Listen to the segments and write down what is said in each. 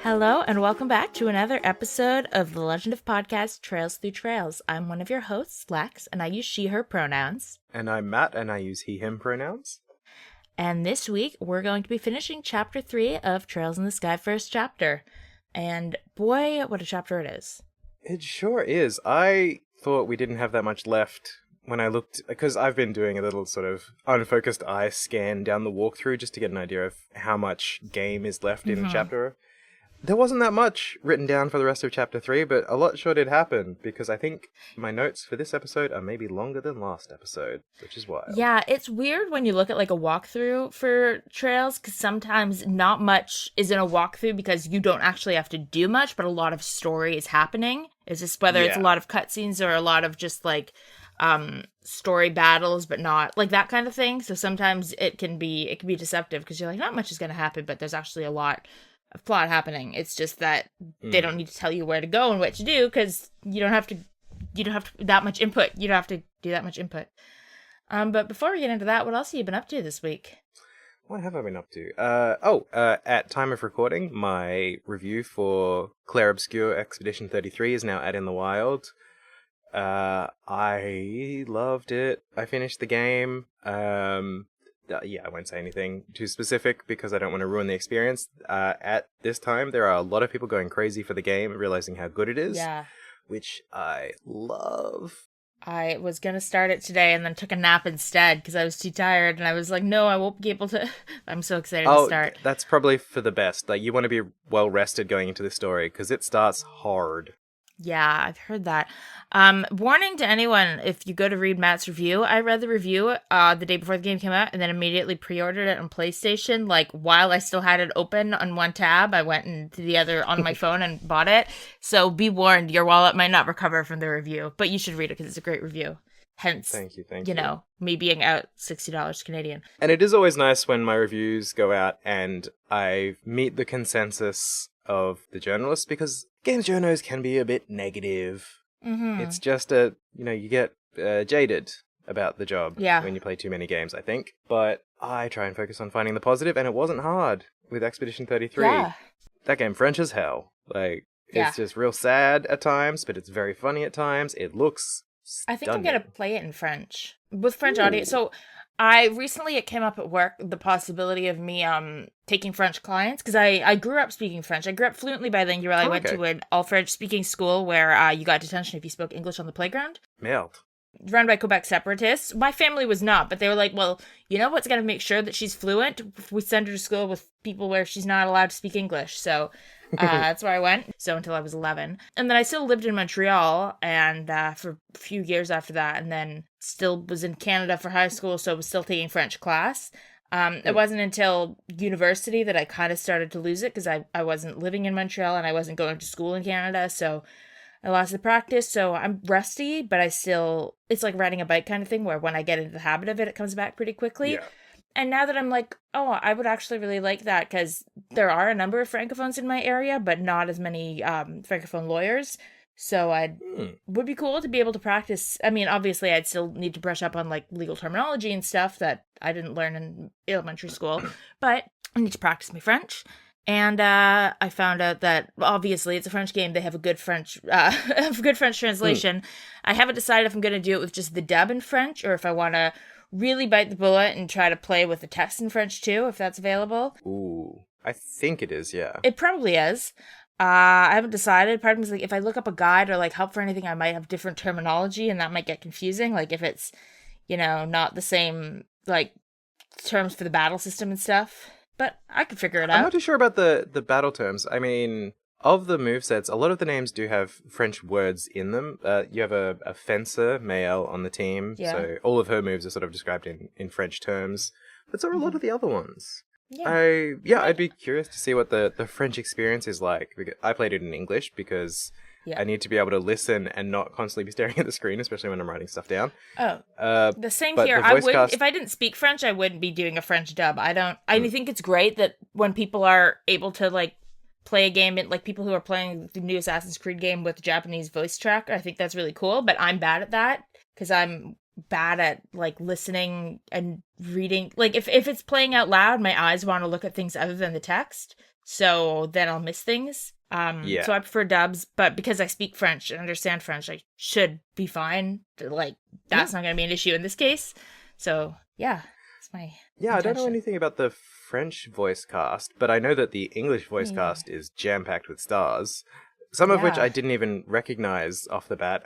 Hello, and welcome back to another episode of the Legend of Podcast Trails Through Trails. I'm one of your hosts, Lex, and I use she, her pronouns. And I'm Matt, and I use he, him pronouns. And this week, we're going to be finishing Chapter 3 of Trails in the Sky first chapter. And boy, what a chapter it is. It sure is. I thought we didn't have that much left when I looked, because I've been doing a little sort of unfocused eye scan down the walkthrough just to get an idea of how much game is left in a chapter. There wasn't that much written down for the rest of Chapter 3, but a lot sure did happen, because I think my notes for this episode are maybe longer than last episode, which is wild. Yeah, it's weird when you look at like a walkthrough for Trails, because sometimes not much is in a walkthrough because you don't actually have to do much, but a lot of story is happening. It's just whether it's a lot of cutscenes or a lot of just like story battles, but not like that kind of thing. So sometimes it can be deceptive because you're like, not much is going to happen, but there's actually a lot of plot happening. It's just that they don't need to tell you where to go and what to do because you don't have to that much input. You don't have to do that much input. But before we get into that, what else have you been up to this week? What have I been up to? At time of recording, my review for Clair Obscur Expedition 33 is now out in the wild. I loved it. I finished the game. I won't say anything too specific because I don't want to ruin the experience. At this time, there are a lot of people going crazy for the game, realizing how good it is. Yeah. Which I love. I was going to start it today and then took a nap instead because I was too tired and I was like, no, I won't be able to. I'm so excited to start. That's probably for the best. Like, you want to be well rested going into the story because it starts hard. Yeah, I've heard that. Warning to anyone, if you go to read Matt's review, I read the review the day before the game came out and then immediately pre-ordered it on PlayStation. Like, while I still had it open on one tab, I went into the other on my phone and bought it. So be warned, your wallet might not recover from the review, but you should read it because it's a great review. Hence, thank you. You know, me being out $60 Canadian. And it is always nice when my reviews go out and I meet the consensus of the journalists, because games journos can be a bit negative. It's just you get jaded about the job when you play too many games, I think. But I try and focus on finding the positive, and it wasn't hard with Expedition 33. Yeah. That game French as hell. Like, it's just real sad at times, but it's very funny at times. It looks stunning. I think I'm going to play it in French. With French audio. So it came up at work, the possibility of me taking French clients, because I grew up speaking French. I grew up fluently bilingual. I went to an all-French speaking school where you got detention if you spoke English on the playground. Merde. Run by Quebec separatists. My family was not, but they were like, well, you know what's going to make sure that she's fluent? If we send her to school with people where she's not allowed to speak English. So that's where I went. So until I was 11. And then I still lived in Montreal and for a few years after that, and then still was in Canada for high school, so I was still taking French class. It wasn't until university that I kind of started to lose it because I wasn't living in Montreal and I wasn't going to school in Canada, so I lost the practice. So I'm rusty, but it's like riding a bike kind of thing where when I get into the habit of it, it comes back pretty quickly. Yeah. And now that I'm like, oh, I would actually really like that because there are a number of Francophones in my area, but not as many Francophone lawyers. So would be cool to be able to practice. I mean, obviously, I'd still need to brush up on like legal terminology and stuff that I didn't learn in elementary school, but I need to practice my French. And I found out that obviously it's a French game. They have a good French, translation. I haven't decided if I'm going to do it with just the dub in French or if I want to really bite the bullet and try to play with the text in French too, if that's available. Ooh, I think it is, yeah. It probably is. I haven't decided. Part of me is like, if I look up a guide or like help for anything, I might have different terminology and that might get confusing. Like if it's, not the same like terms for the battle system and stuff. But I could figure it out. I'm not too sure about the battle terms. I mean, of the movesets, a lot of the names do have French words in them. You have a fencer, Maëlle, on the team. Yeah. So all of her moves are sort of described in French terms. But so are a lot of the other ones. Yeah. I'd be curious to see what the French experience is like. I played it in English because I need to be able to listen and not constantly be staring at the screen, especially when I'm writing stuff down. Oh, the same here. If I didn't speak French, I wouldn't be doing a French dub. I think it's great that when people are able to like play a game, like people who are playing the new Assassin's Creed game with Japanese voice tracker, I think that's really cool. But I'm bad at that because I'm bad at like listening and reading. Like if it's playing out loud, my eyes want to look at things other than the text. so then I'll miss things. Yeah. So I prefer dubs, but because I speak French and understand French, I should be fine. Like, that's not going to be an issue in this case. So, yeah, that's my Yeah, intention. I don't know anything about the French voice cast, but I know that the English voice cast is jam-packed with stars, some of which I didn't even recognize off the bat.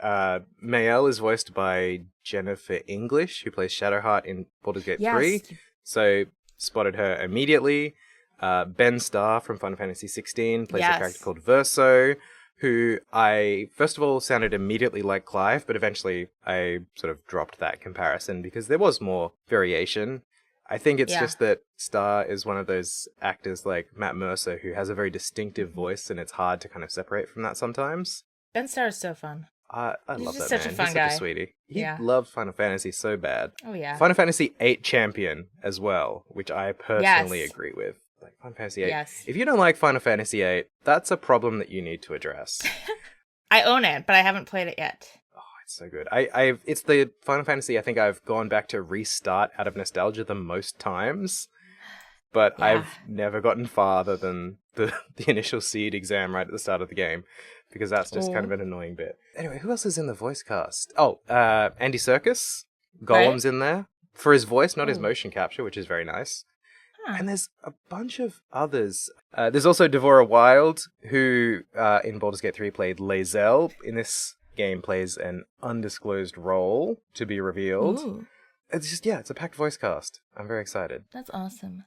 Maëlle is voiced by Jennifer English, who plays Shadowheart in Baldur's Gate 3, so spotted her immediately. Ben Starr from Final Fantasy 16 plays a character called Verso, who I, first of all, sounded immediately like Clive, but eventually I sort of dropped that comparison because there was more variation. I think it's just that Starr is one of those actors like Matt Mercer who has a very distinctive voice, and it's hard to kind of separate from that sometimes. Ben Starr is so fun. I He's love just that such man. a fun He's guy. such a sweetie. He loved Final Fantasy so bad. Oh, yeah. Final Fantasy 8 champion as well, which I personally agree with. Like Final Fantasy 8. Yes. If you don't like Final Fantasy 8, that's a problem that you need to address. I own it, but I haven't played it yet. Oh, it's so good. It's the Final Fantasy I think I've gone back to restart out of nostalgia the most times. But I've never gotten farther than the initial seed exam right at the start of the game, because that's just kind of an annoying bit. Anyway, who else is in the voice cast? Oh, Andy Serkis. Golem's in there. For his voice, not his motion capture, which is very nice. Huh. And there's a bunch of others. There's also Devora Wild, who in Baldur's Gate 3 played Lae'zel. In this game plays an undisclosed role to be revealed. Ooh. It's just, it's a packed voice cast. I'm very excited. That's awesome.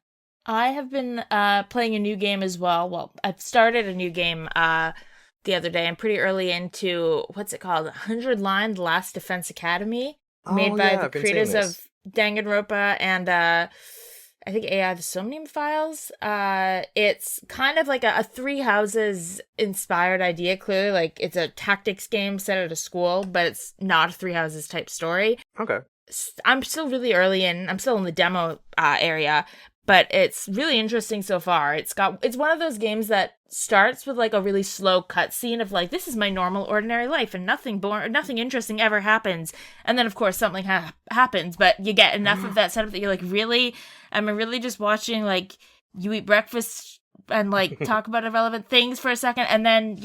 I have been playing a new game as well. Well, I've started a new game the other day. I'm pretty early into, what's it called? 100 Line, The Last Defense Academy. Made by the creators of Danganronpa and I think AI the Somnium Files. It's kind of like a Three Houses inspired idea, clearly. Like, it's a tactics game set at a school, but it's not a Three Houses type story. Okay. I'm still really early in. I'm still in the demo area, but it's really interesting so far. It's one of those games that starts with like a really slow cutscene of like, this is my normal ordinary life and nothing interesting ever happens. And then of course something happens, but you get enough of that setup that you're like, really? Am I really just watching like you eat breakfast and like talk about irrelevant things for a second? And then,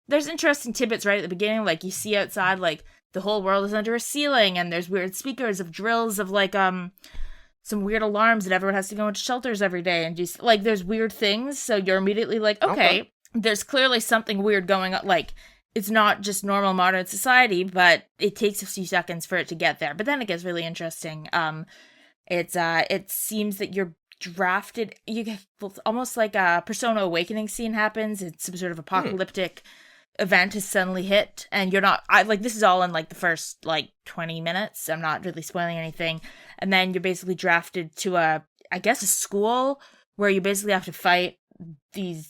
there's interesting tidbits right at the beginning. Like you see outside, like the whole world is under a ceiling and there's weird speakers of drills of like, some weird alarms that everyone has to go into shelters every day and just like there's weird things, so you're immediately like, okay, there's clearly something weird going on. Like it's not just normal modern society, but it takes a few seconds for it to get there. But then it gets really interesting. It seems that you're drafted. Almost like a Persona Awakening scene happens. It's some sort of apocalyptic event has suddenly hit, and you're not. This is all in like the first like 20 minutes. I'm not really spoiling anything. And then you're basically drafted to a school where you basically have to fight the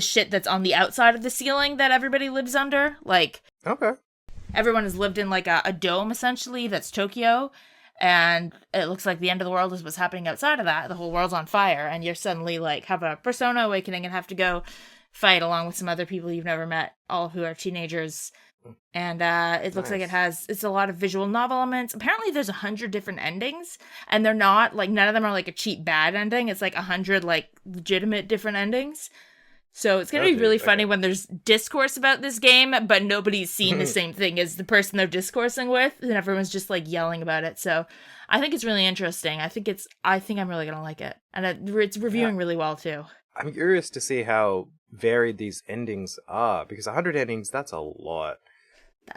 shit that's on the outside of the ceiling that everybody lives under. Like, everyone has lived in like a dome essentially that's Tokyo, and it looks like the end of the world is what's happening outside of that. The whole world's on fire, and you're suddenly like have a Persona Awakening and have to go fight along with some other people you've never met, all who are teenagers. And it looks like it's a lot of visual novel elements. Apparently there's 100 different endings, and they're not like, none of them are like a cheap bad ending. It's like 100 like legitimate different endings. So it's gonna be really funny when there's discourse about this game, but nobody's seen the same thing as the person they're discoursing with, and everyone's just like yelling about it. So I think it's really interesting. I think I'm really gonna like it, and it's reviewing really well too. I'm curious to see how varied these endings are, because 100 endings, that's a lot.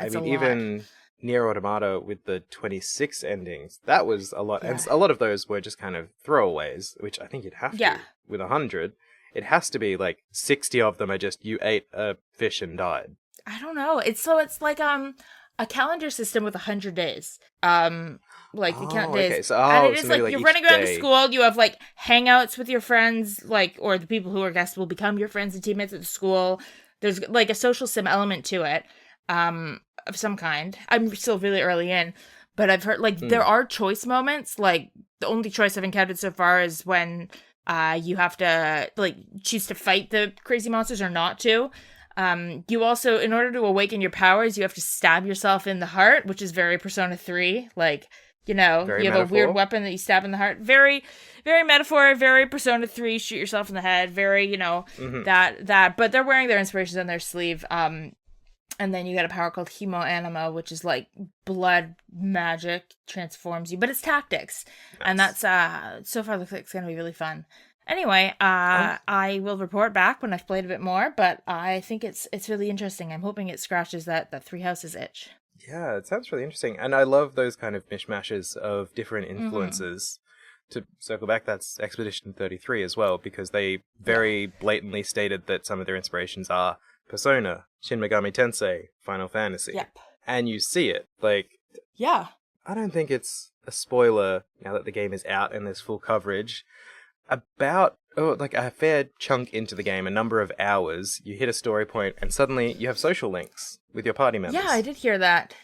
Even Nier Automata with the 26 endings, that was a lot. Yeah. And a lot of those were just kind of throwaways, which I think you'd have to with 100. It has to be like 60 of them are just you ate a fish and died. I don't know. It's like a calendar system with 100 days. Like the count days. Okay. And it is like you're running around the school, you have like hangouts with your friends, like, or the people who are guests will become your friends and teammates at the school. There's like a social sim element to it. Of some kind. I'm still really early in, but I've heard like there are choice moments. Like the only choice I've encountered so far is when you have to like choose to fight the crazy monsters or not to. You also, in order to awaken your powers, you have to stab yourself in the heart, which is very Persona 3. Like You know, Very you have metaphor. a weird weapon that you stab in the heart. Very, very metaphor, very Persona 3, shoot yourself in the head. Very, that. But they're wearing their inspirations on their sleeve. And then you get a power called Hemo Anima, which is like blood magic, transforms you. But it's tactics. Nice. And that's, so far looks like it's going to be really fun. Anyway, I will report back when I've played a bit more, but I think it's really interesting. I'm hoping it scratches that Three Houses itch. Yeah, it sounds really interesting. And I love those kind of mishmashes of different influences. To circle back, that's Expedition 33 as well, because they very blatantly stated that some of their inspirations are Persona, Shin Megami Tensei, Final Fantasy. Yep. And you see it. Like, yeah. I don't think it's a spoiler now that the game is out and there's full coverage. About like a fair chunk into the game, a number of hours, you hit a story point and suddenly you have social links with your party members. Yeah, I did hear that.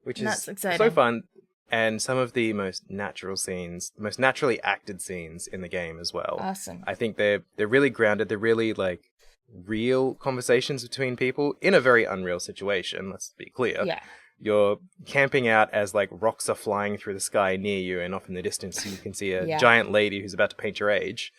Which is exciting. So fun, and some of the most natural scenes, the most naturally acted scenes in the game as well. Awesome. I think they're really grounded. They're really like real conversations between people in a very unreal situation. Let's be clear. Yeah. You're camping out as like rocks are flying through the sky near you, and off in the distance you can see a giant lady who's about to paint your age.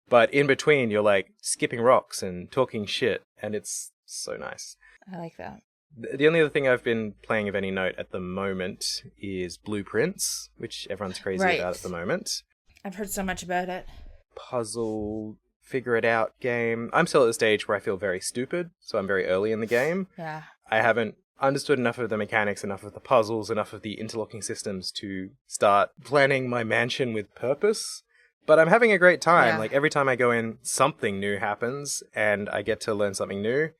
But in between, you're like skipping rocks and talking shit, and it's so nice. I like that. The only other thing I've been playing of any note at the moment is Blueprints, which everyone's crazy about at the moment. I've heard so much about it. Puzzle, figure it out game. I'm still at the stage where I feel very stupid, so I'm very early in the game. Yeah. I haven't understood enough of the mechanics, enough of the puzzles, enough of the interlocking systems to start planning my mansion with purpose. But I'm having a great time. Yeah. Like, every time I go in, something new happens, and I get to learn something new.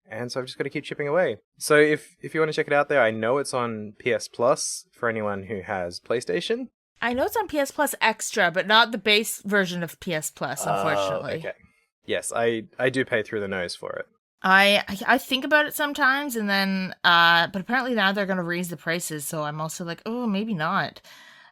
And so I've just got to keep chipping away. So if you want to check it out there, I know it's on PS Plus for anyone who has PlayStation. I know it's on PS Plus Extra, but not the base version of PS Plus, unfortunately. Okay. Yes, I do pay through the nose for it. I think about it sometimes, and then but apparently now they're going to raise the prices, so I'm also like, oh, maybe not.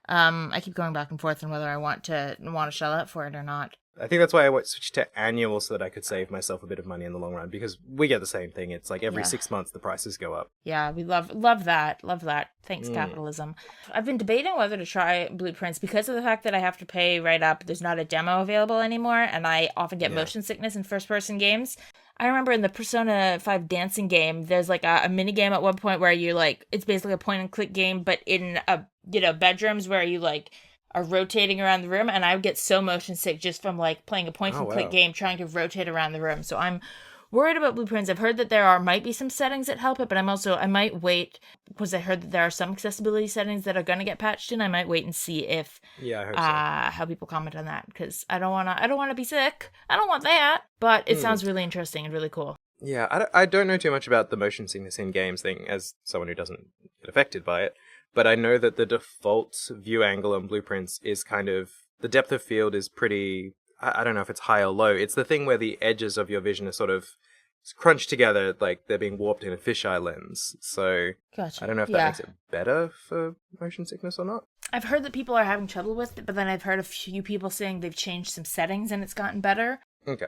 I keep going back and forth on whether I want to shell out for it or not. I think that's why I switched to annual so that I could save myself a bit of money in the long run, because we get the same thing. It's like every 6 months the prices go up. Yeah, we love that. Love that. Thanks, capitalism. I've been debating whether to try Blueprints because of the fact that I have to pay right up. There's not a demo available anymore, and I often get motion sickness in first-person games. I remember in the Persona 5 dancing game, there's like a mini game at one point where you like, it's basically a point-and-click game, but in bedrooms where you like are rotating around the room, and I would get so motion sick just from like playing a point-and-click game trying to rotate around the room. So I'm worried about Blueprints. I've heard that might be some settings that help it, but I might wait, because I heard that there are some accessibility settings that are going to get patched in. I might wait and see if I hope how people comment on that, because I don't want to be sick. I don't want that, but it sounds really interesting and really cool. Yeah, I don't know too much about the motion sickness in games thing as someone who doesn't get affected by it. But I know that the default view angle on Blueprints is kind of, the depth of field is pretty, I don't know if it's high or low. It's the thing where the edges of your vision are sort of crunched together, like they're being warped in a fisheye lens. So gotcha. I don't know if that makes it better for motion sickness or not. I've heard that people are having trouble with it, but then I've heard a few people saying they've changed some settings and it's gotten better. Okay.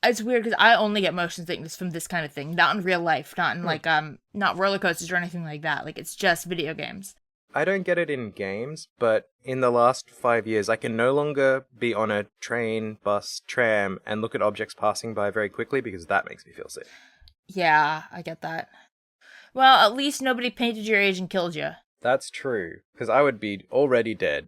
It's weird because I only get motion sickness from this kind of thing, not in real life, not in like not roller coasters or anything like that. Like, it's just video games. I don't get it in games, but in the last 5 years, I can no longer be on a train, bus, tram, and look at objects passing by very quickly, because that makes me feel sick. Yeah, I get that. Well, at least nobody painted your age and killed you. That's true, because I would be already dead.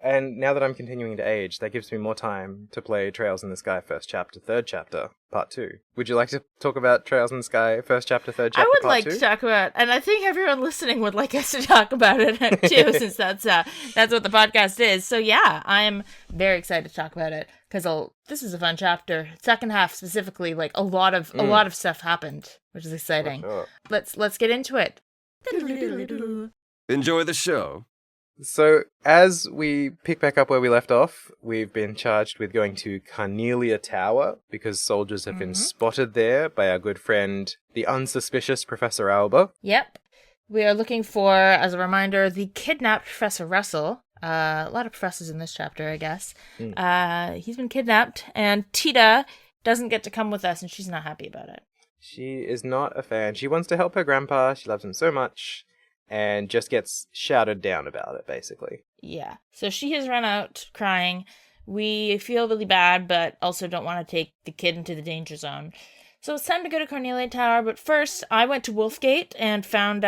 And now that I'm continuing to age, that gives me more time to play Trails in the Sky First Chapter, Third Chapter, Part 2. Would you like to talk about Trails in the Sky First Chapter, Third Chapter, I would Part like 2? to talk about, and I think everyone listening would like us to talk about it too, since that's what the podcast is. So yeah, I'm very excited to talk about it, because this is a fun chapter. Second half specifically, like a lot of stuff happened, which is exciting. Sure. Let's get into it. Enjoy the show. So, as we pick back up where we left off, we've been charged with going to Carnelia Tower, because soldiers have been spotted there by our good friend, the unsuspicious Professor Alba. Yep. We are looking for, as a reminder, the kidnapped Professor Russell. A lot of professors in this chapter, I guess. He's been kidnapped, and Tita doesn't get to come with us, and she's not happy about it. She is not a fan. She wants to help her grandpa. She loves him so much. and just gets shouted down about it, basically. Yeah. So she has run out crying. We feel really bad, but also don't want to take the kid into the danger zone. So it's time to go to Carnelia Tower, but first I went to Wolfgate and found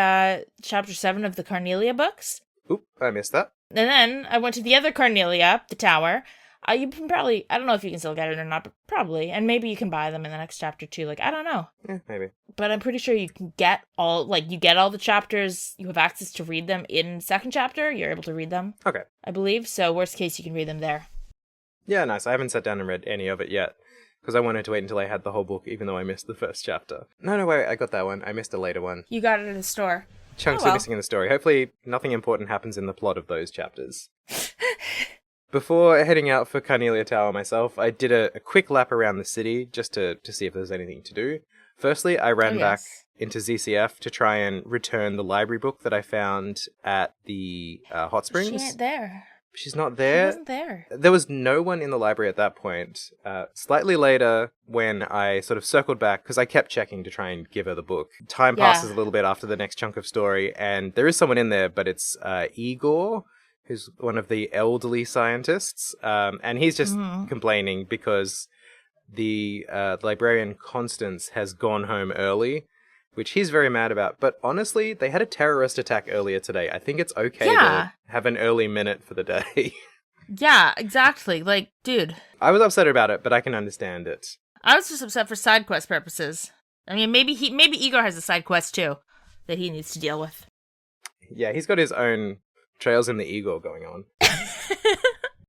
chapter 7 of the Carnelia books. Oop, I missed that. And then I went to the other Carnelia, the tower. You can probably, I don't know if you can still get it or not, but probably. And maybe you can buy them in the next chapter too. Like, I don't know. Yeah, maybe. But I'm pretty sure you can get all the chapters. You have access to read them in second chapter. You're able to read them. Okay. I believe. So worst case, you can read them there. Yeah, nice. I haven't sat down and read any of it yet. Because I wanted to wait until I had the whole book, even though I missed the first chapter. No, wait, I got that one. I missed a later one. You got it at a store. Chunks are missing in the story. Hopefully nothing important happens in the plot of those chapters. Before heading out for Carnelia Tower myself, I did a quick lap around the city just to see if there's anything to do. Firstly, I ran back into ZCF to try and return the library book that I found at the hot springs. She ain't there. She's not there? She wasn't there. There was no one in the library at that point. Slightly later, when I sort of circled back, because I kept checking to try and give her the book, time passes a little bit after the next chunk of story, and there is someone in there, but it's Igor, who's one of the elderly scientists, and he's just complaining because the librarian Constance has gone home early, which he's very mad about. But honestly, they had a terrorist attack earlier today. I think it's okay to have an early minute for the day. Yeah, exactly. Like, dude. I was upset about it, but I can understand it. I was just upset for side quest purposes. I mean, maybe Igor has a side quest too that he needs to deal with. Yeah, he's got his own Trails in the Igor going on.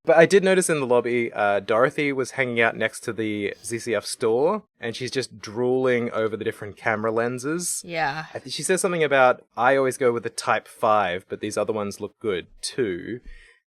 But I did notice in the lobby, Dorothy was hanging out next to the ZCF store, and she's just drooling over the different camera lenses. Yeah. I think she says something about, I always go with the Type 5, but these other ones look good too.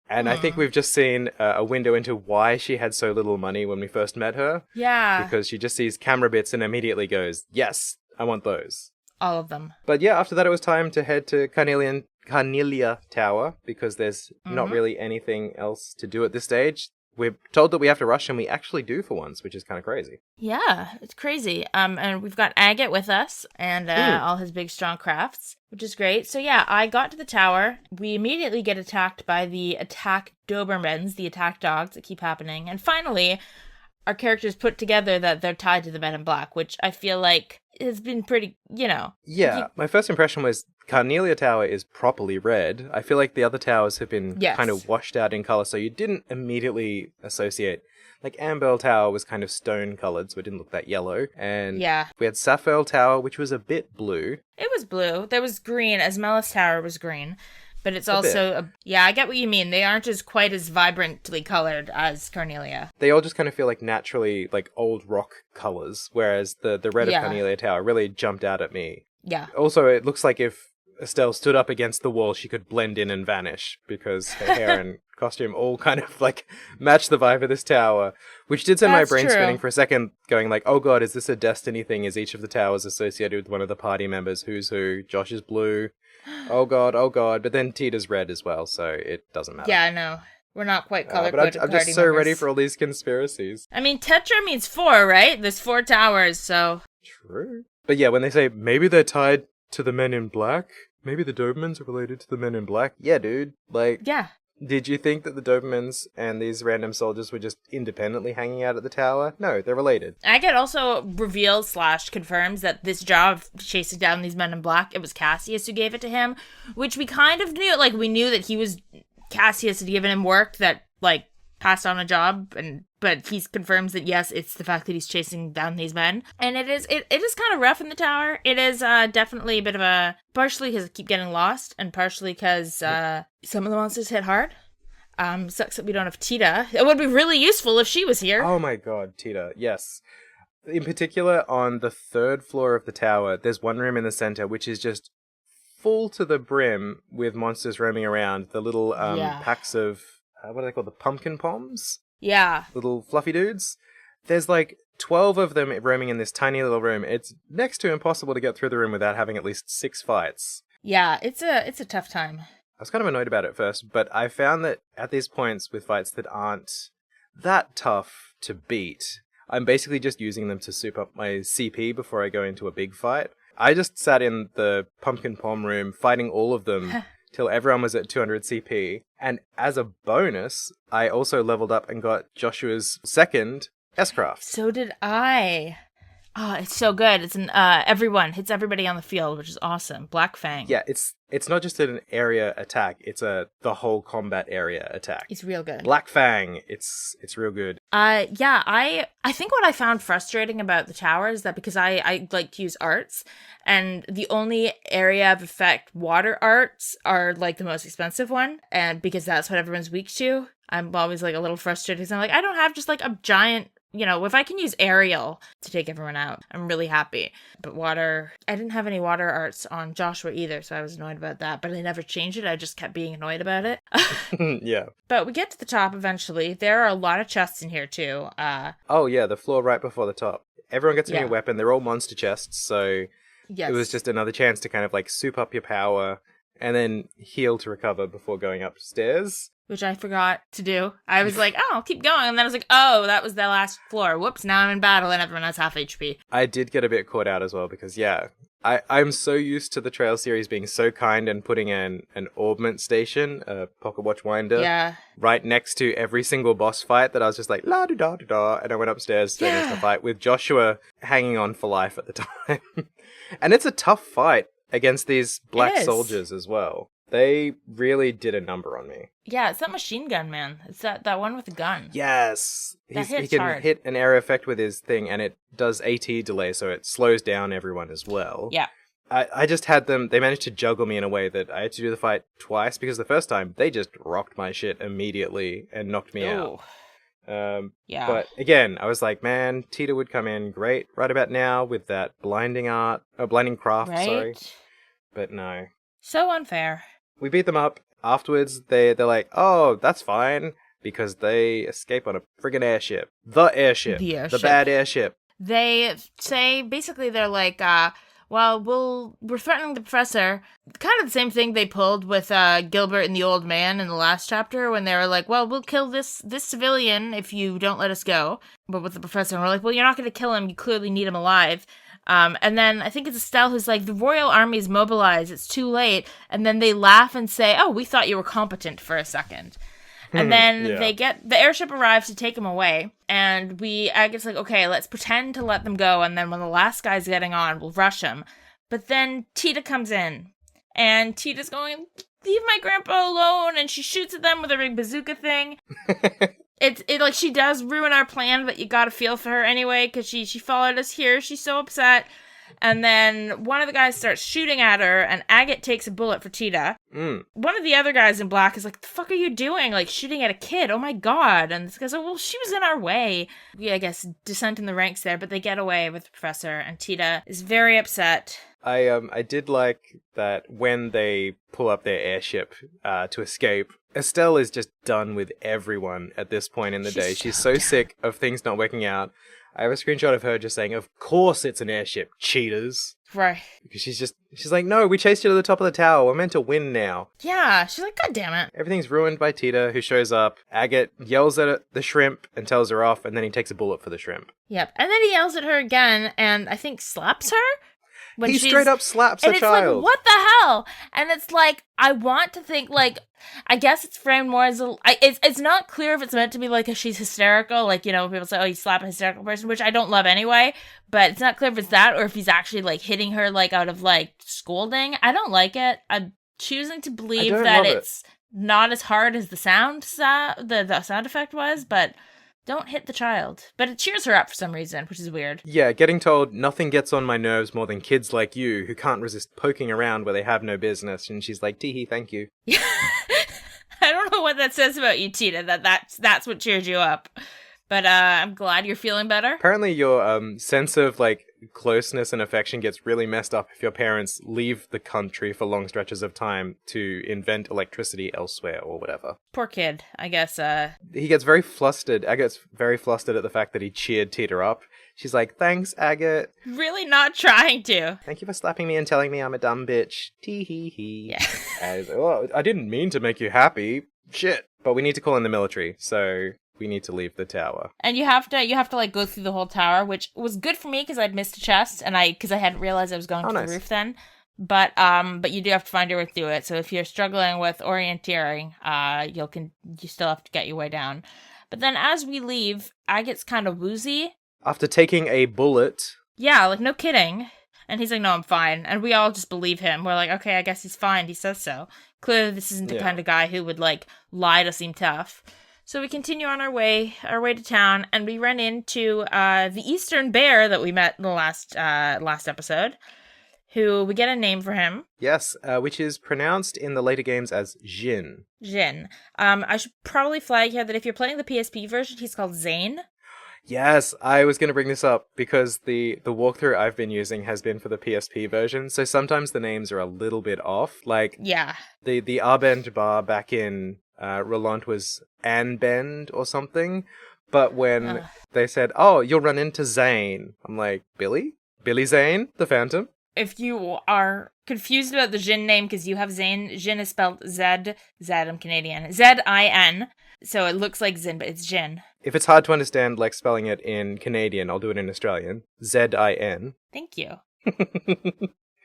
And I think we've just seen a window into why she had so little money when we first met her. Yeah. Because she just sees camera bits and immediately goes, yes, I want those. All of them. But yeah, after that it was time to head to Carnelia Tower, because there's not really anything else to do at this stage. We're told that we have to rush, and we actually do for once, which is kind of crazy. Yeah, it's crazy. And we've got Agate with us, and all his big, strong crafts, which is great. So yeah, I got to the tower. We immediately get attacked by the attack Dobermans, the attack dogs that keep happening. And finally, our characters put together that they're tied to the Men in Black, which I feel like has been pretty, Yeah, my first impression was Carnelia Tower is properly red. I feel like the other towers have been kind of washed out in color, so you didn't immediately associate. Like Amberl Tower was kind of stone colored, so it didn't look that yellow. And we had Sapphireal Tower, which was a bit blue. It was blue. There was green. Asmelis Tower was green. But it's also, I get what you mean. They aren't quite as vibrantly colored as Carnelia. They all just kind of feel like naturally, like old rock colors, whereas the red of Carnelia Tower really jumped out at me. Yeah. Also, it looks like if Estelle stood up against the wall, she could blend in and vanish, because her hair and costume all kind of like match the vibe of this tower, which did send my brain spinning for a second, going like, oh god, is this a Destiny thing? Is each of the towers associated with one of the party members? Who's who? Josh is blue. Oh god, but then Tita's red as well, so it doesn't matter. Yeah, I know. We're not quite color-coded. But I'm just so ready for all these conspiracies. I mean, Tetra means 4, right? There's 4 towers, so... True. But yeah, when they say, maybe they're tied to the Men in Black, maybe the Dobermans are related to the Men in Black. Yeah, dude. Like... Yeah. Did you think that the Dobermans and these random soldiers were just independently hanging out at the tower? No, they're related. Agate also reveals / confirms that this job of chasing down these Men in Black, it was Cassius who gave it to him, which we kind of knew. Like, we knew that Cassius had given him work that, like, passed on a job, but he confirms that, yes, it's the fact that he's chasing down these men. And it is kind of rough in the tower. It is definitely a bit of a... Partially because I keep getting lost, and partially because some of the monsters hit hard. Sucks that we don't have Tita. It would be really useful if she was here. Oh my god, Tita, yes. In particular, on the 3rd floor of the tower, there's one room in the center which is just full to the brim with monsters roaming around. The little packs of... what are they called? The pumpkin poms? Yeah. Little fluffy dudes. There's like 12 of them roaming in this tiny little room. It's next to impossible to get through the room without having at least 6 fights. Yeah, it's a tough time. I was kind of annoyed about it at first, but I found that at these points with fights that aren't that tough to beat, I'm basically just using them to soup up my CP before I go into a big fight. I just sat in the pumpkin pom room fighting all of them till everyone was at 200 CP. And as a bonus, I also leveled up and got Joshua's second S-Craft. So did I. Oh, it's so good. It's everyone hits everybody on the field, which is awesome. Black Fang. Yeah, it's not just an area attack. It's the whole combat area attack. It's real good. Black Fang. It's real good. Yeah, I think what I found frustrating about the tower is that because I like to use arts, and the only area of effect water arts are like the most expensive one, and because that's what everyone's weak to, I'm always like a little frustrated because I'm like, I don't have just like a giant. If I can use aerial to take everyone out, I'm really happy. But water, I didn't have any water arts on Joshua either, so I was annoyed about that. But I never changed it. I just kept being annoyed about it. Yeah. But we get to the top eventually. There are a lot of chests in here too. Oh yeah, the floor right before the top. Everyone gets a new weapon. They're all monster chests, so it was just another chance to kind of like soup up your power and then heal to recover before going upstairs. Which I forgot to do. I was like, oh, I'll keep going. And then I was like, oh, that was the last floor. Whoops, now I'm in battle and everyone has half HP. I did get a bit caught out as well because, I'm so used to the Trail series being so kind and putting an augment station, a pocket watch winder, right next to every single boss fight that I was just like, la-da-da-da-da, and I went upstairs straight into the fight with Joshua hanging on for life at the time. And it's a tough fight against these black soldiers as well. They really did a number on me. Yeah, it's that machine gun, man. It's that one with the gun. Yes. He can hard. hit an area effect with his thing, and it does AT delay, so it slows down everyone as well. Yeah. I just had them, they managed to juggle me in a way that I had to do the fight twice, because the first time, they just rocked my shit immediately and knocked me out. Yeah. But again, I was like, man, Teoh would come in great right about now with that blinding craft, right? sorry. But no. So unfair. We beat them up. Afterwards, they're like, oh, that's fine, because they escape on a friggin' airship. The airship. The bad airship. They say, basically, they're like, we're threatening the professor. Kind of the same thing they pulled with Gilbert and the old man in the last chapter, when they were like, well, we'll kill this civilian if you don't let us go. But with the professor, and we're like, well, you're not going to kill him. You clearly need him alive. And then I think it's Estelle who's like, the royal army is mobilized. It's too late. And then they laugh and say, oh, we thought you were competent for a second. And then the airship arrives to take him away. And Agate's like, okay, let's pretend to let them go. And then when the last guy's getting on, we'll rush him. But then Teoh comes in. And Tita's going, leave my grandpa alone. And she shoots at them with a big bazooka thing. It like, she does ruin our plan, but you gotta feel for her anyway, because she followed us here. She's so upset. And then one of the guys starts shooting at her, and Agate takes a bullet for Teoh. One of the other guys in black is like, the fuck are you doing? Like, shooting at a kid. Oh my god. And this guy's like, well, she was in our way. I guess, dissent in the ranks there, but they get away with the professor, and Teoh is very upset. I did like that when they pull up their airship to escape, Estelle is just done with everyone at this point in the day. She's so sick of things not working out. I have a screenshot of her just saying, of course it's an airship, cheaters. Right. Because she's like, no, we chased you to the top of the tower. We're meant to win now. Yeah, she's like, god damn it. Everything's ruined by Teoh, who shows up. Agate yells at the shrimp and tells her off, and then he takes a bullet for the shrimp. Yep. And then he yells at her again, and I think slaps her? He straight up slaps a child. And it's like, what the hell? And it's like, I want to think, like, I guess it's framed more as it's not clear if it's meant to be like she's hysterical, like, people say, oh, you slap a hysterical person, which I don't love anyway, but it's not clear if it's that or if he's actually like hitting her like out of like scolding. I don't like it. I'm choosing to believe that it's not as hard as the sound effect was, but don't hit the child. But it cheers her up for some reason, which is weird. Yeah, getting told nothing gets on my nerves more than kids like you who can't resist poking around where they have no business. And she's like, tee-hee, thank you. I don't know what that says about you, Teoh, that's what cheers you up. But I'm glad you're feeling better. Apparently your sense of like closeness and affection gets really messed up if your parents leave the country for long stretches of time to invent electricity elsewhere or whatever. Poor kid, I guess. He gets very flustered. Agate's very flustered at the fact that he cheered Teoh up. She's like, thanks, Agate. Really not trying to. Thank you for slapping me and telling me I'm a dumb bitch. Tee-hee-hee. Yeah. And he's like, oh, I didn't mean to make you happy. Shit. But we need to call in the military, so we need to leave the tower. And you have to like go through the whole tower, which was good for me because I'd missed a chest and because I hadn't realized I was going to the roof then. But you do have to find your way through it. So if you're struggling with orienteering, you still have to get your way down. But then as we leave, Agate's kind of woozy. After taking a bullet. Yeah, like no kidding. And he's like, no, I'm fine. And we all just believe him. We're like, okay, I guess he's fine. He says so. Clearly, this isn't the kind of guy who would, like, lie to seem tough. So we continue on our way to town, and we run into the Eastern Bear that we met in the last episode, who we get a name for him. Yes, which is pronounced in the later games as Jin. Jin. I should probably flag here that if you're playing the PSP version, he's called Zane. Yes, I was going to bring this up because the walkthrough I've been using has been for the PSP version, so sometimes the names are a little bit off. Like, yeah, the Arbend bar back in Roland was Anbend or something, but when they said, oh, you'll run into Zane, I'm like, Billy? Billy Zane, the Phantom? If you are confused about the Jin name because you have Zane, Jin is spelled I'm Canadian, Z-I-N, so it looks like Zin, but it's Jin. If it's hard to understand, like spelling it in Canadian, I'll do it in Australian. Z-I-N. Thank you.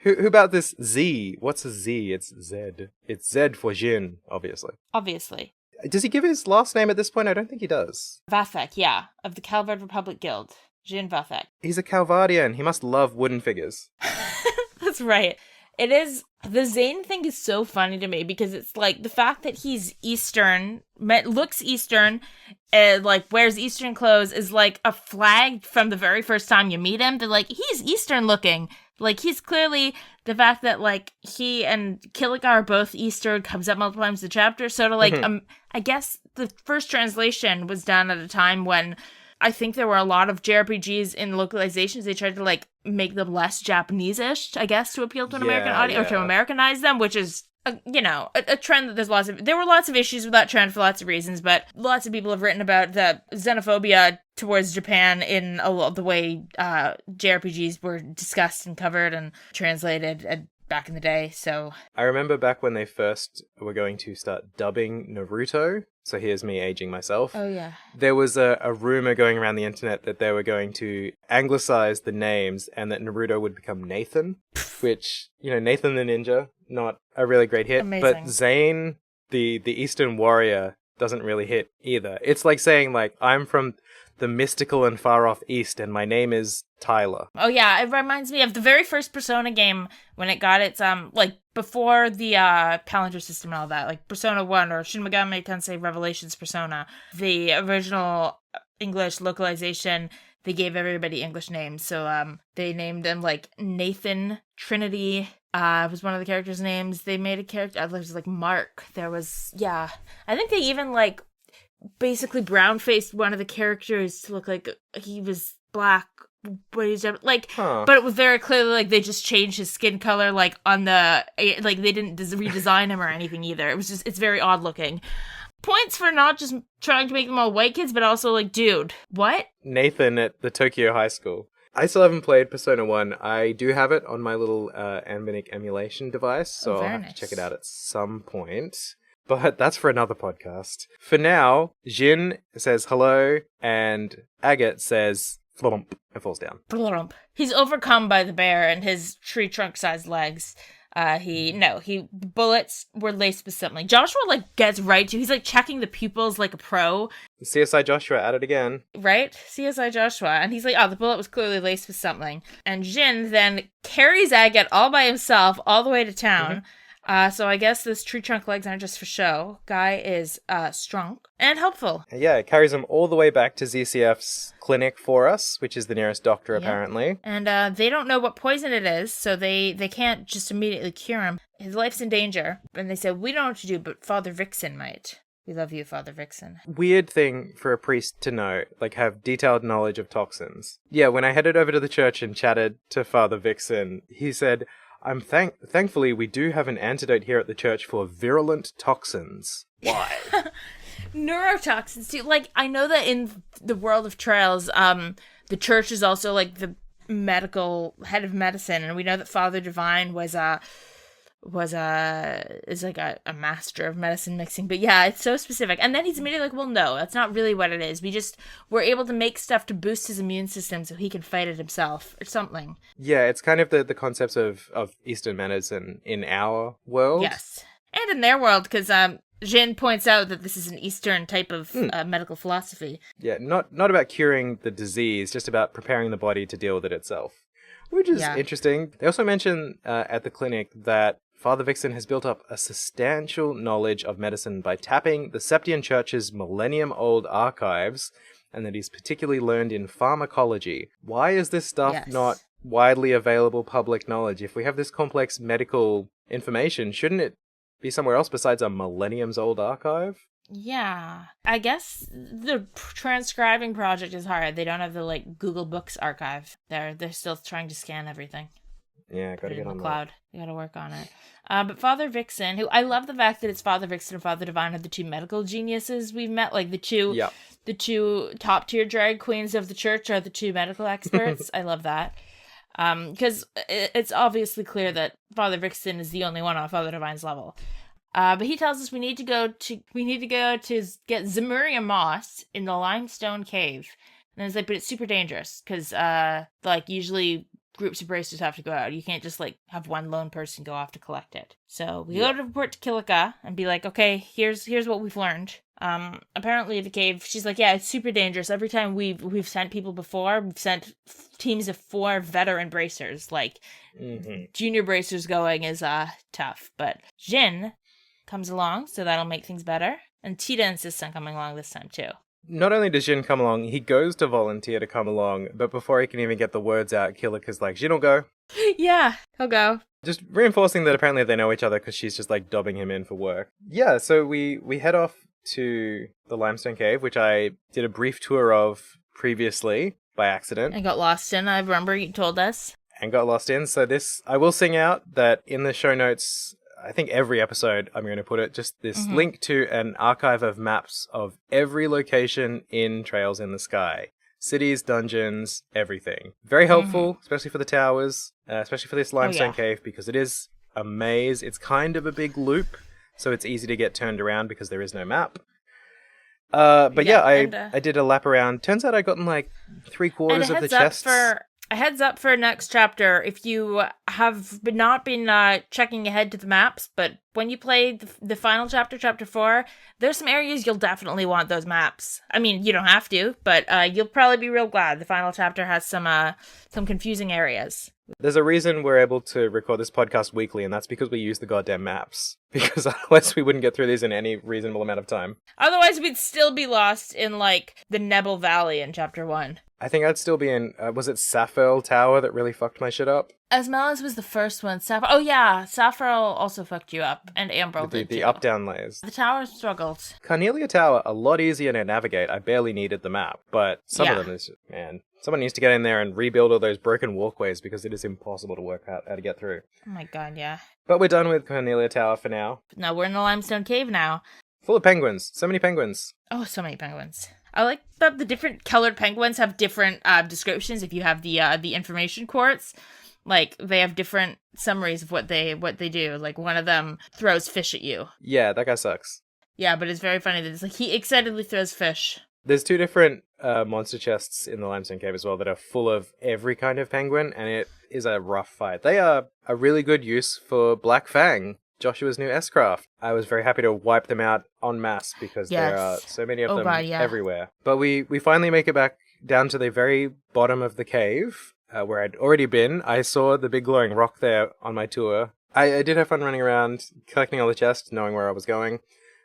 Who about this Z? What's a Z? It's Z. It's Z for Jin, obviously. Obviously. Does he give his last name at this point? I don't think he does. Vathek, yeah, of the Calvard Republic Guild. Jin Vathek. He's a Calvardian. He must love wooden figures. That's right. It is. The Zane thing is so funny to me because it's like the fact that he's Eastern, looks Eastern, like wears Eastern clothes is like a flag from the very first time you meet him. They're like, he's Eastern looking. Like, he's clearly the fact that, like, he and Killigar are both Eastern comes up multiple times in the chapter. So to, like, I guess the first translation was done at a time when I think there were a lot of JRPGs in localizations. They tried to, like, make them less Japanese-ish, I guess, to appeal to an American audience, or to Americanize them, which is, a trend that there were lots of issues with that trend for lots of reasons, but lots of people have written about the xenophobia towards Japan in a lot of the way JRPGs were discussed and covered and translated back in the day, so... I remember back when they first were going to start dubbing Naruto, so here's me aging myself. Oh, yeah. There was a rumor going around the internet that they were going to anglicize the names and that Naruto would become Nathan, which, Nathan the Ninja, not a really great hit. Amazing. But Zane, the Eastern warrior, doesn't really hit either. It's like saying, like, I'm from the mystical and far-off East, and my name is Tyler. Oh, yeah, it reminds me of the very first Persona game when it got its, before the Palantir system and all that, like Persona 1 or Shin Megami Tensei Revelations Persona, the original English localization, they gave everybody English names, so they named them, like, Nathan, Trinity, was one of the characters' names. They made a character, there was, like, Mark, there was, I think they even, like, basically brown-faced one of the characters to look like he was black, but he's like, but it was very clearly like they just changed his skin color, like on the, like they didn't redesign him or anything either. It was just, it's very odd looking. Points for not just trying to make them all white kids, but also like, dude, what? Nathan at the Tokyo High School. I still haven't played Persona 1. I do have it on my little Anbinic emulation device, so I'll have to check it out at some point. But that's for another podcast. For now, Jin says hello, and Agate says flump and falls down. Flump. He's overcome by the bear and his tree trunk-sized legs. Bullets were laced with something. Joshua, like, gets right to, he's, like, checking the pupils like a pro. CSI Joshua at it again. Right? CSI Joshua. And he's like, the bullet was clearly laced with something. And Jin then carries Agate all by himself all the way to town. Mm-hmm. So I guess this tree trunk legs aren't just for show. Guy is strong and helpful. Yeah, it carries him all the way back to ZCF's clinic for us, which is the nearest doctor, apparently. And they don't know what poison it is, so they can't just immediately cure him. His life's in danger. And they said, we don't know what to do, but Father Vixen might. We love you, Father Vixen. Weird thing for a priest to know, like have detailed knowledge of toxins. Yeah, when I headed over to the church and chatted to Father Vixen, he said, thankfully we do have an antidote here at the church for virulent toxins. Why? Neurotoxins too. Like, I know that in the world of Trails, the church is also like the medical head of medicine, and we know that Father Divine was is like a master of medicine mixing. But yeah, it's so specific. And then he's immediately like, well, no, that's not really what it is. We're able to make stuff to boost his immune system so he can fight it himself or something. Yeah, it's kind of the concepts of Eastern medicine in our world. Yes. And in their world, because Jin points out that this is an Eastern type of medical philosophy. Yeah, not about curing the disease, just about preparing the body to deal with it itself. Which is interesting. They also mention at the clinic that Father Vixen has built up a substantial knowledge of medicine by tapping the Septian Church's millennium-old archives, and that he's particularly learned in pharmacology. Why is this stuff not widely available public knowledge? If we have this complex medical information, shouldn't it be somewhere else besides a millenniums-old archive? Yeah. I guess the transcribing project is hard. They don't have the, like, Google Books archive. They're still trying to scan everything. Yeah, gotta get on the cloud. You gotta work on it. But Father Vixen, who I love the fact that it's Father Vixen and Father Divine are the two medical geniuses we've met. Like the two top tier drag queens of the church are the two medical experts. I love that. Because it's obviously clear that Father Vixen is the only one on Father Divine's level. But he tells us we need to go to get Zemuria moss in the Limestone Cave. And it's like, but it's super dangerous because like usually groups of bracers have to go out. You can't just like have one lone person go off to collect it. So we go to report to Kilika and be like, okay, here's what we've learned. Apparently the cave, she's like, yeah, it's super dangerous. Every time we've sent people before, we've sent teams of 4 veteran bracers. Like junior bracers going is tough. But Jin comes along, so that'll make things better. And Tita insists on coming along this time too. Not only does Jin come along, he goes to volunteer to come along, but before he can even get the words out, Kilika's like, Jin will go. Yeah, he'll go. Just reinforcing that apparently they know each other because she's just like dobbing him in for work. Yeah, so we head off to the Limestone Cave, which I did a brief tour of previously by accident. I got lost in, I remember you told us. And got lost in. So this, I will sing out that in the show notes, I think every episode I'm going to put it, just this link to an archive of maps of every location in Trails in the Sky. Cities, dungeons, everything. Very helpful, especially for the towers, especially for this Limestone Cave, because it is a maze. It's kind of a big loop, so it's easy to get turned around because there is no map. But I did a lap around. Turns out I got in like 3/4 of the chests. A heads up for next chapter, if you have not been checking ahead to the maps, but when you play the final chapter, chapter 4, there's some areas you'll definitely want those maps. I mean, you don't have to, but you'll probably be real glad. The final chapter has some confusing areas. There's a reason we're able to record this podcast weekly, and that's because we use the goddamn maps. Because otherwise we wouldn't get through these in any reasonable amount of time. Otherwise we'd still be lost in, like, the Nebel Valley in chapter 1. I think I'd still be in, was it Sapphiel Tower that really fucked my shit up? Asmelas was the first one. Oh yeah, Sapphiel also fucked you up, and Ambrel did the too. up-down layers. The tower struggled. Carnelia Tower, a lot easier to navigate. I barely needed the map, but some of them is, man, someone needs to get in there and rebuild all those broken walkways because it is impossible to work out how to get through. Oh my god, yeah. But we're done with Carnelia Tower for now. No, we're in the Limestone Cave now. Full of penguins. So many penguins. Oh, so many penguins. I like that the different colored penguins have different descriptions. If you have the information quartz, like they have different summaries of what they do. Like one of them throws fish at you. Yeah, that guy sucks. Yeah, but it's very funny that it's like he excitedly throws fish. There's 2 different monster chests in the Limestone Cave as well that are full of every kind of penguin, and it is a rough fight. They are a really good use for Black Fang, Joshua's new S-Craft. I was very happy to wipe them out en masse because there are so many of them everywhere. But we finally make it back down to the very bottom of the cave, where I'd already been. I saw the big glowing rock there on my tour. I did have fun running around, collecting all the chests, knowing where I was going.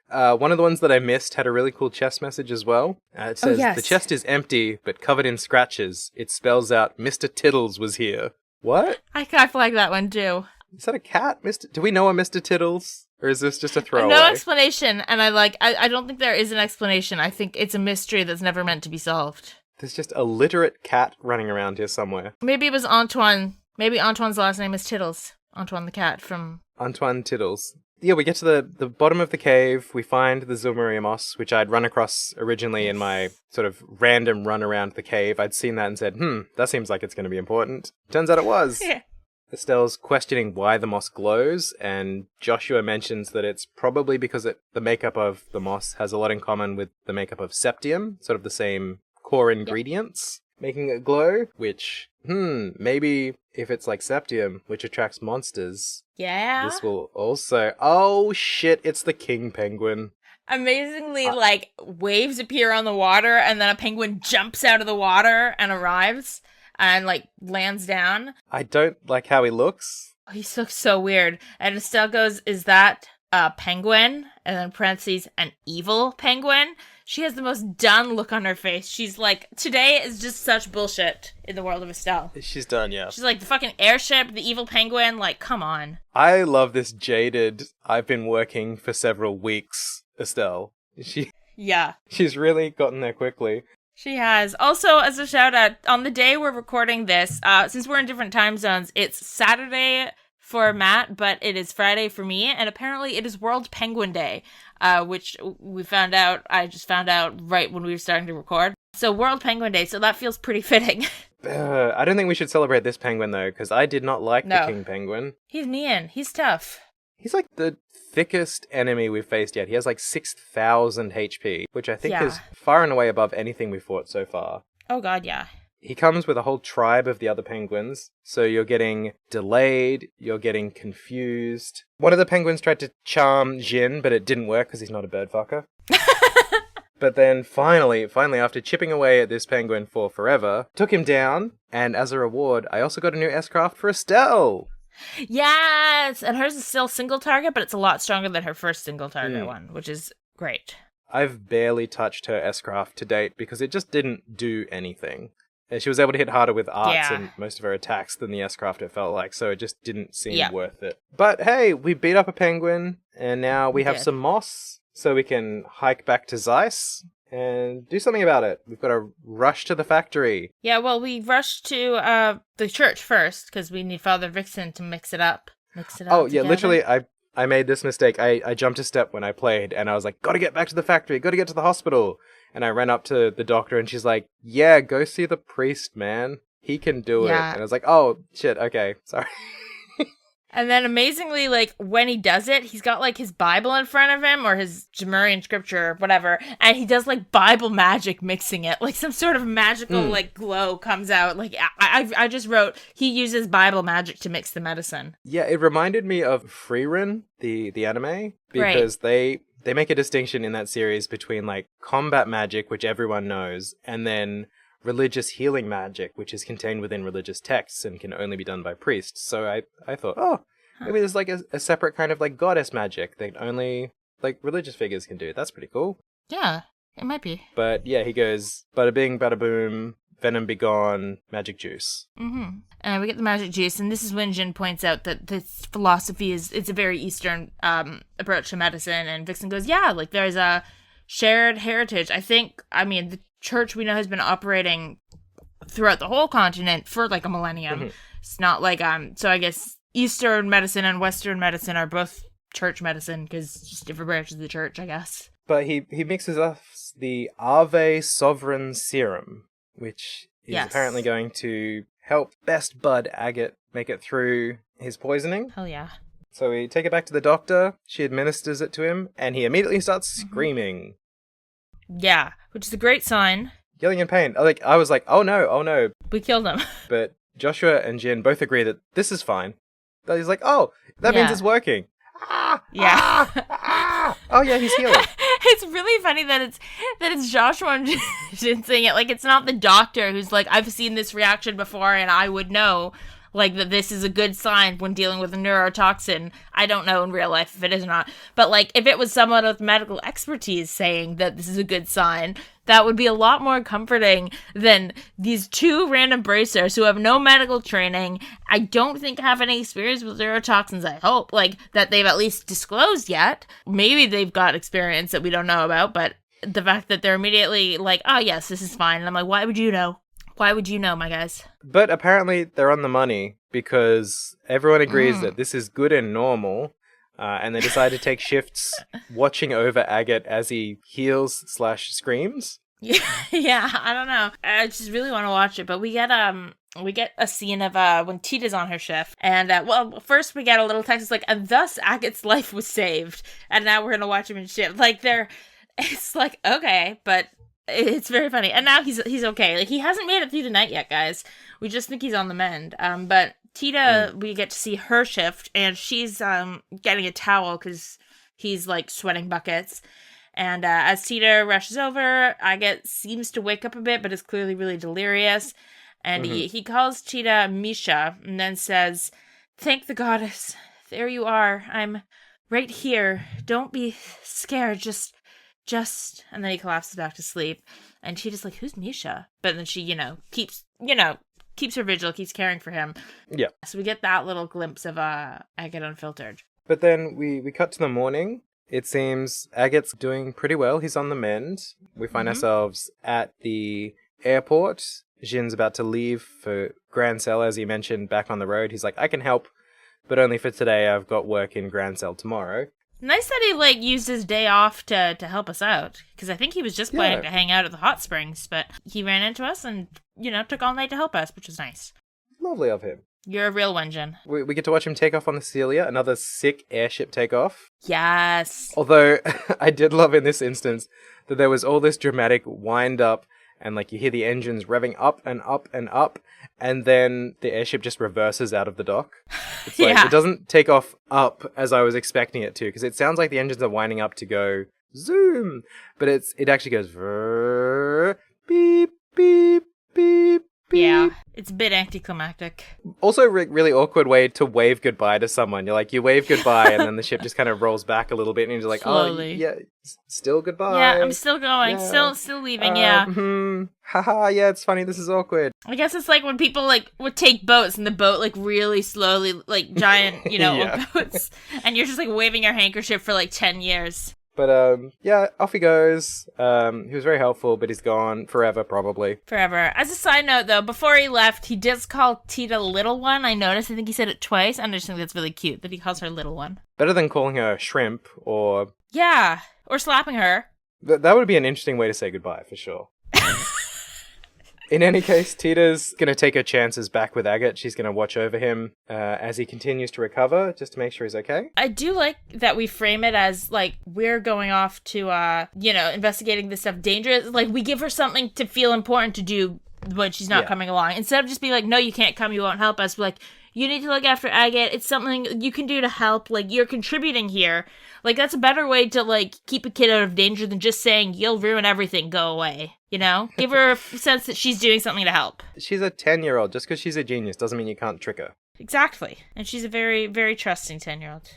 One of the ones that I missed had a really cool chest message as well. It says, The chest is empty, but covered in scratches. It spells out, Mr. Tiddles was here. What? I flagged that one too. Is that a cat? Do we know a Mr. Tiddles? Or is this just a throwaway? No explanation, and I don't think there is an explanation. I think it's a mystery that's never meant to be solved. There's just a literate cat running around here somewhere. Maybe it was Antoine. Maybe Antoine's last name is Tiddles. Antoine the cat from... Antoine Tiddles. Yeah, we get to the bottom of the cave. We find the Zemuria moss, which I'd run across originally in my sort of random run around the cave. I'd seen that and said, that seems like it's going to be important. Turns out it was. Yeah. Estelle's questioning why the moss glows, and Joshua mentions that it's probably because the makeup of the moss has a lot in common with the makeup of septium, sort of the same core ingredients, making it glow, which, maybe if it's like septium, which attracts monsters, this will also... Oh, shit, it's the king penguin. Amazingly, waves appear on the water, and then a penguin jumps out of the water and arrives and, lands down. I don't like how he looks. Oh, he looks so weird. And Estelle goes, is that a penguin? And then parentheses, an evil penguin? She has the most done look on her face. She's like, today is just such bullshit in the world of Estelle. She's done, yeah. She's like, the fucking airship, the evil penguin, come on. I love this jaded, I've been working for several weeks, Estelle. She's really gotten there quickly. She has. Also, as a shout out, on the day we're recording this, since we're in different time zones, it's Saturday for Matt, but it is Friday for me, and apparently it is World Penguin Day, which I just found out right when we were starting to record. So World Penguin Day, so that feels pretty fitting. I don't think we should celebrate this penguin, though, because I did not like the king penguin. He's mean. He's tough. He's like the thickest enemy we've faced yet. He has 6,000 HP, which I think is far and away above anything we've fought so far. Oh god, yeah. He comes with a whole tribe of the other penguins, so you're getting delayed, you're getting confused. One of the penguins tried to charm Jin, but it didn't work because he's not a bird fucker. But then finally, after chipping away at this penguin for forever, took him down, and as a reward, I also got a new S-craft for Estelle! Yes! And hers is still single target, but it's a lot stronger than her first single target one, which is great. I've barely touched her S-craft to date because it just didn't do anything. And she was able to hit harder with arts and most of her attacks than the S-craft, it felt like, so it just didn't seem worth it. But hey, we beat up a penguin, and now we have some moss, so we can hike back to Zeiss and do something about it. We've got to rush to the factory. Yeah, well, we rushed to the church first, because we need Father Vixen to mix it up. Oh, yeah, literally, I made this mistake. I jumped a step when I played, and I was like, gotta get back to the factory, gotta get to the hospital. And I ran up to the doctor, and she's like, yeah, go see the priest, man. He can do it. And I was like, oh, shit, okay, sorry. And then amazingly, when he does it, he's got, his Bible in front of him, or his Sumerian scripture, or whatever, and he does, Bible magic mixing it. Some sort of magical, glow comes out. I just wrote, he uses Bible magic to mix the medicine. Yeah, it reminded me of Frieren, the anime, because they make a distinction in that series between, combat magic, which everyone knows, and then religious healing magic, which is contained within religious texts and can only be done by priests. So I thought, maybe there's a separate kind of goddess magic that only religious figures can do. That's pretty cool. Yeah, it might be. But yeah, he goes, bada bing, bada boom, venom be gone, magic juice. Mm-hmm. We get the magic juice, and this is when Jin points out that this philosophy it's a very Eastern approach to medicine, and Vixen goes, yeah, there's a shared heritage. The church we know has been operating throughout the whole continent for a millennium. Mm-hmm. It's not so I guess Eastern medicine and Western medicine are both church medicine because it's just different branches of the church, I guess. But he mixes up the Ave Sovereign Serum, which is apparently going to help best bud Agate make it through his poisoning. Hell yeah. So we take it back to the doctor, she administers it to him, and he immediately starts screaming. Yeah, which is a great sign. Yelling in pain. I was like, oh no. We killed him. But Joshua and Jin both agree that this is fine. That he's like, oh, that means it's working. Oh yeah, he's healing. It's really funny that it's Joshua and Jin saying it. It's not the doctor who's like, I've seen this reaction before and I would know. That this is a good sign when dealing with a neurotoxin. I don't know in real life if it is or not. But, if it was someone with medical expertise saying that this is a good sign, that would be a lot more comforting than these two random bracers who have no medical training, I don't think have any experience with neurotoxins, I hope. That they've at least disclosed yet. Maybe they've got experience that we don't know about, but the fact that they're immediately oh, yes, this is fine. And I'm like, why would you know? Why would you know, my guys? But apparently they're on the money because everyone agrees that this is good and normal, and they decide to take shifts watching over Agate as he heals/screams. Yeah, I don't know. I just really want to watch it, but we get we get a scene of when Tita's on her shift. And, well, first we get a little text. It's like, and thus Agate's life was saved. And now we're going to watch him in shift. Like, it's like, okay, but it's very funny. And now he's okay. Like, he hasn't made it through the night yet, guys. We just think he's on the mend. But Tita, we get to see her shift, and she's getting a towel because he's, like, sweating buckets. And as Tita rushes over, Agate seems to wake up a bit, but is clearly really delirious. And he calls Tita Misha, and then says, "Thank the goddess. There you are. I'm right here. Don't be scared. Just... And then he collapses back to sleep. And Tita's like, who's Misha? But then she, keeps her vigil, keeps caring for him. Yeah. So we get that little glimpse of Agate Unfiltered. But then we cut to the morning. It seems Agate's doing pretty well. He's on the mend. We find ourselves at the airport. Jin's about to leave for Grand Cell, as he mentioned, back on the road. He's like, I can help, but only for today. I've got work in Grand Cell tomorrow. Nice that he, used his day off to help us out. Because I think he was just planning to hang out at the hot springs, but he ran into us and, took all night to help us, which was nice. Lovely of him. You're a real one, Jin. We get to watch him take off on the Celia, another sick airship takeoff. Yes. Although, I did love in this instance that there was all this dramatic wind-up, and, you hear the engines revving up and up and up, and then the airship just reverses out of the dock. It's it doesn't take off up as I was expecting it to, because it sounds like the engines are winding up to go zoom, but it actually goes beep, beep, beep, beep. Yeah, it's a bit anticlimactic. Also, really awkward way to wave goodbye to someone. You wave goodbye, and then the ship just kind of rolls back a little bit, and you're like, slowly. Oh, yeah, still goodbye. Yeah, I'm still going, still leaving, Haha, yeah, it's funny, this is awkward. I guess it's like when people, would take boats, and the boat, really slowly, giant, boats, and you're just, waving your handkerchief for, 10 years. But, off he goes. He was very helpful, but he's gone forever, probably. Forever. As a side note, though, before he left, he does call Tita Little One. I noticed. I think he said it twice. I just think that's really cute that he calls her Little One. Better than calling her Shrimp, or... Yeah, or slapping her. That would be an interesting way to say goodbye, for sure. In any case, Tita's going to take her chances back with Agate. She's going to watch over him as he continues to recover, just to make sure he's okay. I do like that we frame it as, we're going off to, investigating this stuff dangerous. We give her something to feel important to do when she's not coming along. Instead of just being no, you can't come, you won't help us. We're you need to look after Agate. It's something you can do to help. You're contributing here. That's a better way to, keep a kid out of danger than just saying, you'll ruin everything, go away. Give her a sense that she's doing something to help. She's a 10-year-old. Just because she's a genius doesn't mean you can't trick her. Exactly. And she's a very, very trusting 10-year-old.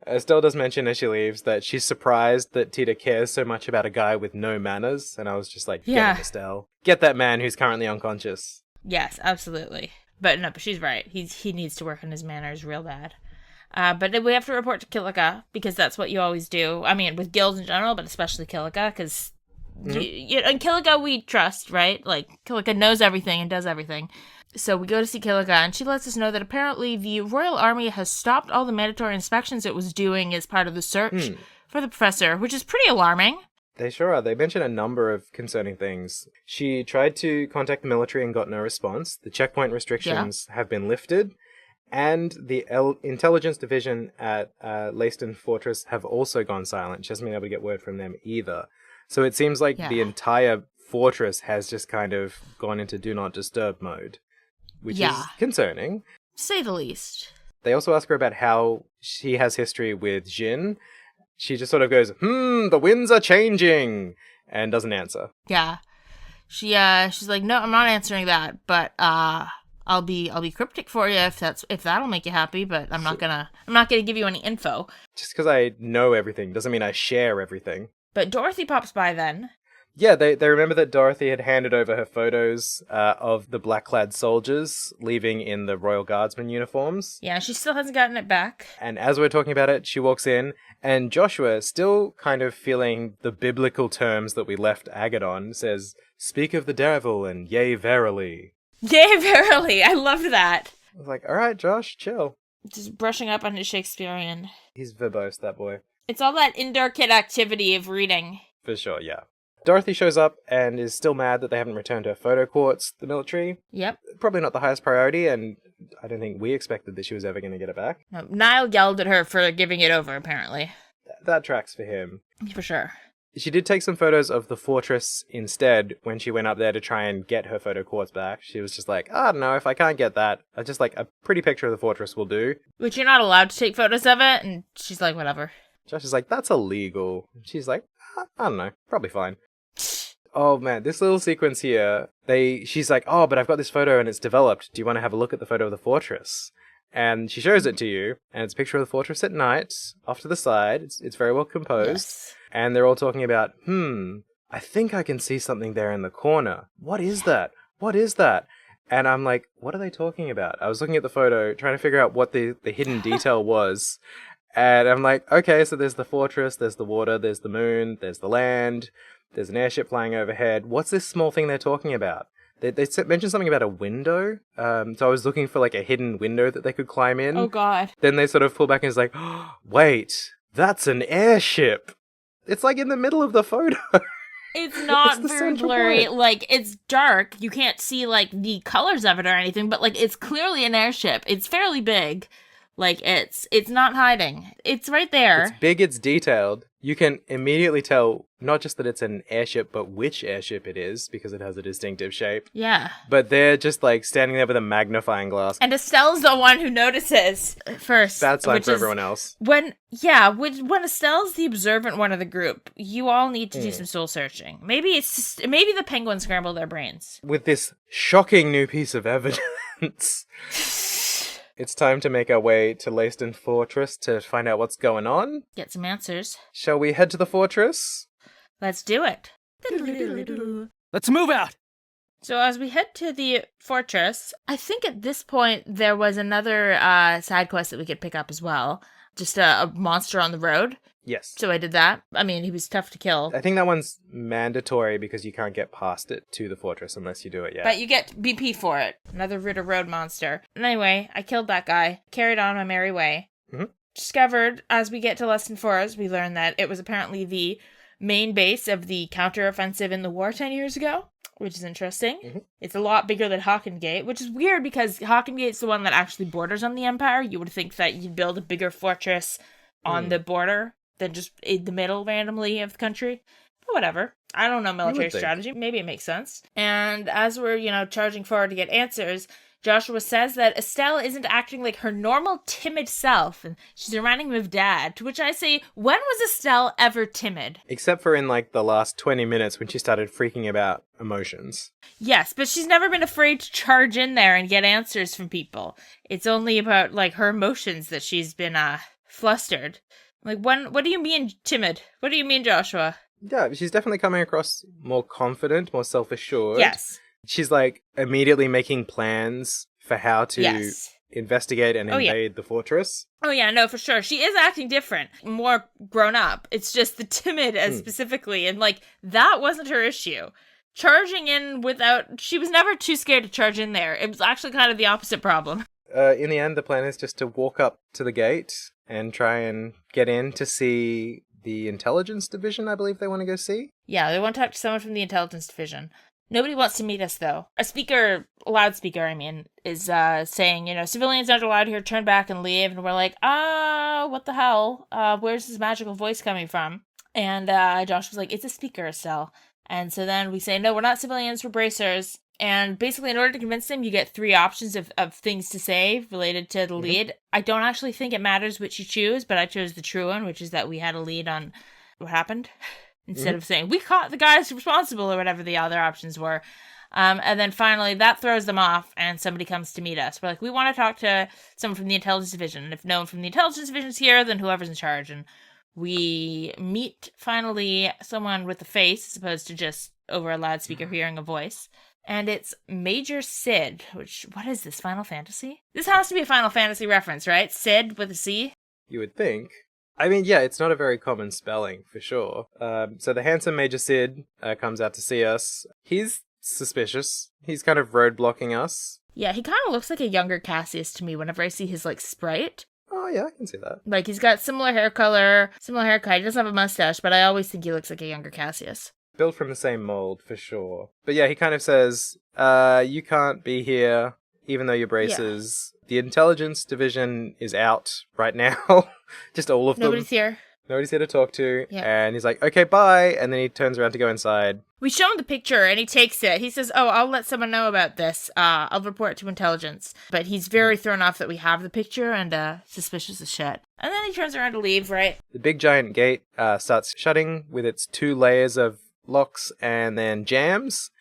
Estelle does mention as she leaves that she's surprised that Tita cares so much about a guy with no manners. And I was just like, get him, Estelle. Get that man who's currently unconscious. Yes, absolutely. But she's right. He needs to work on his manners real bad. But we have to report to Kilika, because that's what you always do. I mean, with guilds in general, but especially Kilika, because and Kilika we trust, right? Kilika knows everything and does everything. So we go to see Kilika, and she lets us know that apparently the Royal Army has stopped all the mandatory inspections it was doing as part of the search for the professor, which is pretty alarming. They sure are. They mention a number of concerning things. She tried to contact the military and got no response. The checkpoint restrictions have been lifted. And the intelligence division at Leiston Fortress have also gone silent. She hasn't been able to get word from them either. So it seems like the entire fortress has just kind of gone into do not disturb mode, which is concerning. To say the least. They also ask her about how she has history with Jin. She just sort of goes, the winds are changing, and doesn't answer. Yeah. She's like, no, I'm not answering that, but I'll be cryptic for you if that'll make you happy, but I'm not gonna give you any info. Just because I know everything doesn't mean I share everything. But Dorothy pops by then. Yeah, they remember that Dorothy had handed over her photos of the black-clad soldiers leaving in the Royal Guardsman uniforms. Yeah, she still hasn't gotten it back. And as we're talking about it, she walks in, and Joshua, still kind of feeling the biblical terms that we left Agate on, says, "Speak of the devil, and yea, verily." Yea, verily. I loved that. I was like, all right, Josh, chill. Just brushing up on his Shakespearean. He's verbose, that boy. It's all that indoor kid activity of reading. For sure, yeah. Dorothy shows up and is still mad that they haven't returned her photo quartz, the military. Yep. Probably not the highest priority, and I don't think we expected that she was ever going to get it back. No, Niall yelled at her for giving it over, apparently. That tracks for him. For sure. She did take some photos of the fortress instead when she went up there to try and get her photo quartz back. She was just like, I don't know, if I can't get that, just like a pretty picture of the fortress will do. Which you're not allowed to take photos of it, and she's like, whatever. Josh is like, that's illegal. She's like, I don't know, probably fine. Oh man, this little sequence here, she's like, oh, but I've got this photo and it's developed. Do you want to have a look at the photo of the fortress? And she shows it to you, and it's a picture of the fortress at night, off to the side. It's very well composed. Yes. And they're all talking about, I think I can see something there in the corner. What is that? What is that? And I'm like, what are they talking about? I was looking at the photo, trying to figure out what the hidden detail was. And I'm like, okay, so there's the fortress, there's the water, there's the moon, there's the land, there's an airship flying overhead. What's this small thing they're talking about? They mentioned something about a window. So I was looking for like a hidden window that they could climb in. Oh, God. Then they sort of pull back and it's like, oh, wait, that's an airship. It's like in the middle of the photo. It's not It's the very central blurry. point. Like, it's dark. You can't see, like, the colors of it or anything, but, like, it's clearly an airship. It's fairly big. Like, it's not hiding. It's right there. It's big, it's detailed. You can immediately tell not just that it's an airship, but which airship it is, because it has a distinctive shape. Yeah. But they're just, like, standing there with a magnifying glass. And Estelle's the one who notices first. Bad sign which for is everyone else. when Estelle's the observant one of the group, you all need to do some soul searching. Maybe the penguins scrambled their brains. With this shocking new piece of evidence, it's time to make our way to Leiston Fortress to find out what's going on. Get some answers. Shall we head to the fortress? Let's do it. Let's move out! So as we head to the fortress, I think at this point there was another side quest that we could pick up as well. Just a monster on the road. Yes. So I did that. I mean, he was tough to kill. I think that one's mandatory because you can't get past it to the fortress unless you do it yet. But you get BP for it. Another Ritter Road monster. And anyway, I killed that guy. Carried on my merry way. Mm-hmm. Discovered, as we get to Leiston Forest, we learned that it was apparently the main base of the counter-offensive in the war 10 years ago, which is interesting. Mm-hmm. It's a lot bigger than Hawkingate, which is weird because Hawkingate's the one that actually borders on the Empire. You would think that you'd build a bigger fortress on the border than just in the middle randomly of the country. But whatever. I don't know military strategy. Maybe it makes sense. And as we're, charging forward to get answers, Joshua says that Estelle isn't acting like her normal timid self, and she's reminding him of Dad, to which I say, when was Estelle ever timid? Except for in, like, the last 20 minutes when she started freaking about emotions. Yes, but she's never been afraid to charge in there and get answers from people. It's only about, like, her emotions that she's been, flustered. Like, what do you mean timid? What do you mean, Joshua? Yeah, she's definitely coming across more confident, more self-assured. Yes. She's, like, immediately making plans for how to investigate and invade the fortress. Oh, yeah, no, for sure. She is acting different, more grown up. It's just the timid specifically, and, like, that wasn't her issue. Charging in she was never too scared to charge in there. It was actually kind of the opposite problem. In the end, the plan is just to walk up to the gate and try and get in to see the intelligence division, I believe they want to go see. Yeah, they want to talk to someone from the intelligence division. Nobody wants to meet us, though. A loudspeaker, is saying, civilians aren't allowed here, turn back and leave. And we're like, what the hell? Where's this magical voice coming from? And Josh was like, it's a speaker, Estelle. And so then we say, no, we're not civilians, we're bracers. And basically, in order to convince them, you get 3 options of things to say related to the lead. I don't actually think it matters which you choose, but I chose the true one, which is that we had a lead on what happened. Instead of saying, we caught the guys responsible, or whatever the other options were. And then finally, that throws them off, and somebody comes to meet us. We're like, we want to talk to someone from the intelligence division. And if no one from the intelligence division is here, then whoever's in charge. And we meet, finally, someone with a face, as opposed to just over a loudspeaker hearing a voice. And it's Major Sid, what is this, Final Fantasy? This has to be a Final Fantasy reference, right? Sid with a C? You would think. I mean, yeah, it's not a very common spelling, for sure. So the handsome Major Sid comes out to see us. He's suspicious. He's kind of roadblocking us. Yeah, he kind of looks like a younger Cassius to me whenever I see his, sprite. Oh, yeah, I can see that. Like, he's got similar hair color, similar haircut. He doesn't have a mustache, but I always think he looks like a younger Cassius. built from the same mold for sure. But yeah, he kind of says, you can't be here, even though you're braces. Yeah. The intelligence division is out right now. Just all of them. Nobody's here. Nobody's here to talk to. Yep. And he's like, okay, bye. And then he turns around to go inside. We show him the picture and he takes it. He says, oh, I'll let someone know about this. I'll report it to intelligence. But he's very thrown off that we have the picture and suspicious as shit. And then he turns around to leave, right? The big giant gate starts shutting with its 2 layers of locks and then jams.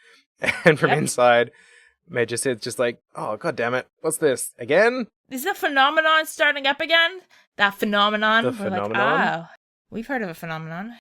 And from inside, Major Sid's just like, oh, god damn it. What's this? Again? Is the phenomenon starting up again? That phenomenon? The phenomenon? Like, oh, we've heard of a phenomenon.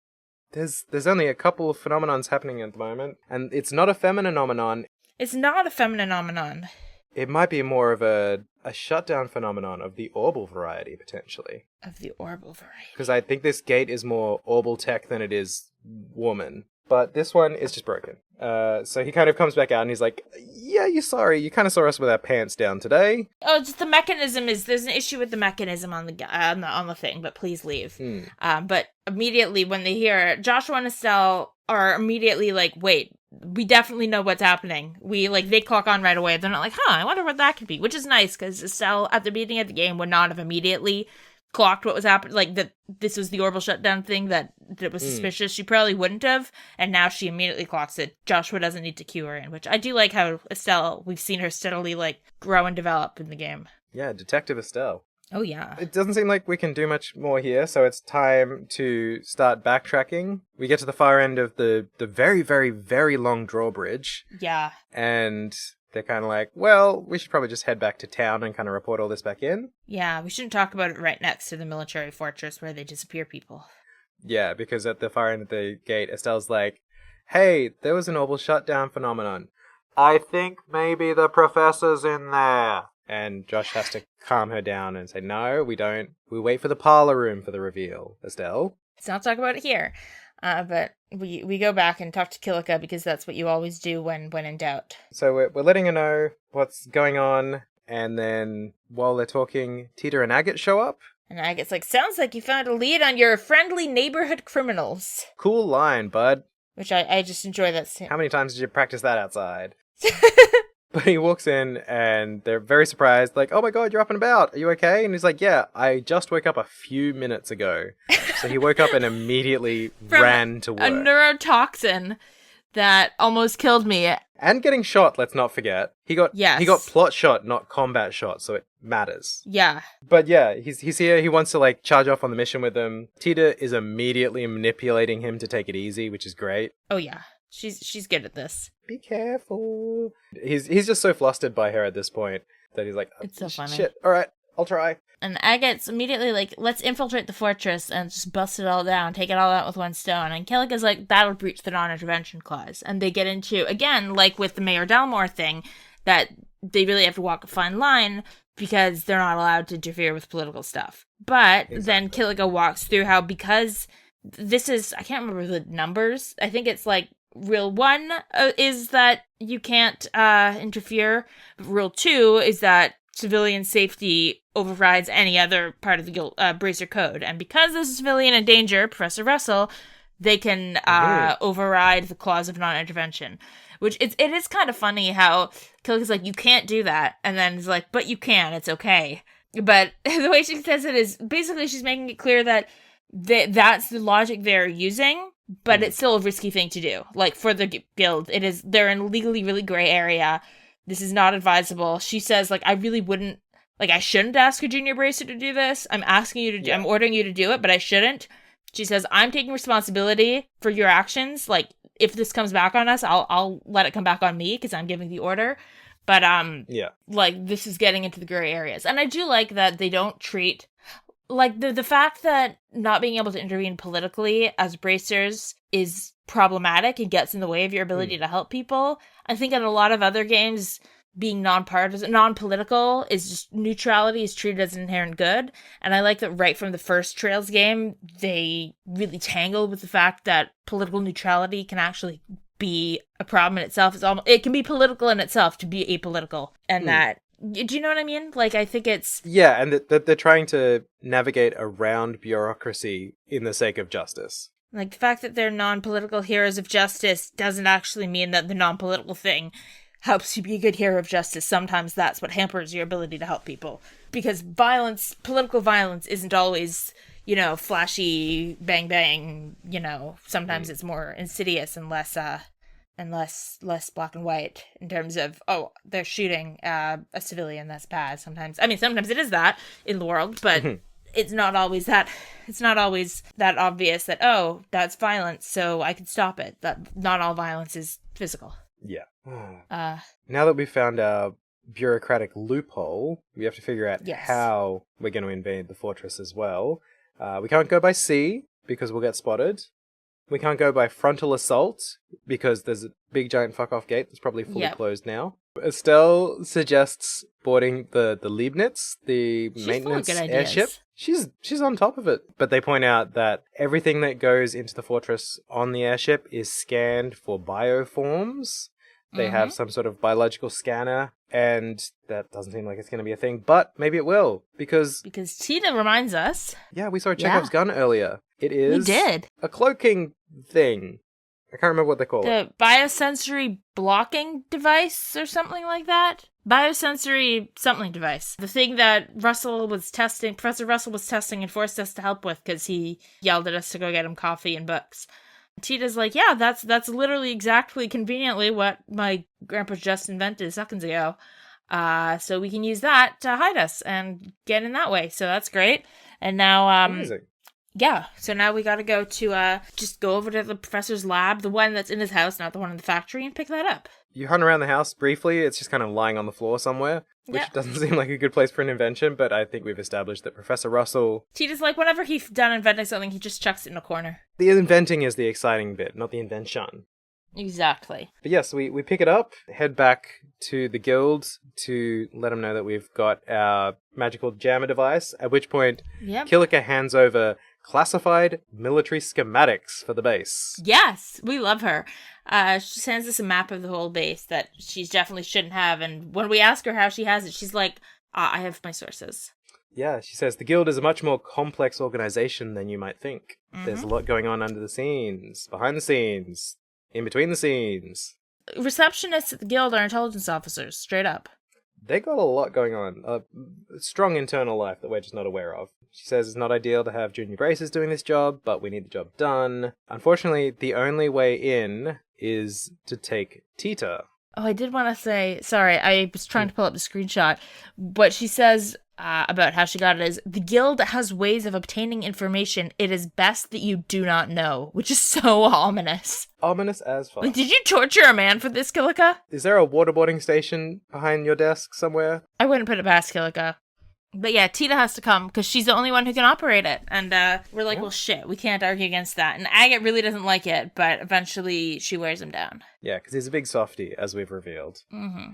There's only a couple of phenomenons happening at the moment, and it's not a femininomenon. It's not a femininomenon. It might be more of a shutdown phenomenon of the orbal variety, potentially. Of the orbal variety. Because I think this gate is more orbal tech than it is woman. But this one is just broken. So he kind of comes back out and he's like, yeah, you're sorry. You kind of saw us with our pants down today. Oh, just the mechanism there's an issue with the mechanism on the thing, but please leave. But immediately when they hear it, Joshua and Estelle are immediately like, wait, we definitely know what's happening. They clock on right away. They're not like, I wonder what that could be, which is nice because Estelle at the beginning of the game would not have immediately clocked what was happening, like that this was the orbital shutdown thing that was suspicious. She probably wouldn't have, and now she immediately clocks it. Joshua doesn't need to cue her in, which I do like how Estelle, we've seen her steadily grow and develop in the game. Yeah, Detective Estelle. Oh yeah. It doesn't seem like we can do much more here, so it's time to start backtracking. We get to the far end of the very, very, very long drawbridge. Yeah. And they're kind of like, well, we should probably just head back to town and kind of report all this back in. Yeah, we shouldn't talk about it right next to the military fortress where they disappear people. Yeah, because at the far end of the gate, Estelle's like, hey, there was an orbital shutdown phenomenon. I think maybe the professor's in there. And Josh has to calm her down and say, no, we don't. We wait for the parlor room for the reveal, Estelle. Let's not talk about it here. But we go back and talk to Kilika because that's what you always do when in doubt. So we're letting her know what's going on, and then while they're talking, Tita and Agate show up. And Agate's like, sounds like you found a lead on your friendly neighborhood criminals. Cool line, bud. Which I just enjoy that. How many times did you practice that outside? But he walks in and they're very surprised, like, oh my god, you're up and about. Are you okay? And he's like, yeah, I just woke up a few minutes ago. So he woke up and immediately ran to work. A neurotoxin that almost killed me. And getting shot, let's not forget. He got plot shot, not combat shot, so it matters. Yeah. But yeah, he's here. He wants to charge off on the mission with them. Tita is immediately manipulating him to take it easy, which is great. Oh yeah. She's good at this. Be careful. He's just so flustered by her at this point that he's like, oh, it's so funny. Shit, all right, I'll try. And Agate's immediately like, let's infiltrate the fortress and just bust it all down, take it all out with one stone. And Kilika's like, that'll breach the non-intervention clause. And they get into, again, like with the Mayor Dalmore thing, that they really have to walk a fine line because they're not allowed to interfere with political stuff. But then Kilika walks through how because this is, I can't remember the numbers, I think it's Rule 1 is that you can't interfere. Rule 2 is that civilian safety overrides any other part of the Bracer Code. And because there's a civilian in danger, Professor Russell, they can override the clause of non-intervention. Which it is kind of funny how Kilika's like, you can't do that. And then it's like, but you can, it's okay. But the way she says it is, basically she's making it clear that that's the logic they're using. But it's still a risky thing to do. For the guild, they're in a legally really gray area. This is not advisable. She says, I really wouldn't, I shouldn't ask a junior bracer to do this. I'm asking you to do, I'm ordering you to do it, but I shouldn't. She says, I'm taking responsibility for your actions. If this comes back on us, I'll let it come back on me because I'm giving the order. But, this is getting into the gray areas. And I do like that they don't treat... the fact that not being able to intervene politically as bracers is problematic and gets in the way of your ability to help people. I think in a lot of other games, being non-partisan, non-political is just neutrality is treated as an inherent good. And I like that right from the first Trails game, they really tangled with the fact that political neutrality can actually be a problem in itself. It can be political in itself to be apolitical, and that. Do you know what I mean? I think it's... Yeah, and that they're trying to navigate around bureaucracy in the sake of justice. Like, the fact that they're non-political heroes of justice doesn't actually mean that the non-political thing helps you be a good hero of justice. Sometimes that's what hampers your ability to help people. Because political violence isn't always, flashy, bang, bang, sometimes it's more insidious and less black and white in terms of, they're shooting a civilian, that's bad. Sometimes it is that in the world, but it's not always that obvious that, that's violence, so I can stop it. That not all violence is physical. Yeah. Now that we've found our bureaucratic loophole, we have to figure out how we're going to invade the fortress as well. We can't go by sea because we'll get spotted. We can't go by frontal assault because there's a big giant fuck-off gate that's probably fully closed now. Estelle suggests boarding the Leibniz, the maintenance airship. She's on top of it. But they point out that everything that goes into the fortress on the airship is scanned for bioforms. They have some sort of biological scanner, and that doesn't seem like it's going to be a thing, but maybe it will, because Tina reminds us. Yeah, we saw Chekhov's gun earlier. It is we did. A cloaking thing. I can't remember what they call it. The biosensory blocking device or something like that? Biosensory something device. The thing that Professor Russell was testing and forced us to help with because he yelled at us to go get him coffee and books. Tita's like, yeah, that's literally exactly conveniently what my grandpa just invented seconds ago. So we can use that to hide us and get in that way. So that's great. And now, amazing. Yeah, so now we gotta go to, just go over to the professor's lab, the one that's in his house, not the one in the factory, and pick that up. You hunt around the house briefly, it's just kind of lying on the floor somewhere, which doesn't seem like a good place for an invention, but I think we've established that Professor Russell... Tita's like, whenever he's done inventing something, he just chucks it in a corner. The inventing is the exciting bit, not the invention. Exactly. But yes, we pick it up, head back to the guild to let them know that we've got our magical jammer device, at which point Kilika hands over classified military schematics for the base. Yes, we love her. She sends us a map of the whole base that she definitely shouldn't have, and when we ask her how she has it, she's like, I have my sources. Yeah, she says the guild is a much more complex organization than you might think. There's a lot going on under the scenes, behind the scenes, in between the scenes. Receptionists at the guild are intelligence officers, straight up. They got a lot going on. A strong internal life that we're just not aware of. She says it's not ideal to have junior braces doing this job, but we need the job done. Unfortunately, the only way in is to take Tita. Oh, I did want to say, sorry, I was trying to pull up the screenshot. What she says about how she got it is, the guild has ways of obtaining information it is best that you do not know, which is so ominous. Ominous as fuck. Like, did you torture a man for this, Kilika? Is there a waterboarding station behind your desk somewhere? I wouldn't put it past Kilika. But yeah, Tita has to come because she's the only one who can operate it. And we're like, well, shit, we can't argue against that. And Agate really doesn't like it, but eventually she wears him down. Yeah, because he's a big softie, as we've revealed. Mm-hmm.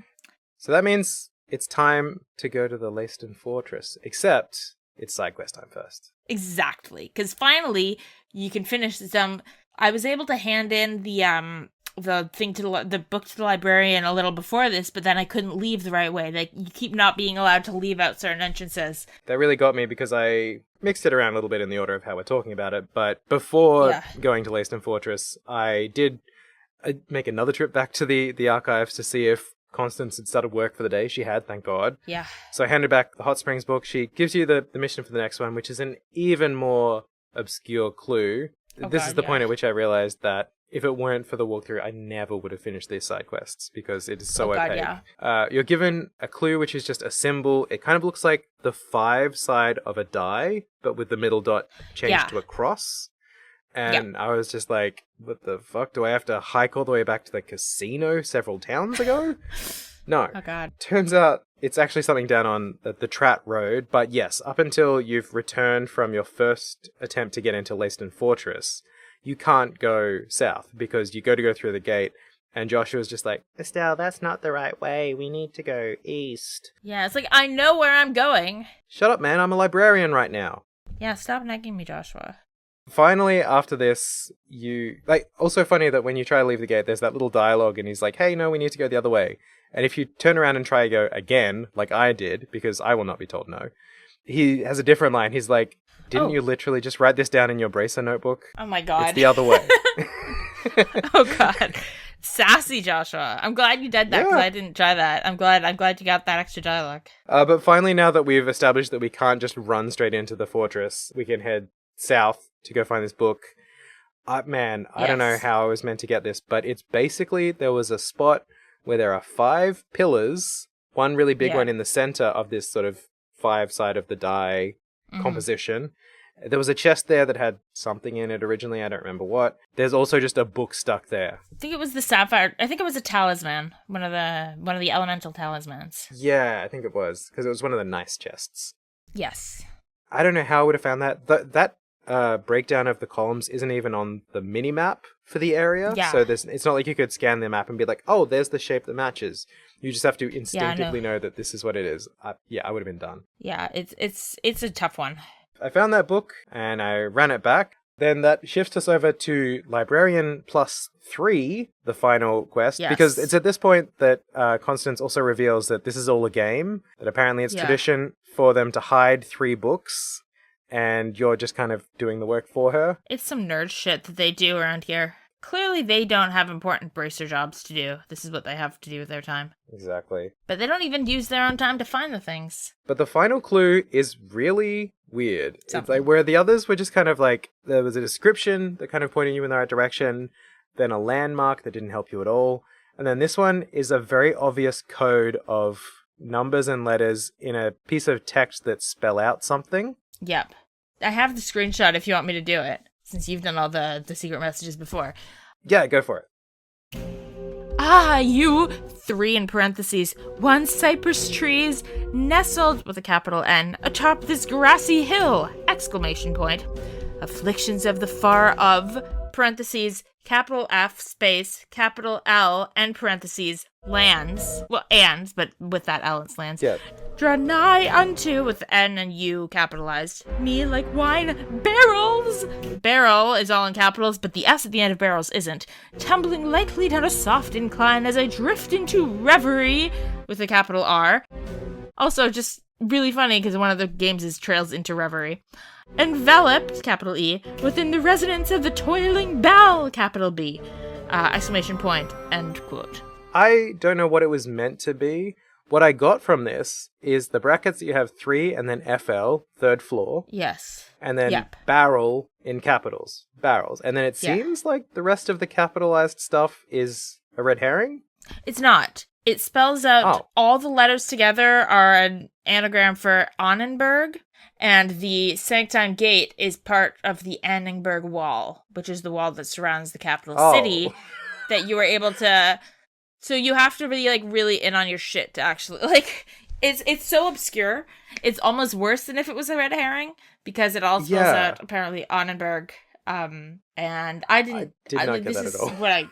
So that means it's time to go to the Leiston fortress, except it's side quest time first. Exactly, because finally you can finish some. I was able to hand in the thing to the book to the librarian a little before this, but then I couldn't leave the right way. Like, you keep not being allowed to leave out certain entrances. That really got me because I mixed it around a little bit in the order of how we're talking about it. But before going to Leiston Fortress, I did make another trip back to the archives to see if Constance had started work for the day. She had, thank God. Yeah. So I handed back the Hot Springs book. She gives you the mission for the next one, which is an even more obscure clue. This is the point at which I realized that if it weren't for the walkthrough, I never would have finished these side quests because it is so opaque. You're given a clue, which is just a symbol. It kind of looks like the 5 side of a die, but with the middle dot changed to a cross. And I was just like, what the fuck? Do I have to hike all the way back to the casino several towns ago? No. Oh, God. Turns out it's actually something down on the Trat Road. But yes, up until you've returned from your first attempt to get into Leiston Fortress, you can't go south because you go through the gate. And Joshua's just like, Estelle, that's not the right way. We need to go east. Yeah, it's like, I know where I'm going. Shut up, man. I'm a librarian right now. Yeah, stop nagging me, Joshua. Finally, after this, also funny that when you try to leave the gate, there's that little dialogue and he's like, hey, no, we need to go the other way. And if you turn around and try to go again, like I did, because I will not be told no, he has a different line. He's like, didn't Oh. you literally just write this down in your bracer notebook? Oh my god. It's the other way. Oh god. Sassy Joshua. I'm glad you did that because Yeah. I didn't try that. I'm glad you got that extra dialogue. But finally, now that we've established that we can't just run straight into the fortress, we can head south to go find this book. Man, I don't know Yes. how I was meant to get this, but it's basically there was a spot where there are 5 pillars, one really big Yeah. one in the center of this sort of 5-side of the die composition. There was a chest there that had something in it originally. I don't remember what. There's also just a book stuck there. I think it was the sapphire. I think it was a talisman. One of the elemental talismans. Yeah, I think it was, because it was one of the nice chests. Yes. I don't know how I would have found that. That breakdown of the columns isn't even on the mini map for the area. Yeah. So it's not like you could scan the map and be like, oh, there's the shape that matches. You just have to instinctively know that this is what it is. I would have been done. Yeah, it's a tough one. I found that book and I ran it back. Then that shifts us over to Librarian +3, the final quest. Yes. Because it's at this point that Constance also reveals that this is all a game, that apparently it's tradition for them to hide 3 books, and you're just kind of doing the work for her. It's some nerd shit that they do around here. Clearly they don't have important bracer jobs to do. This is what they have to do with their time. Exactly. But they don't even use their own time to find the things. But the final clue is really weird. It's Something. like where the others were just kind of like, there was a description that kind of pointed you in the right direction, then a landmark that didn't help you at all. And then this one is a very obvious code of numbers and letters in a piece of text that spell out something. Yep. I have the screenshot if you want me to do it, since you've done all the secret messages before. Yeah, go for it. Ah, you, 3 in parentheses, 1 cypress trees, nestled, with a capital N, atop this grassy hill, exclamation point. Afflictions of the far of, parentheses, capital F space, capital L, and parentheses, lands. Well, ands, but with that L, it's lands. Yeah. Draw nigh unto, with N and U capitalized, me like wine barrels. Barrel is all in capitals, but the S at the end of barrels isn't. Tumbling lightly down a soft incline as I drift into reverie, with a capital R. Also, just really funny because one of the games is Trails into Reverie. Enveloped, capital E, within the resonance of the toiling bell, capital B. Exclamation point, end quote. I don't know what it was meant to be. What I got from this is the brackets that you have 3 and then FL, 3rd floor. Yes. And then Yep. barrel in capitals. Barrels. And then it Yeah. seems like the rest of the capitalized stuff is a red herring? It's not. It spells out all the letters together are an anagram for Annenberg, and the Sanctine Gate is part of the Annenberg Wall, which is the wall that surrounds the capital city that you were able to... So you have to be, like, really in on your shit to actually... Like, it's so obscure. It's almost worse than if it was a red herring, because it all spells out, apparently, Annenberg. And I did not get that at all. What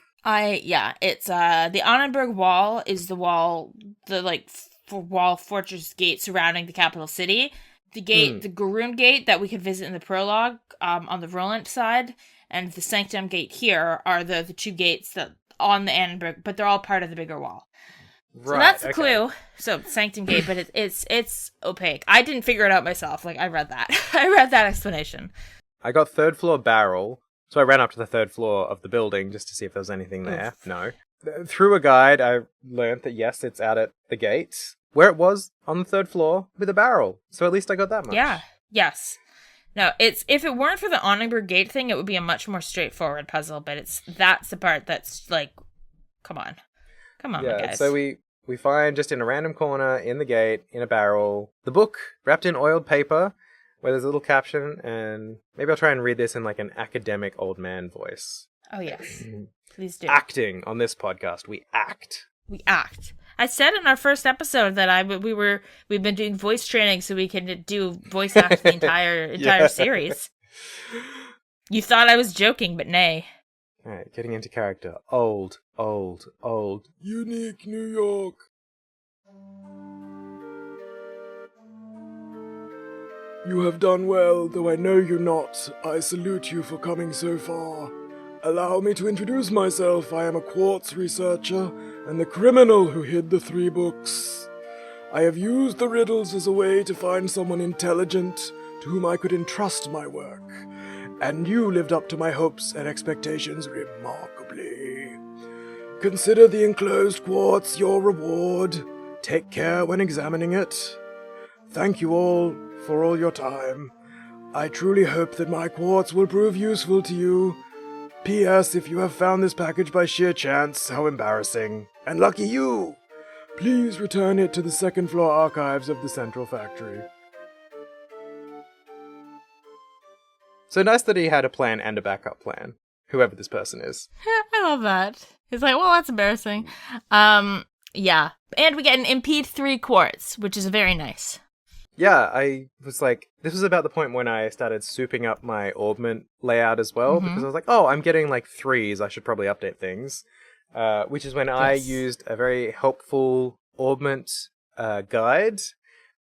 it's the Annenberg Wall is the wall, the like wall fortress gate surrounding the capital city. The gate, the Garoon Gate that we could visit in the prologue, on the Roland side, and the Sanctum Gate here are the 2 gates that on the Annenberg, but they're all part of the bigger wall. Right, so that's the clue. So Sanctum Gate, but it's opaque. I didn't figure it out myself. Like I read that, I read that explanation. I got 3rd floor barrel, so I ran up to the 3rd floor of the building just to see if there was anything there. Oof. No. Through a guide, I learned that yes, it's out at the gate, where it was on the 3rd floor with a barrel. So at least I got that much. Yeah. Yes. No, it's if it weren't for the Annenberg Gate thing, it would be a much more straightforward puzzle. But that's the part that's like, come on, my guys. So we find just in a random corner in the gate in a barrel the book wrapped in oiled paper, where there's a little caption, and maybe I'll try and read this in like an academic old man voice. Oh yes, please do. Acting on this podcast, we act. We act. I said in our first episode that we've been doing voice training so we can do voice act the entire series. You thought I was joking, but nay. All right, getting into character. Old. Unique New York. You have done well, though I know you not. I salute you for coming so far. Allow me to introduce myself. I am a quartz researcher and the criminal who hid the 3 books. I have used the riddles as a way to find someone intelligent to whom I could entrust my work, and you lived up to my hopes and expectations remarkably. Consider the enclosed quartz your reward. Take care when examining it. Thank you all for all your time. I truly hope that my quartz will prove useful to you. P.S. If you have found this package by sheer chance, how embarrassing. And lucky you! Please return it to the second-floor archives of the Central Factory. So nice that he had a plan and a backup plan, whoever this person is. I love that. He's like, well, that's embarrassing. Yeah. And we get an Impede 3 quartz, which is very nice. Yeah, I was like, this was about the point when I started souping up my augment layout as well, because I was like, oh, I'm getting like 3s, I should probably update things. Which is when I used a very helpful augment guide,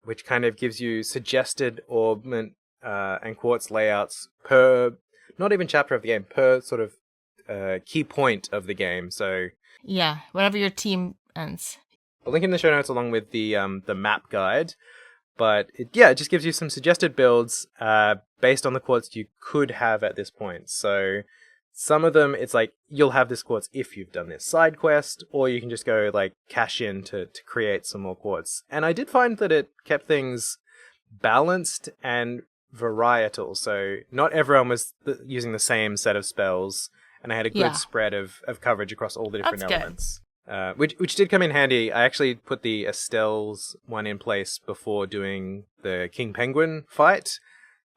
which kind of gives you suggested augment and quartz layouts per, not even chapter of the game, per sort of key point of the game. So yeah, whatever your team ends. I'll link in the show notes along with the map guide. But it just gives you some suggested builds based on the quartz you could have at this point. So some of them, it's like, you'll have this quartz if you've done this side quest, or you can just go like cash in to create some more quartz. And I did find that it kept things balanced and varietal. So not everyone was using the same set of spells, and I had a good spread of coverage across all the different elements. Which did come in handy. I actually put the Estelle's one in place before doing the King Penguin fight,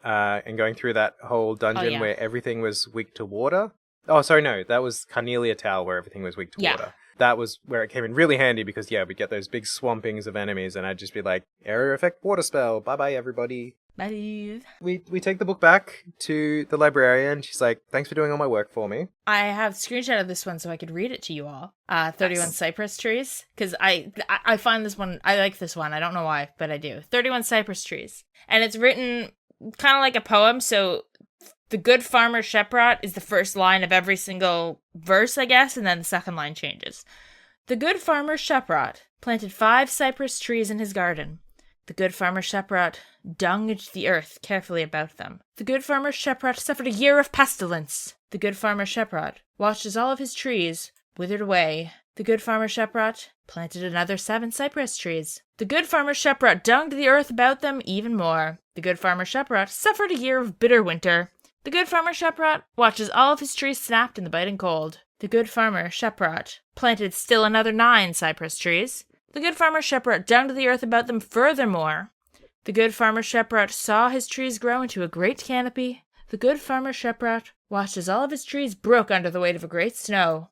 and going through that whole dungeon where everything was weak to water. Oh, sorry, no, that was Carnelia Tower where everything was weak to water. That was where it came in really handy because, we'd get those big swampings of enemies and I'd just be like, area effect water spell, bye-bye everybody. Bye. We take the book back to the librarian. She's like, thanks for doing all my work for me. I have a screenshot of this one so I could read it to you all. 31 cypress trees. Because I find this one, I like this one. I don't know why, but I do. 31 cypress trees. And it's written kind of like a poem. So the good farmer Sheprot is the first line of every single verse, I guess. And then the second line changes. The good farmer Sheprot planted 5 cypress trees in his garden. The good farmer Sheprot dunged the earth carefully about them. The good farmer Sheprot suffered a year of pestilence. The good farmer Sheprot watched as all of his trees withered away. The good farmer Sheprot planted another 7 cypress trees. The good farmer Sheprot dunged the earth about them even more. The good farmer Sheprot suffered a year of bitter winter. The good farmer Sheprot watched as all of his trees snapped in the biting cold. The good farmer Sheprot planted still another 9 cypress trees. The good farmer Sheprot dunged the earth about them furthermore. The good farmer Sheprot saw his trees grow into a great canopy. The good farmer Sheprot watched as all of his trees broke under the weight of a great snow.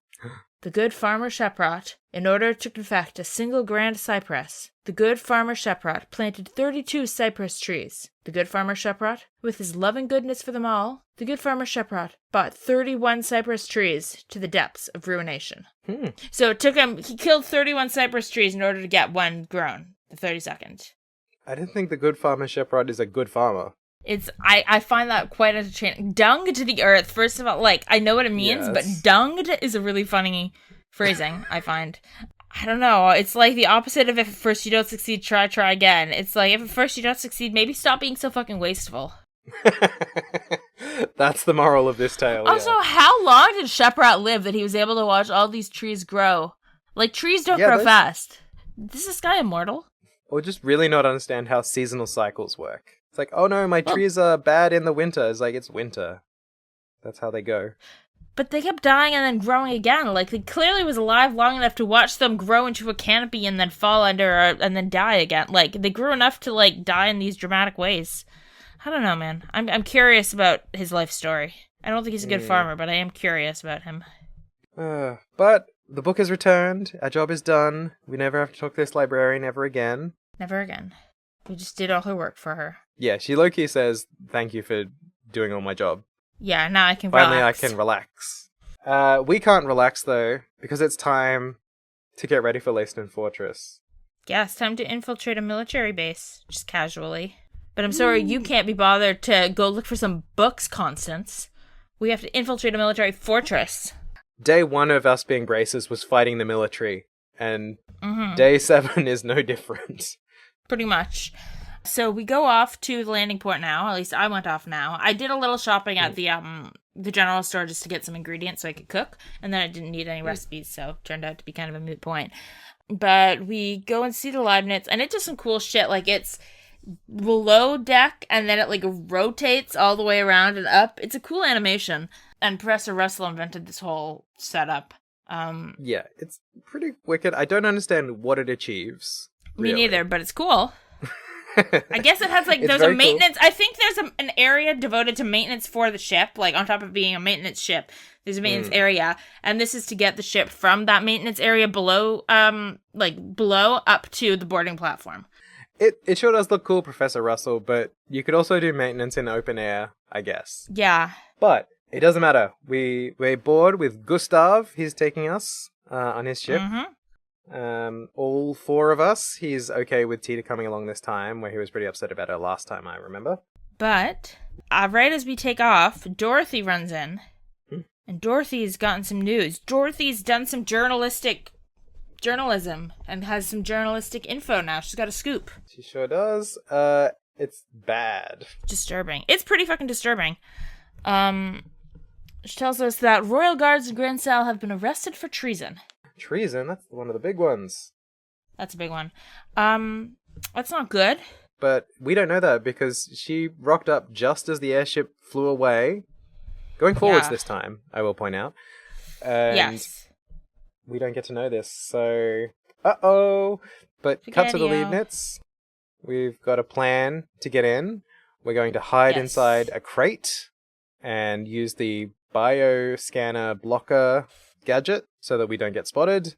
The good farmer Sheprot, in order to perfect a single grand cypress, the good farmer Sheprot planted 32 cypress trees. The good farmer Sheprot, with his loving goodness for them all, the good farmer Sheprot bought 31 cypress trees to the depths of ruination. So it took him, he killed 31 cypress trees in order to get one grown, the 32nd. I didn't think the good farmer Sheprot is a good farmer. I find that quite entertaining. Dunged to the earth, first of all, like, I know what it means, but dunged is a really funny phrasing, I find. I don't know, it's like the opposite of if at first you don't succeed, try again. It's like, if at first you don't succeed, maybe stop being so fucking wasteful. That's the moral of this tale. Also, how long did Sheprot live that he was able to watch all these trees grow? Like, trees don't grow fast. Is this guy immortal? Or just really not understand how seasonal cycles work. It's like, oh no, my trees are bad in the winter. It's like, it's winter. That's how they go. But they kept dying and then growing again. Like, he clearly was alive long enough to watch them grow into a canopy and then fall under and then die again. Like, they grew enough to, like, die in these dramatic ways. I don't know, man. I'm curious about his life story. I don't think he's a good farmer, but I am curious about him. But the book is returned. Our job is done. We never have to talk to this librarian ever again. Never again. We just did all her work for her. Yeah, she low-key says, thank you for doing all my job. Yeah, now I can Finally, relax. I can relax. We can't relax, though, because it's time to get ready for Leiston Fortress. Yeah, it's time to infiltrate a military base, just casually. But I'm sorry, you can't be bothered to go look for some books, Constance. We have to infiltrate a military fortress. Day 1 of us being braces was fighting the military, and Day 7 is no different. pretty much. So we go off to the landing port now. At least I went off now. I did a little shopping at the general store just to get some ingredients so I could cook, and then I didn't need any recipes, so it turned out to be kind of a moot point. But we go and see the Leibniz, and it does some cool shit. Like, it's below deck, and then it, like, rotates all the way around and up. It's a cool animation, and Professor Russell invented this whole setup. Yeah, it's pretty wicked. I don't understand what it achieves. Me really. neither, but it's cool. I guess it has, like, It's there's a very maintenance. I think there's an area devoted to maintenance for the ship. Like, on top of being a maintenance ship, there's a maintenance area. And this is to get the ship from that maintenance area below, below up to the boarding platform. It sure does look cool, Professor Russell, but you could also do maintenance in open air, I guess. Yeah. But it doesn't matter. We're bored with Gustav. He's taking us on his ship. Mm-hmm. All four of us. He's okay with Tita coming along this time, where he was pretty upset about her last time, I remember. But right as we take off, Dorothy runs in, and Dorothy's gotten some news. Dorothy's done some journalism and has some journalistic info now. She's got a scoop. She sure does. It's bad. Disturbing. It's pretty fucking disturbing. She tells us that royal guards in Grand Salle have been arrested for treason. Treason? That's one of the big ones. That's a big one. That's not good. But we don't know that because she rocked up just as the airship flew away. Going forwards this time, I will point out. And yes. we don't get to know this, so... Uh-oh! But cut to the Leibniz. We've got a plan to get in. We're going to hide inside a crate and use the bioscanner blocker gadget so that we don't get spotted.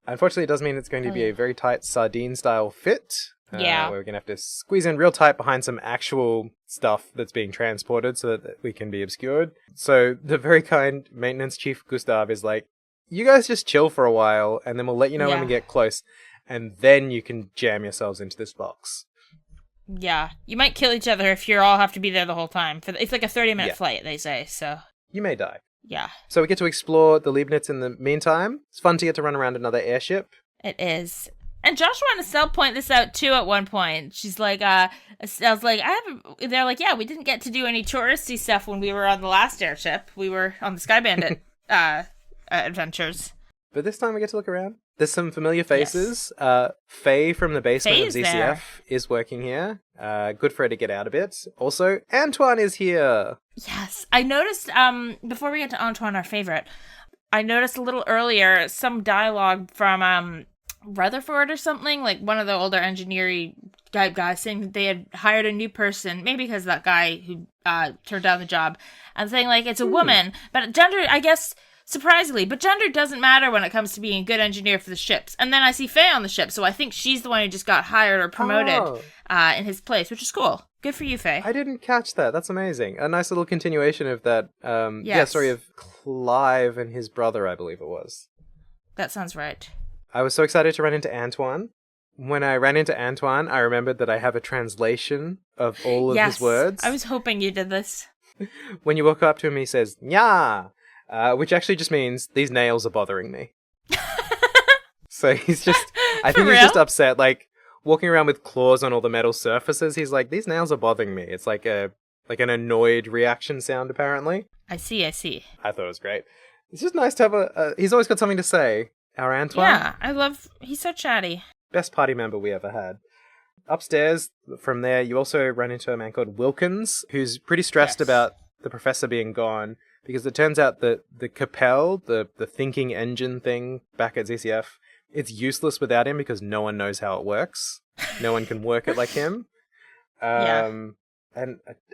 Unfortunately, it does mean it's going to be a very tight sardine-style fit. Yeah. Where we're going to have to squeeze in real tight behind some actual stuff that's being transported so that we can be obscured. So the very kind maintenance chief Gustav is like, you guys just chill for a while and then we'll let you know when we get close. And then you can jam yourselves into this box. Yeah. You might kill each other if you all have to be there the whole time. It's like a 30-minute flight, they say, so... You may die. Yeah. So we get to explore the Leibniz in the meantime. It's fun to get to run around another airship. It is. And Joshua and Estelle point this out, too, at one point. She's like, Estelle's like, they're like, yeah, we didn't get to do any touristy stuff when we were on the last airship. We were on the Sky Bandit adventures. But this time we get to look around. There's some familiar faces. Faye from the basement of ZCF is working here. Good for her to get out a bit. Also, Antoine is here. Yes. I noticed, before we get to Antoine, our favorite, I noticed a little earlier some dialogue from Rutherford or something, like one of the older engineering type guys saying that they had hired a new person, maybe because that guy who turned down the job, and saying, like, it's a woman. But gender, I guess... Surprisingly, but gender doesn't matter when it comes to being a good engineer for the ships. And then I see Faye on the ship, so I think she's the one who just got hired or promoted in his place, which is cool. Good for you, Faye. I didn't catch that. That's amazing. A nice little continuation of that, of Clive and his brother, I believe it was. That sounds right. I was so excited to run into Antoine. When I ran into Antoine, I remembered that I have a translation of all of his words. I was hoping you did this. When you walk up to him, he says, "Nya!" Which actually just means these nails are bothering me. So he's just, I think he's just upset, like walking around with claws on all the metal surfaces. He's like, these nails are bothering me. It's like an annoyed reaction sound, apparently. I see. I thought it was great. It's just nice to have he's always got something to say. Our Antoine. Yeah, he's so chatty. Best party member we ever had. Upstairs, from there, you also run into a man called Wilkins, who's pretty stressed about the professor being gone. Because it turns out that the Capel, the thinking engine thing back at ZCF, it's useless without him because no one knows how it works. No one can work it like him. And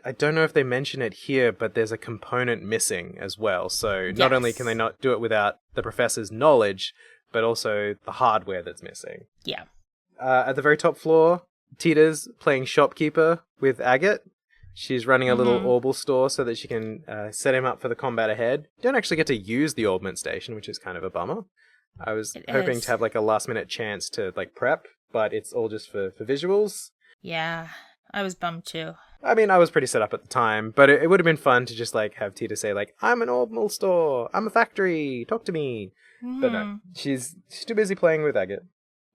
I don't know if they mention it here, but there's a component missing as well. So not only can they not do it without the professor's knowledge, but also the hardware that's missing. Yeah. At the very top floor, Tita's playing shopkeeper with Agate. She's running a little Orbital store so that she can set him up for the combat ahead. You don't actually get to use the Orbment Station, which is kind of a bummer. I was hoping to have like a last minute chance to like prep, but it's all just for visuals. Yeah, I was bummed too. I mean, I was pretty set up at the time, but it would have been fun to just like have Tita say like, I'm an Orbital store, I'm a factory, talk to me. But no, she's too busy playing with Agate.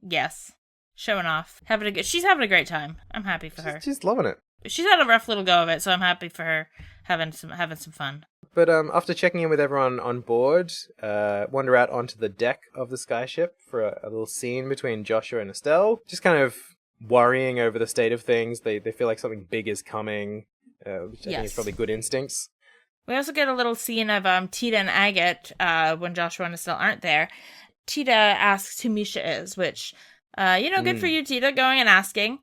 Yes. showing off. She's having a great time. I'm happy for her. She's loving it. She's had a rough little go of it, so I'm happy for her having some fun. But after checking in with everyone on board, wander out onto the deck of the skyship for a little scene between Joshua and Estelle. Just kind of worrying over the state of things. They feel like something big is coming, which I think is probably good instincts. We also get a little scene of Teoh and Agate when Joshua and Estelle aren't there. Teoh asks who Misha is, which, good for you, Teoh, going and asking.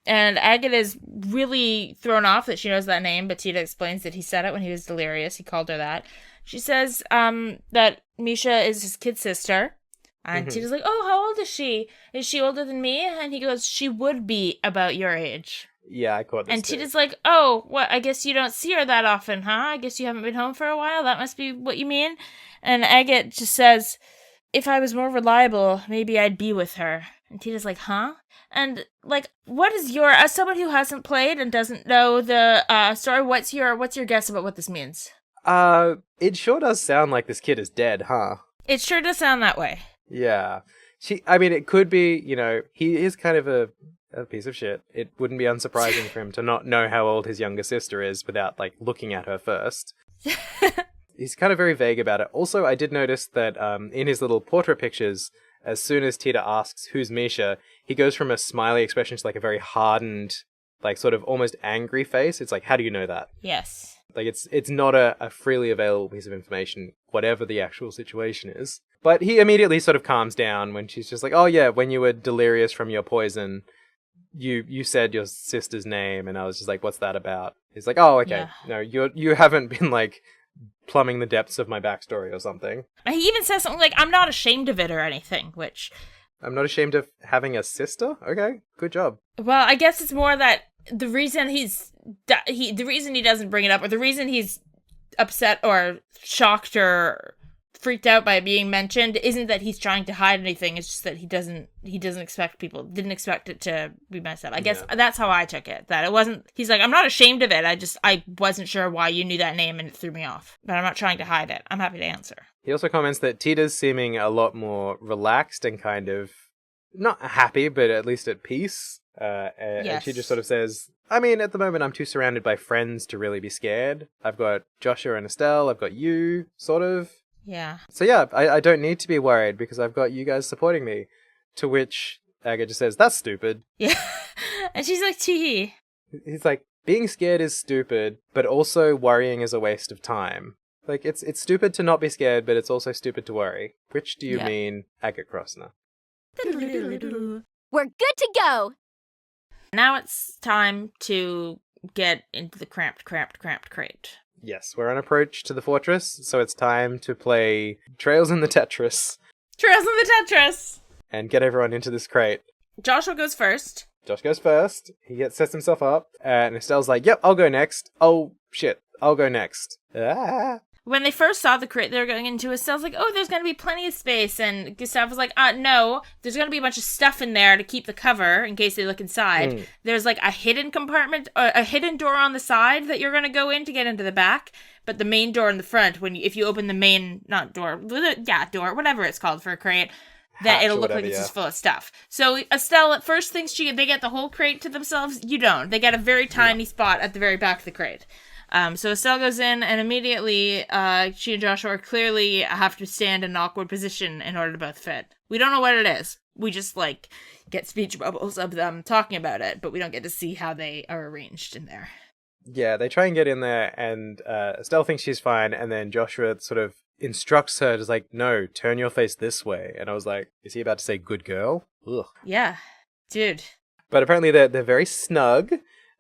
And Agate is really thrown off that she knows that name, but Teoh explains that he said it when he was delirious. He called her that. She says that Misha is his kid sister. And Teoh's like, oh, how old is she? Is she older than me? And he goes, she would be about your age. Yeah, I caught this. And Teoh's like, oh, what? I guess you don't see her that often, huh? I guess you haven't been home for a while. That must be what you mean. And Agate just says, if I was more reliable, maybe I'd be with her. And Teoh's like, huh? And, like, what is as someone who hasn't played and doesn't know the story, what's your guess about what this means? It sure does sound like this kid is dead, huh? It sure does sound that way. Yeah. It could be, he is kind of a piece of shit. It wouldn't be unsurprising for him to not know how old his younger sister is without, like, looking at her first. He's kind of very vague about it. Also, I did notice that in his little portrait pictures, as soon as Teoh asks, who's Misha, he goes from a smiley expression to, like, a very hardened, like, sort of almost angry face. It's like, how do you know that? Yes. Like, it's not a freely available piece of information, whatever the actual situation is. But he immediately sort of calms down when she's just like, oh yeah, when you were delirious from your poison, you said your sister's name, and I was just like, what's that about? He's like, oh, okay. Yeah. No, you haven't been, like, plumbing the depths of my backstory or something. And he even says something like, I'm not ashamed of it or anything, which... I'm not ashamed of having a sister? Okay, good job. Well, I guess it's more that the reason the reason he doesn't bring it up, or the reason he's upset or shocked or freaked out by it being mentioned, isn't that he's trying to hide anything. It's just that didn't expect it to be messed up. I guess that's how I took it. That it wasn't, he's like, I'm not ashamed of it. I wasn't sure why you knew that name and it threw me off. But I'm not trying to hide it. I'm happy to answer. He also comments that Teoh's seeming a lot more relaxed and kind of not happy, but at least at peace. And she just sort of says, at the moment I'm too surrounded by friends to really be scared. I've got Joshua and Estelle, I've got you, sort of. Yeah. So yeah, I don't need to be worried because I've got you guys supporting me. To which Agate just says, that's stupid. Yeah. And she's like, tee. He's like, being scared is stupid, but also worrying is a waste of time. Like, it's stupid to not be scared, but it's also stupid to worry. Which do you mean, Agate Krosner? We're good to go! Now it's time to get into the cramped crate. Yes, we're on approach to the fortress, so it's time to play Trails in the Tetris. And get everyone into this crate. Joshua goes first. He sets himself up, and Estelle's like, yep, I'll go next. Oh, shit, I'll go next. Ah. When they first saw the crate they were going into, Estelle's like, oh, there's going to be plenty of space. And Gustav was like, no, there's going to be a bunch of stuff in there to keep the cover in case they look inside. There's like a hidden compartment, a hidden door on the side that you're going to go in to get into the back. But the main door in the front, if you open the main, door, whatever it's called for a crate, that it'll look like it's just full of stuff. So Estelle at first thinks they get the whole crate to themselves. You don't. They get a very tiny spot at the very back of the crate. So Estelle goes in, and immediately she and Joshua clearly have to stand in an awkward position in order to both fit. We don't know what it is. We just, get speech bubbles of them talking about it, but we don't get to see how they are arranged in there. Yeah, they try and get in there, and Estelle thinks she's fine, and then Joshua sort of instructs her, just like, no, turn your face this way. And I was like, is he about to say good girl? Ugh. Yeah, dude. But apparently they're very snug.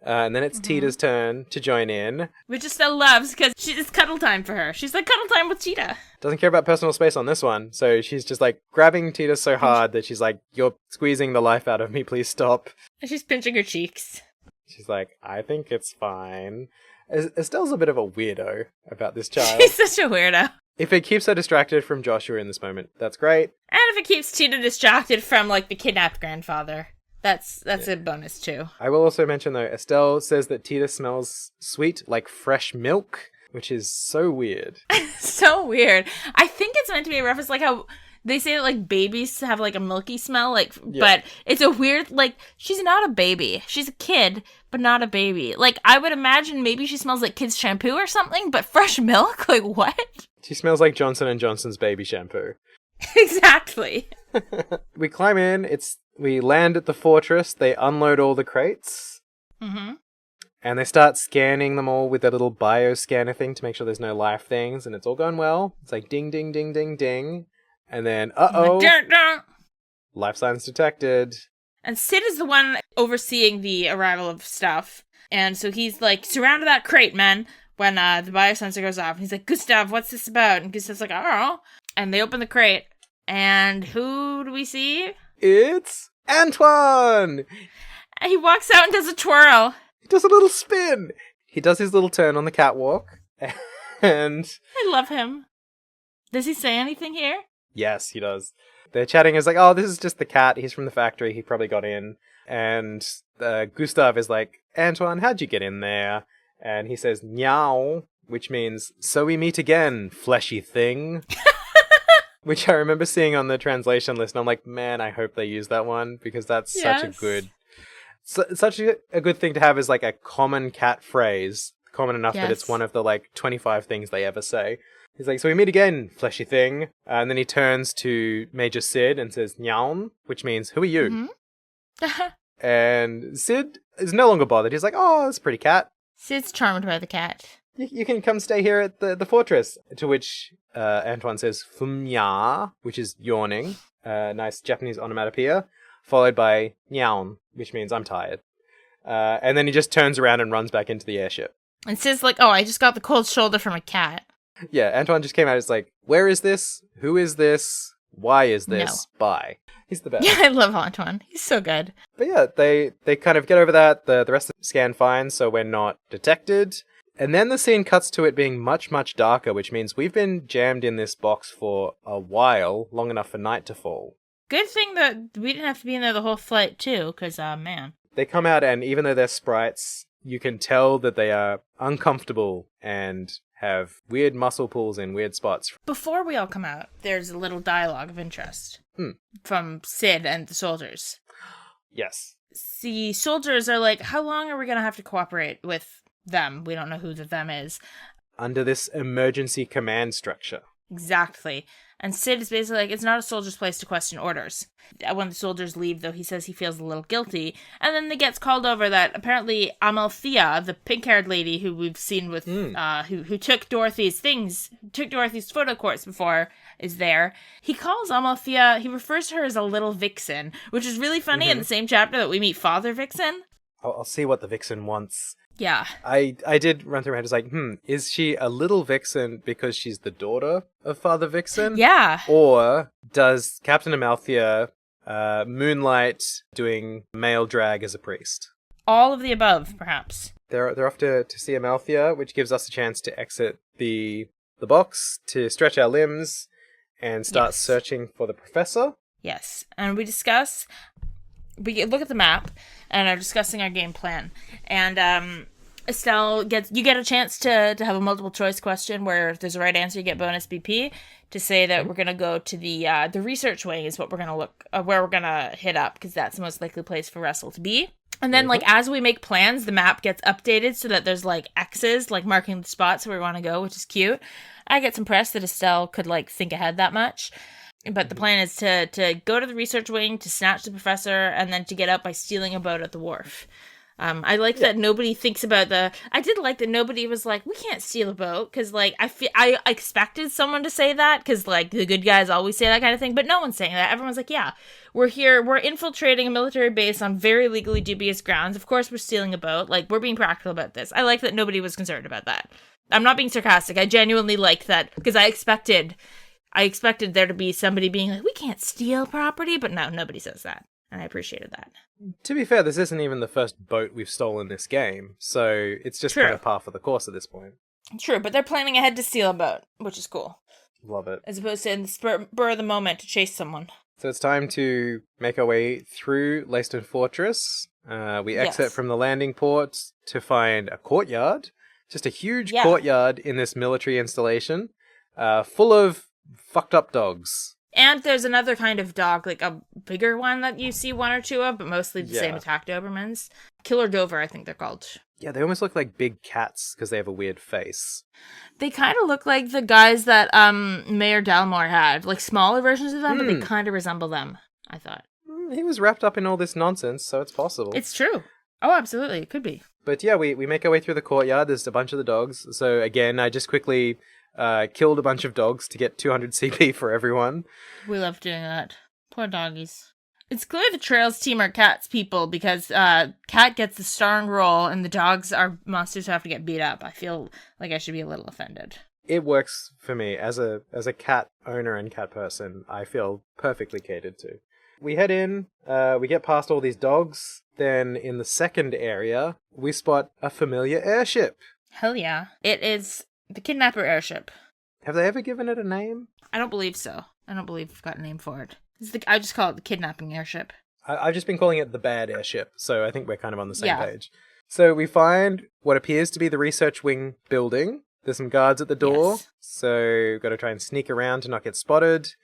And then it's Teoh's turn to join in. Which Estelle loves, because it's cuddle time for her. She's like, cuddle time with Teoh. Doesn't care about personal space on this one. So she's just like grabbing Teoh so hard that she's like, you're squeezing the life out of me, please stop. And she's pinching her cheeks. She's like, I think it's fine. Estelle's a bit of a weirdo about this child. She's such a weirdo. If it keeps her distracted from Joshua in this moment, that's great. And if it keeps Teoh distracted from, the kidnapped grandfather. That's a bonus, too. I will also mention, though, Estelle says that Teoh smells sweet like fresh milk, which is so weird. So weird. I think it's meant to be a reference, how They say that, like, babies have, like, a milky smell, like, but it's a weird, like, she's not a baby. She's a kid, but not a baby. Like, I would imagine maybe she smells like kids' shampoo or something, but fresh milk? Like, what? She smells like Johnson & Johnson's baby shampoo. Exactly. We climb in, we land at the fortress, they unload all the crates. Mm-hmm. And they start scanning them all with their little bioscanner thing to make sure there's no live things, and it's all going well. It's like ding, ding, ding, ding, ding. And then, life signs detected. And Sid is the one overseeing the arrival of stuff. And so he's like, surrounded that crate, man, when the biosensor goes off. And he's like, Gustav, what's this about? And Gustav's like, I don't know. And they open the crate. And who do we see? It's Antoine! And he walks out and does a twirl. He does a little spin. He does his little turn on the catwalk. And I love him. Does he say anything here? yes, he does. They're chatting. It's like, oh, this is just the cat. He's from the factory. He probably got in. And Gustav is like, Antoine, how'd you get in there? And he says, Meow, which means, so we meet again, fleshy thing. Which I remember seeing on the translation list. And I'm like, man, I hope they use that one because that's such a good... such a good thing to have is like a common cat phrase, common enough that it's one of the like 25 things they ever say. He's like, so we meet again, fleshy thing. And then he turns to Major Sid and says, Nyaun, which means, who are you? Mm-hmm. And Sid is no longer bothered. He's like, oh, that's a pretty cat. Sid's charmed by the cat. You can come stay here at the fortress. To which Antoine says, Fumya, which is yawning. Nice Japanese onomatopoeia. Followed by Nyaun, which means I'm tired. And then he just turns around and runs back into the airship. And Sid's like, oh, I just got the cold shoulder from a cat. Yeah, Antoine just came out. It's like, where is this? Who is this? Why is this? No. Bye. He's the best. Yeah, I love Antoine. He's so good. But yeah, they kind of get over that. The rest of the scan fine, so we're not detected. And then the scene cuts to it being much, much darker, which means we've been jammed in this box for a while, long enough for night to fall. Good thing that we didn't have to be in there the whole flight, too, because, man. They come out, and even though they're sprites, you can tell that they are uncomfortable and have weird muscle pulls in weird spots. Before we all come out, there's a little dialogue of interest from Sid and the soldiers. Yes. The soldiers are like, how long are we going to have to cooperate with them? We don't know who the them is. Under this emergency command structure. Exactly. And Sid is basically like, it's not a soldier's place to question orders. When the soldiers leave, though, he says he feels a little guilty. And then it gets called over that apparently Amalthea, the pink-haired lady who we've seen with, who took Dorothy's photo course before, is there. He calls Amalthea, he refers to her as a little vixen, which is really funny in the same chapter that we meet Father Vixen. I'll see what the vixen wants. Yeah. I did run through my head. It's like, is she a little vixen because she's the daughter of Father Vixen? Yeah. Or does Captain Amalthea moonlight doing male drag as a priest? All of the above, perhaps. They're off to see Amalthea, which gives us a chance to exit the box, to stretch our limbs, and start searching for the professor. Yes. And we look at the map and are discussing our game plan. And Estelle you get a chance to have a multiple choice question where if there's a right answer, you get bonus BP to say that we're going to go to the research wing is what we're going to look, where we're going to hit up, because that's the most likely place for Russell to be. And then, like, as we make plans, the map gets updated so that there's, like, X's, like, marking the spots where we want to go, which is cute. I get impressed that Estelle could, like, think ahead that much. But the plan is to go to the research wing, to snatch the professor, and then to get out by stealing a boat at the wharf. I like that nobody thinks about I did like that nobody was like, we can't steal a boat, because, like, I expected someone to say that, because, like, the good guys always say that kind of thing, but no one's saying that. Everyone's like, yeah, we're infiltrating a military base on very legally dubious grounds. Of course we're stealing a boat. Like, we're being practical about this. I like that nobody was concerned about that. I'm not being sarcastic. I genuinely like that, because I expected there to be somebody being like, we can't steal property, but no, nobody says that. And I appreciated that. To be fair, this isn't even the first boat we've stolen this game, so it's just kind of par for the course at this point. True, but they're planning ahead to steal a boat, which is cool. Love it. As opposed to in the spur of the moment to chase someone. So it's time to make our way through Leiston Fortress. We exit from the landing port to find a courtyard. Just a huge courtyard in this military installation, full of fucked up dogs. And there's another kind of dog, like a bigger one that you see one or two of, but mostly the same Yeah. attack Dobermans. Killer Dover, I think they're called. Yeah, they almost look like big cats because they have a weird face. They kind of look like the guys that Mayor Dalmore had, like smaller versions of them, but they kind of resemble them, I thought. He was wrapped up in all this nonsense, so it's possible. It's true. Oh, absolutely. It could be. But yeah, we make our way through the courtyard. There's a bunch of the dogs. So again, I just quickly killed a bunch of dogs to get 200 CP for everyone. We love doing that. Poor doggies. It's clear the Trails team are Cat's people because Cat gets the starring role and the dogs are monsters who have to get beat up. I feel like I should be a little offended. It works for me. As a cat owner and cat person, I feel perfectly catered to. We head in, we get past all these dogs. Then in the second area, we spot a familiar airship. Hell yeah. It is the Kidnapper Airship. Have they ever given it a name? I don't believe so. I don't believe we've got a name for it. I just call it the Kidnapping Airship. I've just been calling it the Bad Airship, so I think we're kind of on the same Yeah. page. So we find what appears to be the research wing building. There's some guards at the door, Yes. so we've got to try and sneak around to not get spotted.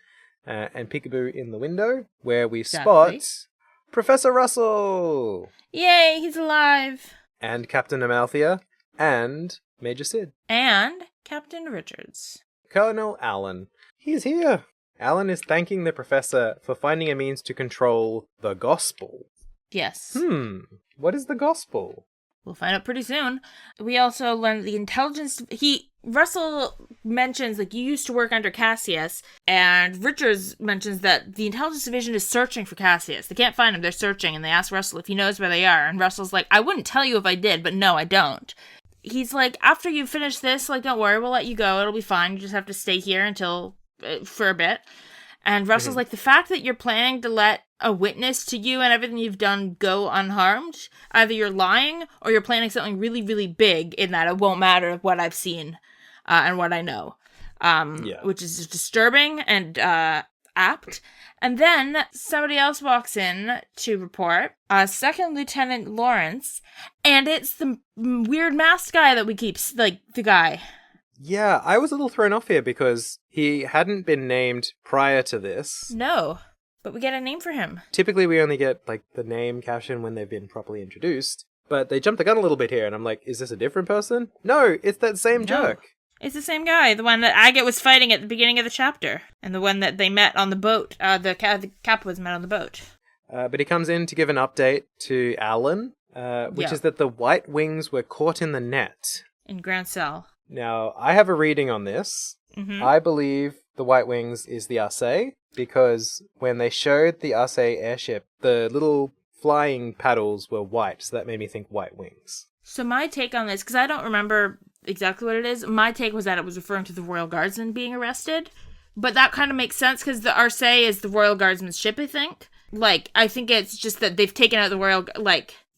And peekaboo in the window, where we Exactly. spot Professor Russell! Yay, he's alive! And Captain Amalthea, and Major Sid. And Captain Richards. Colonel Allen. He's here! Allen is thanking the professor for finding a means to control the gospel. Yes. What is the gospel? We'll find out pretty soon. We also learned the intelligence... Russell mentions, like, you used to work under Cassius, and Richards mentions that the intelligence division is searching for Cassius. They can't find him, they're searching, and they ask Russell if he knows where they are, and Russell's like, I wouldn't tell you if I did, but no, I don't. He's like, after you finish this, like, don't worry, we'll let you go, it'll be fine, you just have to stay here until... for a bit. And Russell's like, the fact that you're planning to let a witness to you and everything you've done go unharmed, either you're lying or you're planning something really, really big in that it won't matter what I've seen and what I know. Which is disturbing and apt. And then somebody else walks in to report, Second Lieutenant Lawrence, and it's the weird masked guy that we keep, like, the guy. Yeah, I was a little thrown off here because he hadn't been named prior to this. No, but we get a name for him. Typically we only get, like, the name caption when they've been properly introduced. But they jumped the gun a little bit here, and I'm like, is this a different person? No, it's that same jerk. It's the same guy, the one that Agate was fighting at the beginning of the chapter, and the one that they met on the boat, the Capuas met on the boat. But he comes in to give an update to Alan, which is that the White Wings were caught in the net. In Grand Cell. Now, I have a reading on this. Mm-hmm. I believe the White Wings is the Arcee, because when they showed the Arcee airship, the little flying paddles were white, so that made me think White Wings. So my take on this, because I don't remember exactly what it is, my take was that it was referring to the Royal Guardsmen being arrested. But that kind of makes sense, because the Arcee is the Royal Guardsman's ship, I think. Like, I think it's just that they've taken out the Royal,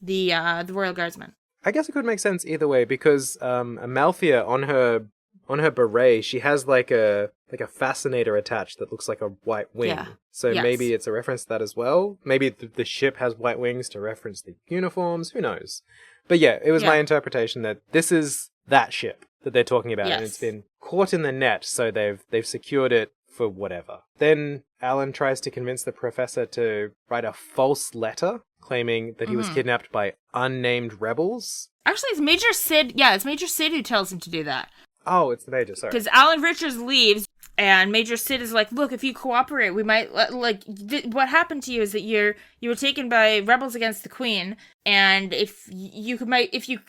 the Royal Guardsmen. I guess it could make sense either way, because Amalthea, on her beret, she has like a fascinator attached that looks like a white wing. Yeah. So Yes. maybe it's a reference to that as well. Maybe the ship has white wings to reference the uniforms. Who knows? But yeah, it was my interpretation that this is that ship that they're talking about, and Yes. it's been caught in the net, so they've secured it for whatever. Then Alan tries to convince the professor to write a false letter claiming that he was kidnapped by unnamed rebels. Actually, it's Major Sid. Yeah, it's Major Sid who tells him to do that. Oh, it's the Major, sorry. Because Alan Richards leaves, and Major Sid is like, look, if you cooperate, we might, what happened to you is that you were taken by rebels against the Queen, and if you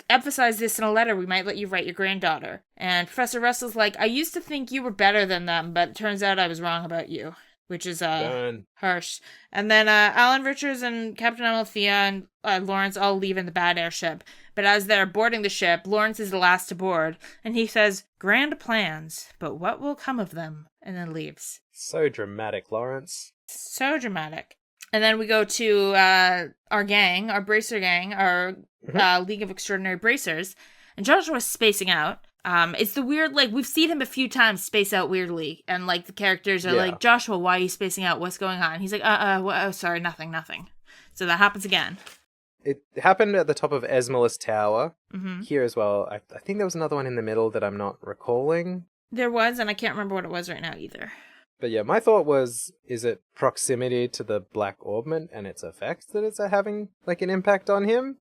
emphasize this in a letter, we might let you write your granddaughter. And Professor Russell's like, I used to think you were better than them, but it turns out I was wrong about you. Which is harsh. And then Alan Richards and Captain Amalthea and Lawrence all leave in the bad airship. But as they're boarding the ship, Lawrence is the last to board. And he says, grand plans, but what will come of them? And then leaves. So dramatic, Lawrence. So dramatic. And then we go to our gang, our Bracer gang, our League of Extraordinary Bracers. And Joshua's spacing out. It's the weird, like, we've seen him a few times space out weirdly, and, like, the characters are like, Joshua, why are you spacing out? What's going on? And he's like, sorry, nothing. So that happens again. It happened at the top of Esmolus Tower, Mm-hmm. here as well. I think there was another one in the middle that I'm not recalling. There was, and I can't remember what it was right now either. But yeah, my thought was, is it proximity to the Black Orbment and its effects that it's having like an impact on him?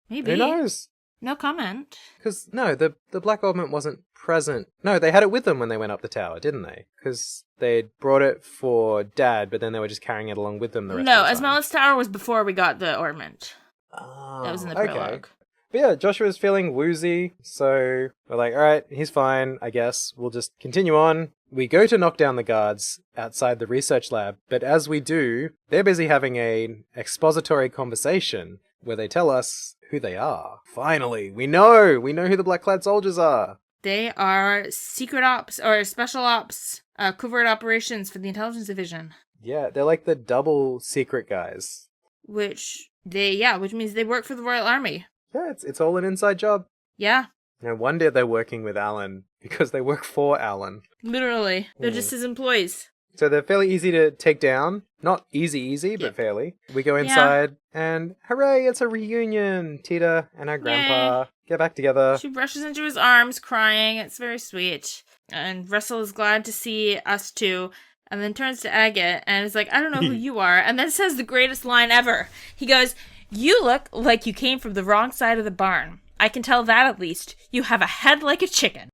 Maybe. Who knows? No comment. Because, no, the Black Orbment wasn't present. No, they had it with them when they went up the tower, didn't they? Because they'd brought it for Dad, but then they were just carrying it along with them the rest of the time. Limestone Tower was before we got the ornament. Oh, That was in the okay. prologue. But yeah, Joshua's feeling woozy, so we're like, alright, he's fine, I guess. We'll just continue on. We go to knock down the guards outside the research lab, but as we do, they're busy having an expository conversation where they tell us who they are. Finally, we know who the black-clad soldiers are. They are secret ops or special ops, covert operations for the intelligence division. Yeah, they're like the double secret guys. Which means they work for the Royal Army. Yeah, it's all an inside job. Yeah, No wonder they're working with Alan, because they work for Alan. literally. They're just his employees. So they're fairly easy to take down. Not easy, but fairly. We go inside, and hooray, it's a reunion! Tita and our grandpa get back together. She rushes into his arms, crying. It's very sweet. And Russell is glad to see us too. And then turns to Agate and is like, I don't know who you are. And then says the greatest line ever. He goes, you look like you came from the wrong side of the barn. I can tell that at least. You have a head like a chicken.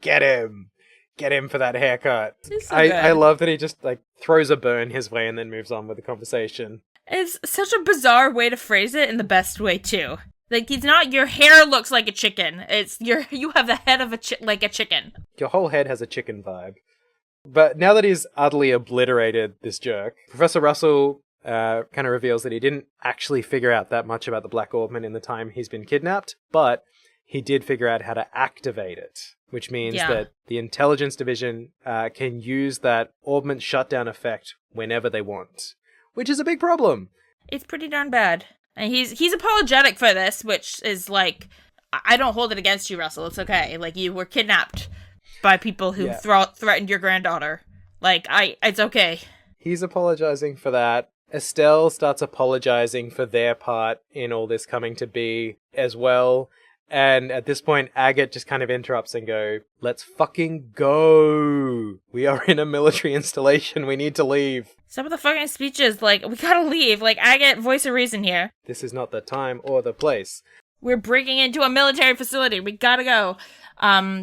Get him! Get him for that haircut. So I love that he just like throws a burn his way and then moves on with the conversation. It's such a bizarre way to phrase it in the best way too. Like, he's not, your hair looks like a chicken. It's, you have the head of like a chicken. Your whole head has a chicken vibe. But now that he's utterly obliterated this jerk, Professor Russell kind of reveals that he didn't actually figure out that much about the Black Orbment in the time he's been kidnapped, but he did figure out how to activate it, which means that the intelligence division can use that Orbment shutdown effect whenever they want, which is a big problem. It's pretty darn bad. And he's apologetic for this, which is like, I don't hold it against you, Russell. It's okay. Like, you were kidnapped by people who threatened your granddaughter. Like, it's okay. He's apologizing for that. Estelle starts apologizing for their part in all this coming to be as well. And at this point, Agate just kind of interrupts and go, let's fucking go. We are in a military installation. We need to leave. Some of the fucking speeches, like, we gotta leave. Like, Agate, voice of reason here. This is not the time or the place. We're breaking into a military facility. We gotta go.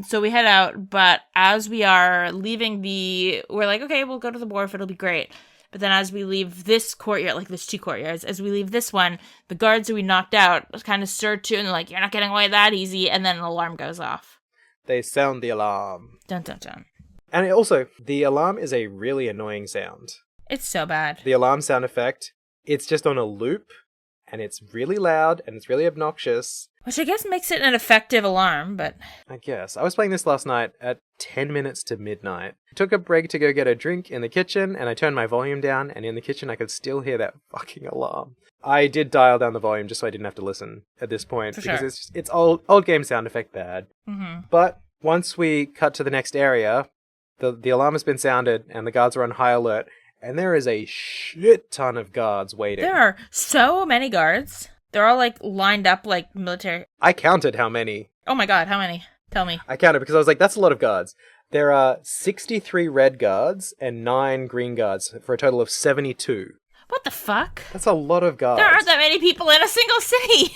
So we head out, but as we are leaving we're like, okay, we'll go to the wharf. It'll be great. But then as we leave this courtyard, like there's two courtyards, as we leave this one, the guards who we knocked out kind of stir to and they're like, you're not getting away that easy. And then an alarm goes off. They sound the alarm. Dun dun dun. And also, the alarm is a really annoying sound. It's so bad. The alarm sound effect, it's just on a loop, and it's really loud, and it's really obnoxious. Which I guess makes it an effective alarm, but... I guess. I was playing this last night at 10 minutes to midnight. I took a break to go get a drink in the kitchen, and I turned my volume down, and in the kitchen I could still hear that fucking alarm. I did dial down the volume just so I didn't have to listen at this point, because it's old game sound effect bad. Mm-hmm. But once we cut to the next area, the alarm has been sounded, and the guards are on high alert, and there is a shit ton of guards waiting. There are so many guards. They're all, like, lined up like military. I counted how many. Oh my god, how many? Tell me. I counted because I was like, that's a lot of guards. There are 63 red guards and 9 green guards for a total of 72. What the fuck? That's a lot of guards. There aren't that many people in a single city.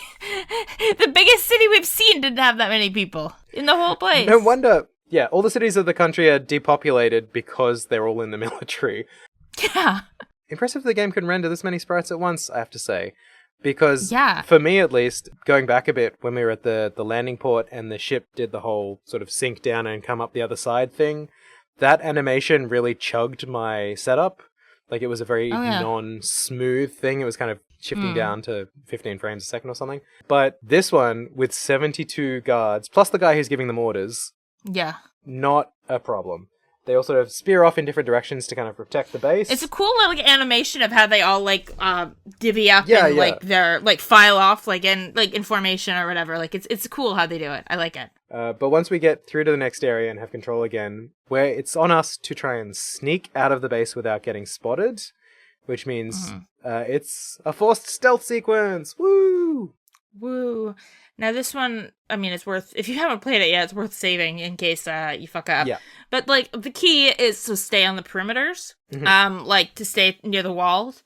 The biggest city we've seen didn't have that many people in the whole place. No wonder. Yeah, all the cities of the country are depopulated because they're all in the military. Yeah. Impressive the game can render this many sprites at once, I have to say. Because, yeah, for me at least, going back a bit, when we were at the landing port and the ship did the whole sort of sink down and come up the other side thing, that animation really chugged my setup. Like, it was a very non-smooth thing. It was kind of shifting down to 15 frames a second or something. But this one, with 72 guards, plus the guy who's giving them orders, not a problem. They all sort of spear off in different directions to kind of protect the base. It's a cool like animation of how they all like divvy up and like their like file off like in like in formation or whatever. Like it's cool how they do it. I like it. But once we get through to the next area and have control again, where it's on us to try and sneak out of the base without getting spotted, which means it's a forced stealth sequence. Woo! Woo. Now this one, I mean, it's worth, if you haven't played it yet, it's worth saving in case you fuck up. Yeah. But, like, the key is to stay on the perimeters, like, to stay near the walls.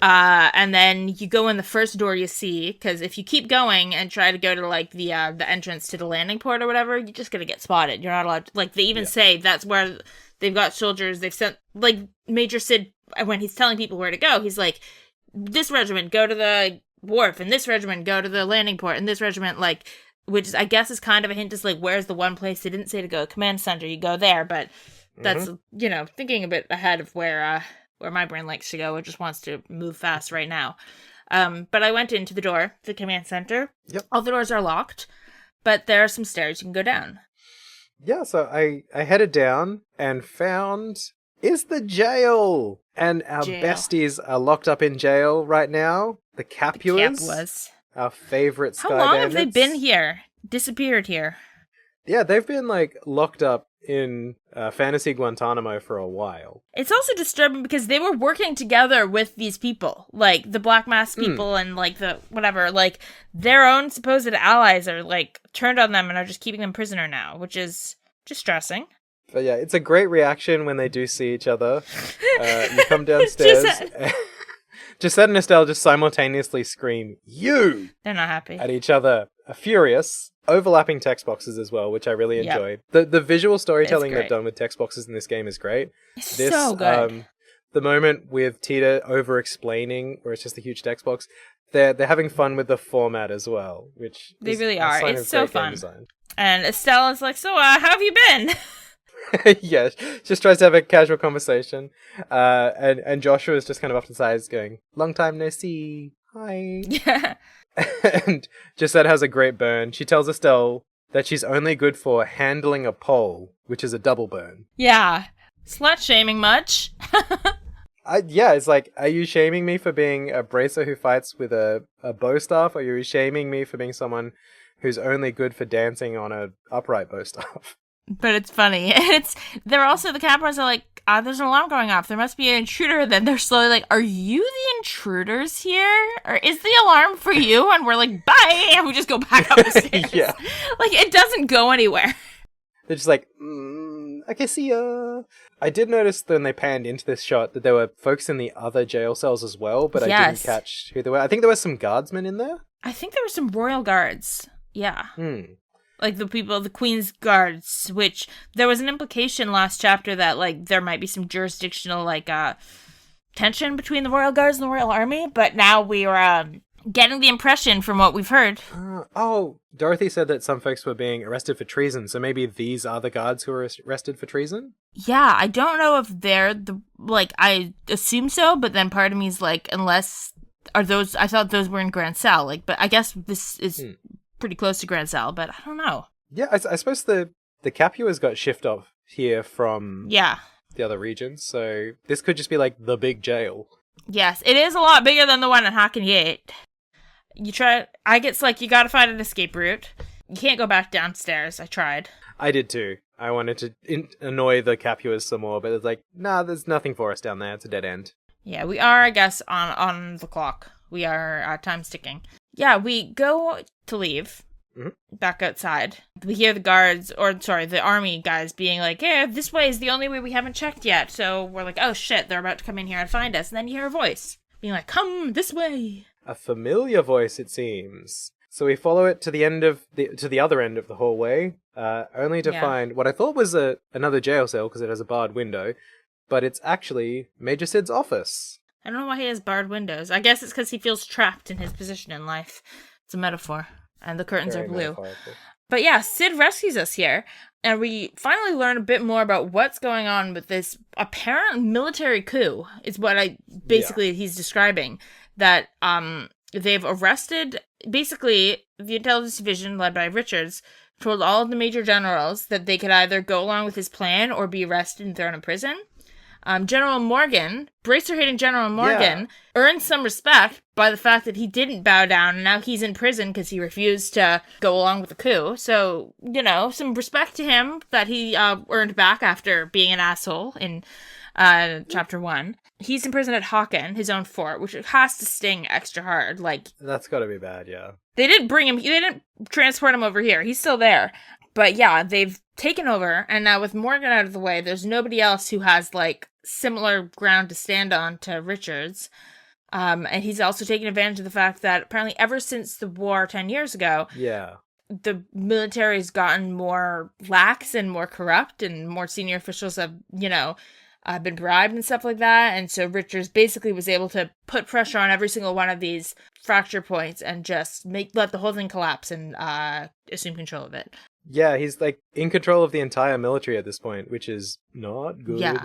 And then you go in the first door you see, because if you keep going and try to go to, like, the entrance to the landing port or whatever, you're just gonna get spotted. You're not allowed to, like, they even say that's where they've got soldiers, they've sent, like, Major Sid, when he's telling people where to go, he's like, this regiment, go to the wharf, and this regiment, go to the landing port, and this regiment, like, which I guess is kind of a hint, is like, where's the one place they didn't say to go? Command center, you go there, but that's, you know, thinking a bit ahead of where my brain likes to go. It just wants to move fast right now. But I went into the door, the command center. Yep. All the doors are locked, but there are some stairs you can go down. Yeah, so I headed down and found is the jail. And our besties are locked up in jail right now. The Capuas. Our favorite sky How long bandits. have they been here? Disappeared here? Yeah, they've been, like, locked up in Fantasy Guantanamo for a while. It's also disturbing because they were working together with these people. Like, the Black Mask people and, like, the whatever. Like, their own supposed allies are, like, turned on them and are just keeping them prisoner now, which is distressing. But yeah, it's a great reaction when they do see each other. You come downstairs. Gisette and Estelle just simultaneously scream, "You!" They're not happy. At each other, furious. Overlapping text boxes as well, which I really enjoy. The visual storytelling they've done with text boxes in this game is great. It's so good. The moment with Tita over-explaining, where it's just a huge text box, they're having fun with the format as well, which they really are. It's so fun. Design. And Estelle is like, so how have you been? Yeah, just tries to have a casual conversation. And Joshua is just kind of off to the sides going, "Long time no see. Hi." Yeah. And Gisette has a great burn. She tells Estelle that she's only good for handling a pole, which is a double burn. Yeah. Slut shaming much? Yeah, it's like, are you shaming me for being a bracer who fights with a bow staff, or are you shaming me for being someone who's only good for dancing on a upright bow staff? But it's funny. They're also, the cameras are like, there's an alarm going off. There must be an intruder. Then they're slowly like, are you the intruders here? Or is the alarm for you? And we're like, bye! And we just go back up the stairs. Yeah. Like, it doesn't go anywhere. They're just like, okay, see ya. I did notice when they panned into this shot that there were folks in the other jail cells as well, but I didn't catch who they were. I think there were some guardsmen in there. I think there were some royal guards. Yeah. Like the people, the Queen's Guards, which there was an implication last chapter that, like, there might be some jurisdictional, like, tension between the Royal Guards and the Royal Army, but now we are getting the impression from what we've heard. Dorothy said that some folks were being arrested for treason, so maybe these are the guards who were arrested for treason? Yeah, I don't know if they're I assume so, but then part of me is like, unless, I thought those were in Grand Salle, like, but I guess this is pretty close to Grand Salle, but I don't know. Yeah, I suppose the Capuas got shifted off here from the other regions, so this could just be like the big jail. Yes, it is a lot bigger than the one in Hakken Yate. It's like, you gotta find an escape route. You can't go back downstairs. I tried. I did too. I wanted to annoy the Capuas some more, but it's like, nah, there's nothing for us down there. It's a dead end. Yeah, we are, I guess, on the clock. We are time's ticking. Yeah, we go to leave. Back outside. We hear the army guys being like, yeah, this way is the only way we haven't checked yet. So we're like, oh shit, they're about to come in here and find us. And then you hear a voice being like, come this way. A familiar voice, it seems. So we follow it to the other end of the hallway, only to find what I thought was another jail cell because it has a barred window, but it's actually Major Sid's office. I don't know why he has barred windows. I guess it's because he feels trapped in his position in life. It's a metaphor. And the curtains are blue. But yeah, Sid rescues us here. And we finally learn a bit more about what's going on with this apparent military coup, is what he's describing. That they've arrested, basically, the intelligence division led by Richards told all of the major generals that they could either go along with his plan or be arrested and thrown in prison. General Morgan, bracer-hating General Morgan, earned some respect by the fact that he didn't bow down, and now he's in prison because he refused to go along with the coup. So, some respect to him that he earned back after being an asshole in chapter 1. He's imprisoned at Hawken, his own fort, which has to sting extra hard. Like, that's gotta be bad, yeah. They didn't transport him over here. He's still there. But yeah, they've taken over, and now with Morgan out of the way, there's nobody else who has, like, similar ground to stand on to Richard's. And he's also taken advantage of the fact that apparently ever since the war 10 years ago, the military's gotten more lax and more corrupt, and more senior officials have, been bribed and stuff like that. And so Richards basically was able to put pressure on every single one of these fracture points and just let the whole thing collapse and assume control of it. Yeah, he's like in control of the entire military at this point, which is not good. Yeah.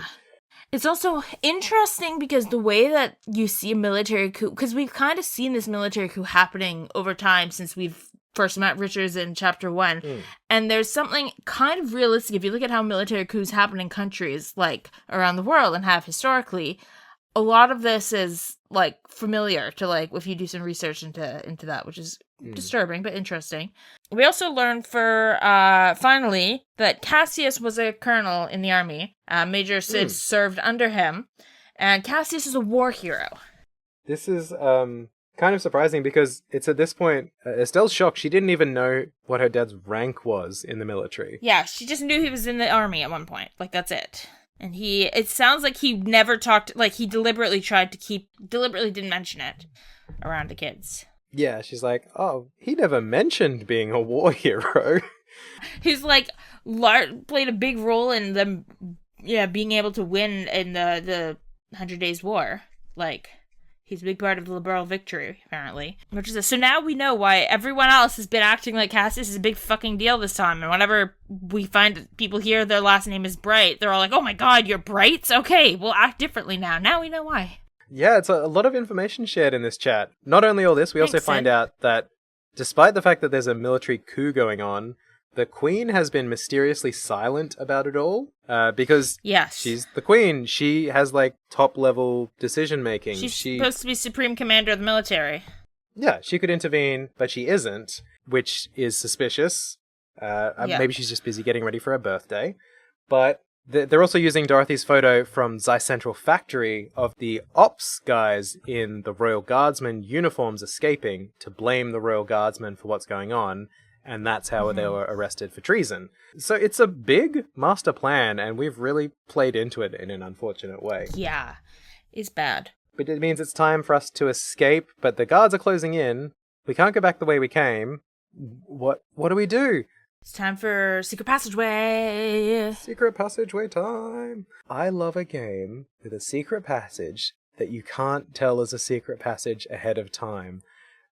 It's also interesting because the way that you see a military coup, because we've kind of seen this military coup happening over time since we've first met Richards in chapter 1. And there's something kind of realistic if you look at how military coups happen in countries like around the world and have historically. A lot of this is like familiar to, like, if you do some research into that, which is disturbing but interesting. We also learned finally that Cassius was a colonel in the army. Major Sid served under him, and Cassius is a war hero. This is kind of surprising because it's at this point, Estelle's shocked. She didn't even know what her dad's rank was in the military. Yeah, she just knew he was in the army at one point. Like, that's it. And it sounds like he never talked, like, he deliberately didn't mention it around the kids. Yeah, she's like, oh, he never mentioned being a war hero. He's, like, played a big role in them, being able to win in the 100 Days War. Like, he's a big part of the liberal victory, apparently. So now we know why everyone else has been acting like Cassius is a big fucking deal this time. And whenever we find people here, their last name is Bright, they're all like, oh my god, you're Bright? Okay, we'll act differently now. Now we know why. Yeah, it's a lot of information shared in this chat. Not only all this, we also find out that despite the fact that there's a military coup going on, the Queen has been mysteriously silent about it all, because she's the Queen. She has, like, top-level decision-making. She's supposed to be Supreme Commander of the military. Yeah, she could intervene, but she isn't, which is suspicious. Maybe she's just busy getting ready for her birthday. But they're also using Dorothy's photo from Zeiss Central Factory of the ops guys in the Royal Guardsmen uniforms escaping to blame the Royal Guardsmen for what's going on. And that's how they were arrested for treason. So it's a big master plan, and we've really played into it in an unfortunate way. Yeah, it's bad. But it means it's time for us to escape, but the guards are closing in. We can't go back the way we came. What do we do? It's time for Secret Passageway. Secret Passageway time. I love a game with a secret passage that you can't tell is a secret passage ahead of time.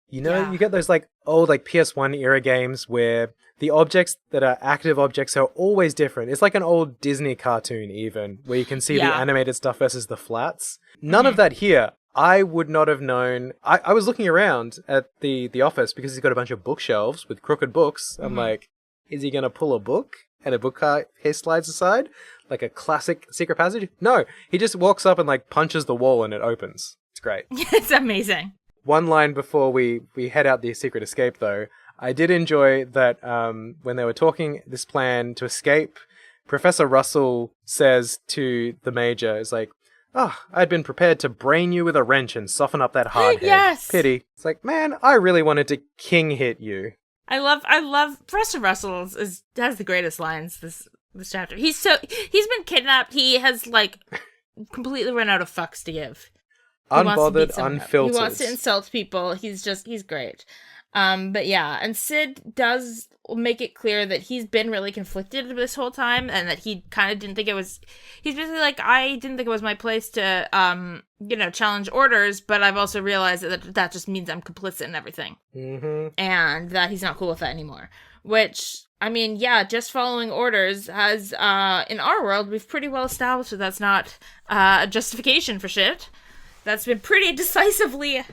You know, you get those, like, old, like, PS1 era games where the objects that are active objects are always different. It's like an old Disney cartoon, even, where you can see the animated stuff versus the flats. None of that here. I would not have known. I was looking around at the office because he's got a bunch of bookshelves with crooked books. I'm like, is he going to pull a book? And a bookcase slides aside? Like a classic secret passage? No, he just walks up and, like, punches the wall and it opens. It's great. It's amazing. One line before we head out the secret escape, though, I did enjoy that when they were talking this plan to escape, Professor Russell says to the Major, is like, I'd been prepared to brain you with a wrench and soften up that hard head. Yes! Pity. It's like, man, I really wanted to king hit you. I love Professor Russell has the greatest lines this chapter. He's been kidnapped. He has, like, completely run out of fucks to give. Unbothered, unfiltered. He wants to insult people. He's great. But yeah, and Sid does make it clear that he's been really conflicted this whole time, and that he kind of didn't think it was. He's basically like, I didn't think it was my place to, challenge orders, but I've also realized that just means I'm complicit in everything, and that he's not cool with that anymore. Which, I mean, yeah, just following orders has, in our world, we've pretty well established that that's not a justification for shit. That's been pretty decisively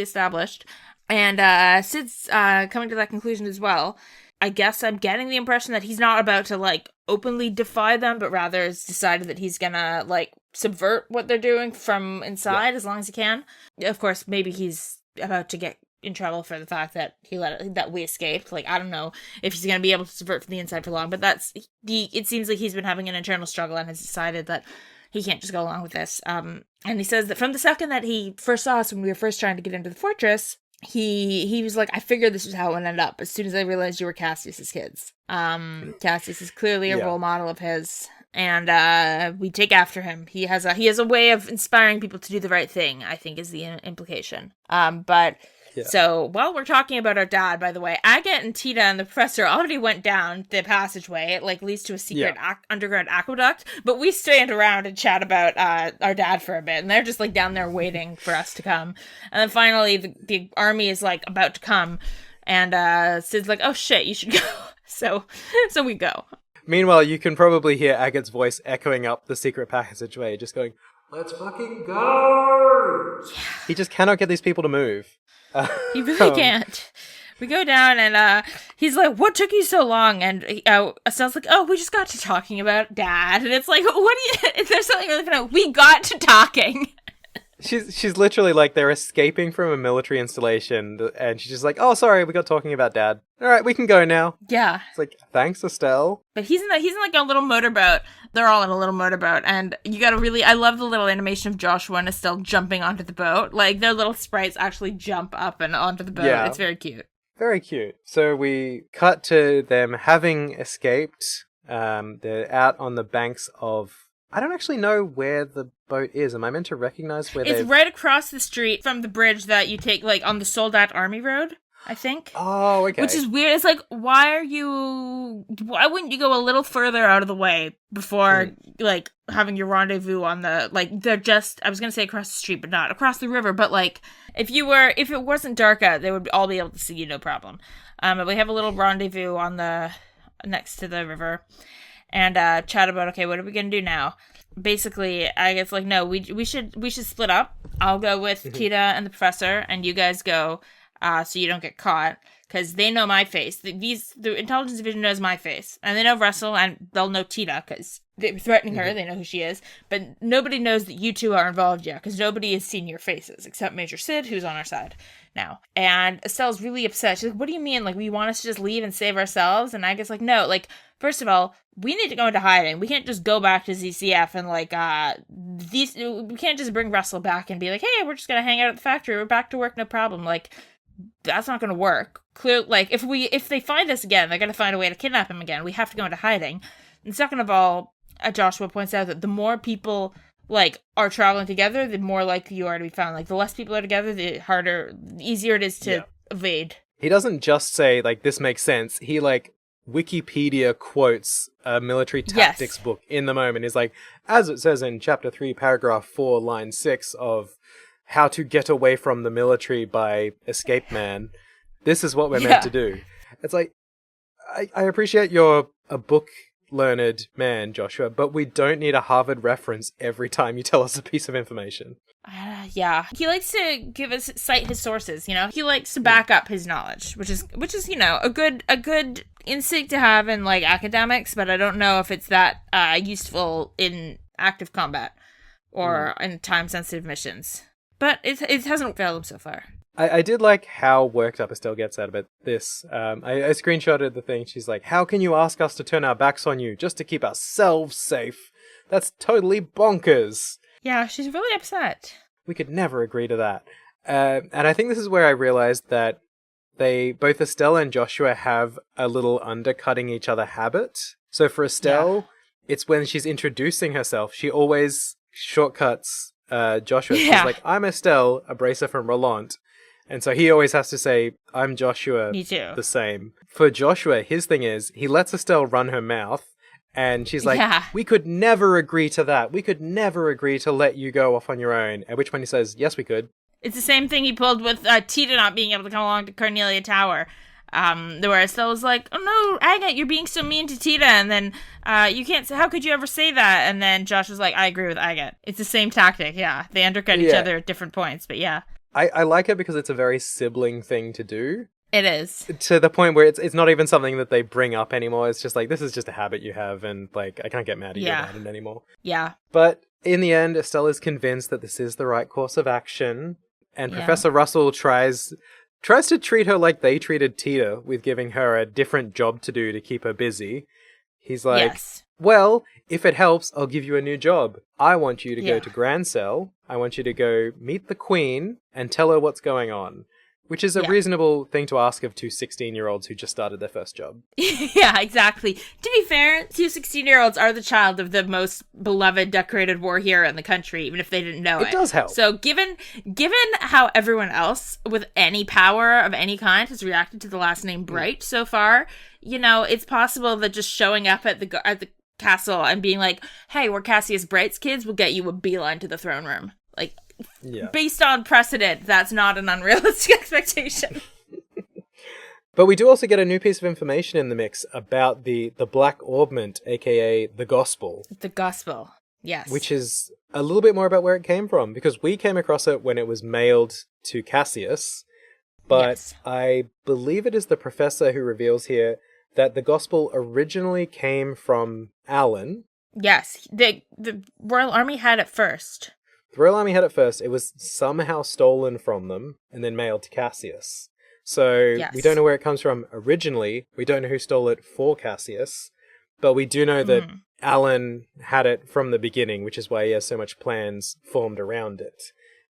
established. And Sid's coming to that conclusion as well. I guess I'm getting the impression that he's not about to, like, openly defy them, but rather has decided that he's gonna, like, subvert what they're doing from inside as long as he can. Of course, maybe he's about to get in trouble for the fact that that we escaped. Like, I don't know if he's going to be able to subvert from the inside for long, but it seems like he's been having an internal struggle and has decided that he can't just go along with this. And he says that from the second that he first saw us when we were first trying to get into the fortress, he was like, I figured this was how it would end up as soon as I realized you were Cassius's kids. Cassius is clearly a role model of his, and we take after him. He has a way of inspiring people to do the right thing, I think, is the implication. So while we're talking about our dad, by the way, Agate and Tita and the professor already went down the passageway. It like leads to a secret underground aqueduct, but we stand around and chat about our dad for a bit, and they're just like down there waiting for us to come. And then finally the army is like about to come, and Sid's like, oh shit, you should go. So we go. Meanwhile, you can probably hear Agate's voice echoing up the secret passageway, just going, let's fucking go! Yeah. He just cannot get these people to move. He really can't. We go down, and he's like, what took you so long? And Estelle's like, oh, we just got to talking about Dad. And it's like, what do you... There's something really funny. We got to talking. She's literally like, they're escaping from a military installation, and she's just like, oh, sorry, we got talking about Dad. All right, we can go now. Yeah. It's like, thanks, Estelle. But he's in like a little motorboat. They're all in a little motorboat, and you gotta really, I love the little animation of Joshua and Estelle jumping onto the boat. Like, their little sprites actually jump up and onto the boat. Yeah. It's very cute. Very cute. So we cut to them having escaped. They're out on the banks of... I don't actually know where the boat is. Am I meant to recognize where it's right across the street from the bridge that you take, like, on the Soldat Army Road, I think. Oh, okay. Which is weird. It's like, why wouldn't you go a little further out of the way before, like, having your rendezvous on the, like, they're just, I was going to say across the street, but not across the river, but, like, if it wasn't dark out, they would all be able to see you, no problem. But we have a little rendezvous next to the river. And chat about, okay, what are we gonna do now? Basically, I guess like, no, we should split up. I'll go with Tita and the professor, and you guys go, so you don't get caught, because they know my face. The intelligence division knows my face, and they know Russell, and they'll know Tita because they're threatening her. They know who she is, but nobody knows that you two are involved yet, because nobody has seen your faces except Major Sid, who's on our side now. And Estelle's really upset. She's like, what do you mean? Like, we want us to just leave and save ourselves? And I guess, like, no, like, first of all, we need to go into hiding. We can't just go back to ZCF and, like, we can't just bring Russell back and be like, hey, we're just gonna hang out at the factory. We're back to work, no problem. Like, that's not gonna work. Like, if they find us again, they're gonna find a way to kidnap him again. We have to go into hiding. And second of all, Joshua points out that the more people, like, are traveling together, the more likely you are to be found. Like, the less people are together, the easier it is to evade. He doesn't just say, like, this makes sense. He, like, Wikipedia quotes a military tactics book in the moment. Is like, as it says in chapter 3, paragraph 4, line 6 of How to Get Away from the Military by Escape Man, this is what we're meant to do. It's like, I appreciate you're a book learned man, Joshua, but we don't need a Harvard reference every time you tell us a piece of information. Yeah. He likes to cite his sources, you know? He likes to back up his knowledge, which is, you know, a good instinct to have in, like, academics, but I don't know if it's that useful in active combat or in time-sensitive missions. But it hasn't failed him so far. I did like how worked up Estelle gets out about this. I screenshotted the thing. She's like, how can you ask us to turn our backs on you just to keep ourselves safe? That's totally bonkers. Yeah, she's really upset. We could never agree to that. And I think this is where I realized that both Estelle and Joshua have a little undercutting each other habit. So for Estelle, it's when she's introducing herself, she always shortcuts Joshua. She's like, I'm Estelle, a bracer from Roland. And so he always has to say, I'm Joshua. Me too. The same. For Joshua, his thing is, he lets Estelle run her mouth. And she's like, we could never agree to that. We could never agree to let you go off on your own. At which point he says, yes, we could. It's the same thing he pulled with Tita not being able to come along to Carnelia Tower. Where Estelle was like, oh no, Agate, you're being so mean to Tita. And then you can't say, how could you ever say that? And then Josh was like, I agree with Agate. It's the same tactic, They undercut each other at different points, but I like it because it's a very sibling thing to do. It is. To the point where it's not even something that they bring up anymore. It's just like, this is just a habit you have, and like, I can't get mad at you about it anymore. Yeah. But in the end, Estelle is convinced that this is the right course of action, and Professor Russell tries tries to treat her like they treated Teoh, with giving her a different job to do to keep her busy. He's like, well, if it helps, I'll give you a new job. I want you to go to Grand Cell. I want you to go meet the Queen and tell her what's going on. Which is a reasonable thing to ask of two 16-year-olds who just started their first job. Yeah, exactly. To be fair, two 16-year-olds are the child of the most beloved decorated war hero in the country, even if they didn't know it. It does help. So given how everyone else with any power of any kind has reacted to the last name Bright so far, you know, it's possible that just showing up at the castle and being like, hey, we're Cassius Bright's kids, will get you a beeline to the throne room. Like, based on precedent, that's not an unrealistic expectation. But we do also get a new piece of information in the mix about the Black Orbment, aka the Gospel. The Gospel, yes. Which is a little bit more about where it came from, because we came across it when it was mailed to Cassius, but I believe it is the professor who reveals here that the Gospel originally came from Alan. Yes, the Royal Army had it first. The Royal Army had it first. It was somehow stolen from them and then mailed to Cassius. So we don't know where it comes from originally. We don't know who stole it for Cassius. But we do know that Alan had it from the beginning, which is why he has so much plans formed around it.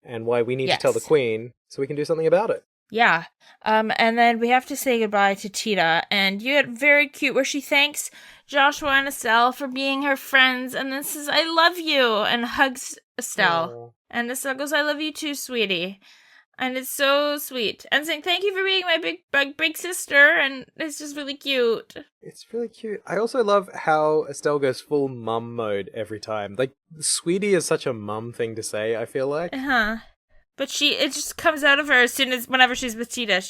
And why we need to tell the Queen so we can do something about it. Yeah. And then we have to say goodbye to Tita. And you get very cute where she thanks Joshua and Estelle for being her friends. And then says, I love you. And hugs Estelle. Aww. And Estelle goes, I love you too, sweetie. And it's so sweet. And saying, thank you for being my big sister. And it's just really cute. It's really cute. I also love how Estelle goes full mum mode every time. Like, sweetie is such a mum thing to say, I feel like. Uh-huh. But it just comes out of her whenever she's with Tita.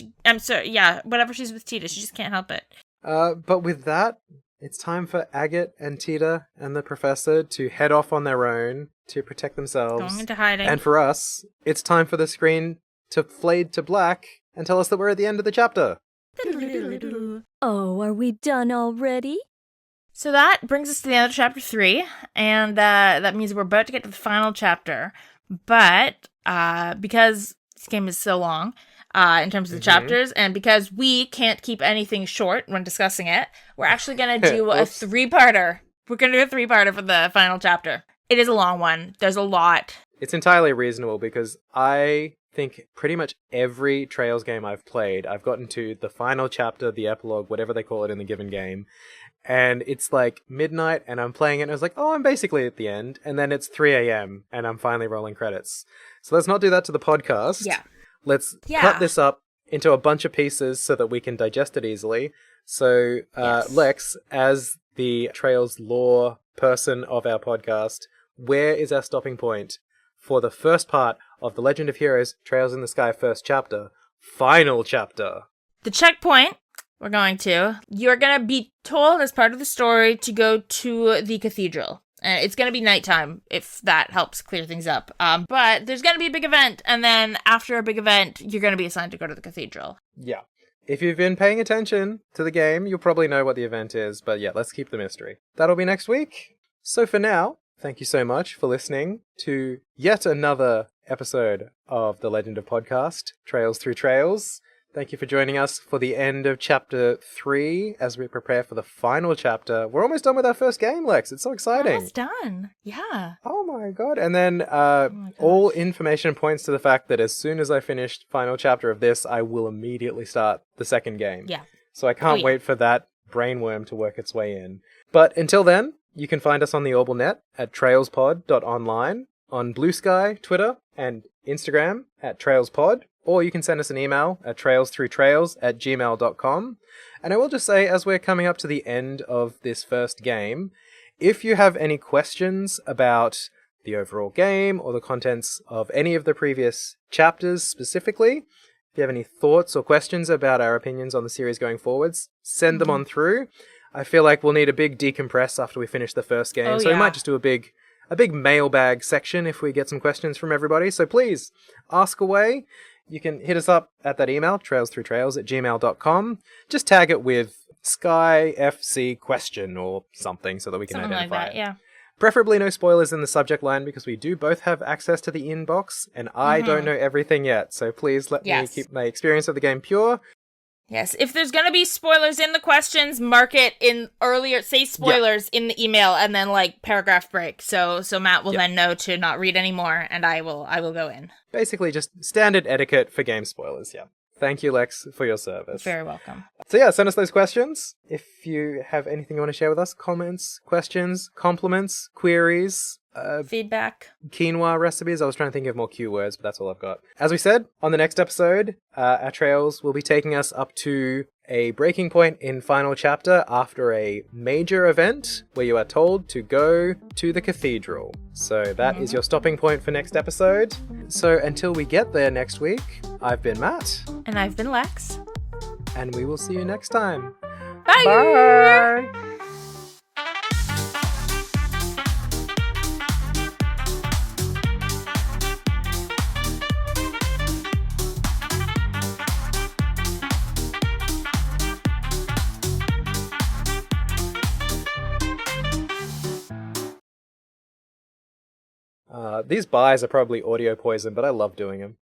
Whenever she's with Tita, she just can't help it. But with that, it's time for Agate and Tita and the Professor to head off on their own to protect themselves. Going into hiding. And for us, it's time for the screen to fade to black and tell us that we're at the end of the chapter. Oh, are we done already? So that brings us to the end of chapter 3, and that means we're about to get to the final chapter. But because this game is so long in terms of the chapters, and because we can't keep anything short when discussing it, we're actually going to do a 3-parter. We're going to do a 3-parter for the final chapter. It is a long one. There's a lot. It's entirely reasonable because I think pretty much every Trails game I've played, I've gotten to the final chapter, the epilogue, whatever they call it in the given game. And it's like midnight and I'm playing it and I was like, oh, I'm basically at the end. And then it's 3 a.m. and I'm finally rolling credits. So let's not do that to the podcast. Yeah. Let's cut this up into a bunch of pieces so that we can digest it easily. So, Lex, as the Trails lore person of our podcast, where is our stopping point for the first part of The Legend of Heroes, Trails in the Sky first chapter, final chapter? The checkpoint you're going to be told as part of the story to go to the cathedral. And it's going to be nighttime, if that helps clear things up. But there's going to be a big event, and then after a big event, you're going to be assigned to go to the cathedral. Yeah. If you've been paying attention to the game, you'll probably know what the event is. But yeah, let's keep the mystery. That'll be next week. So for now, thank you so much for listening to yet another episode of The Legend of Podcast, Trails Through Trails. Thank you for joining us for the end of Chapter 3 as we prepare for the final chapter. We're almost done with our first game, Lex. It's so exciting. Almost done. Yeah. Oh my god. And then all information points to the fact that as soon as I finish final chapter of this, I will immediately start the second game. Yeah. So I can't wait for that brainworm to work its way in. But until then, you can find us on the OrbitalNet at trailspod.online, on Blue Sky, Twitter, and Instagram at trailspod. Or you can send us an email at trailsthroughtrails@gmail.com. And I will just say, as we're coming up to the end of this first game, if you have any questions about the overall game or the contents of any of the previous chapters specifically, if you have any thoughts or questions about our opinions on the series going forwards, send them on through. I feel like we'll need a big decompress after we finish the first game, we might just do a big mailbag section if we get some questions from everybody. So please, ask away. You can hit us up at that email, trailsthroughtrails@gmail.com. Just tag it with Sky FC question or something so that we can identify it. Yeah. Preferably no spoilers in the subject line because we do both have access to the inbox and I don't know everything yet. So please let me keep my experience of the game pure. Yes, if there's going to be spoilers in the questions, mark it in earlier, say spoilers in the email and then like paragraph break. So Matt will then know to not read anymore and I will go in. Basically just standard etiquette for game spoilers, Thank you, Lex, for your service. Very welcome. So send us those questions. If you have anything you want to share with us, comments, questions, compliments, queries, feedback, quinoa recipes. I was trying to think of more Q words, but that's all I've got. As we said, on the next episode, our trails will be taking us up to a breaking point in final chapter after a major event where you are told to go to the cathedral. So that is your stopping point for next episode. So until we get there next week, I've been Matt. And I've been Lex. And we will see you next time. Bye! Bye! These buys are probably audio poison, but I love doing them.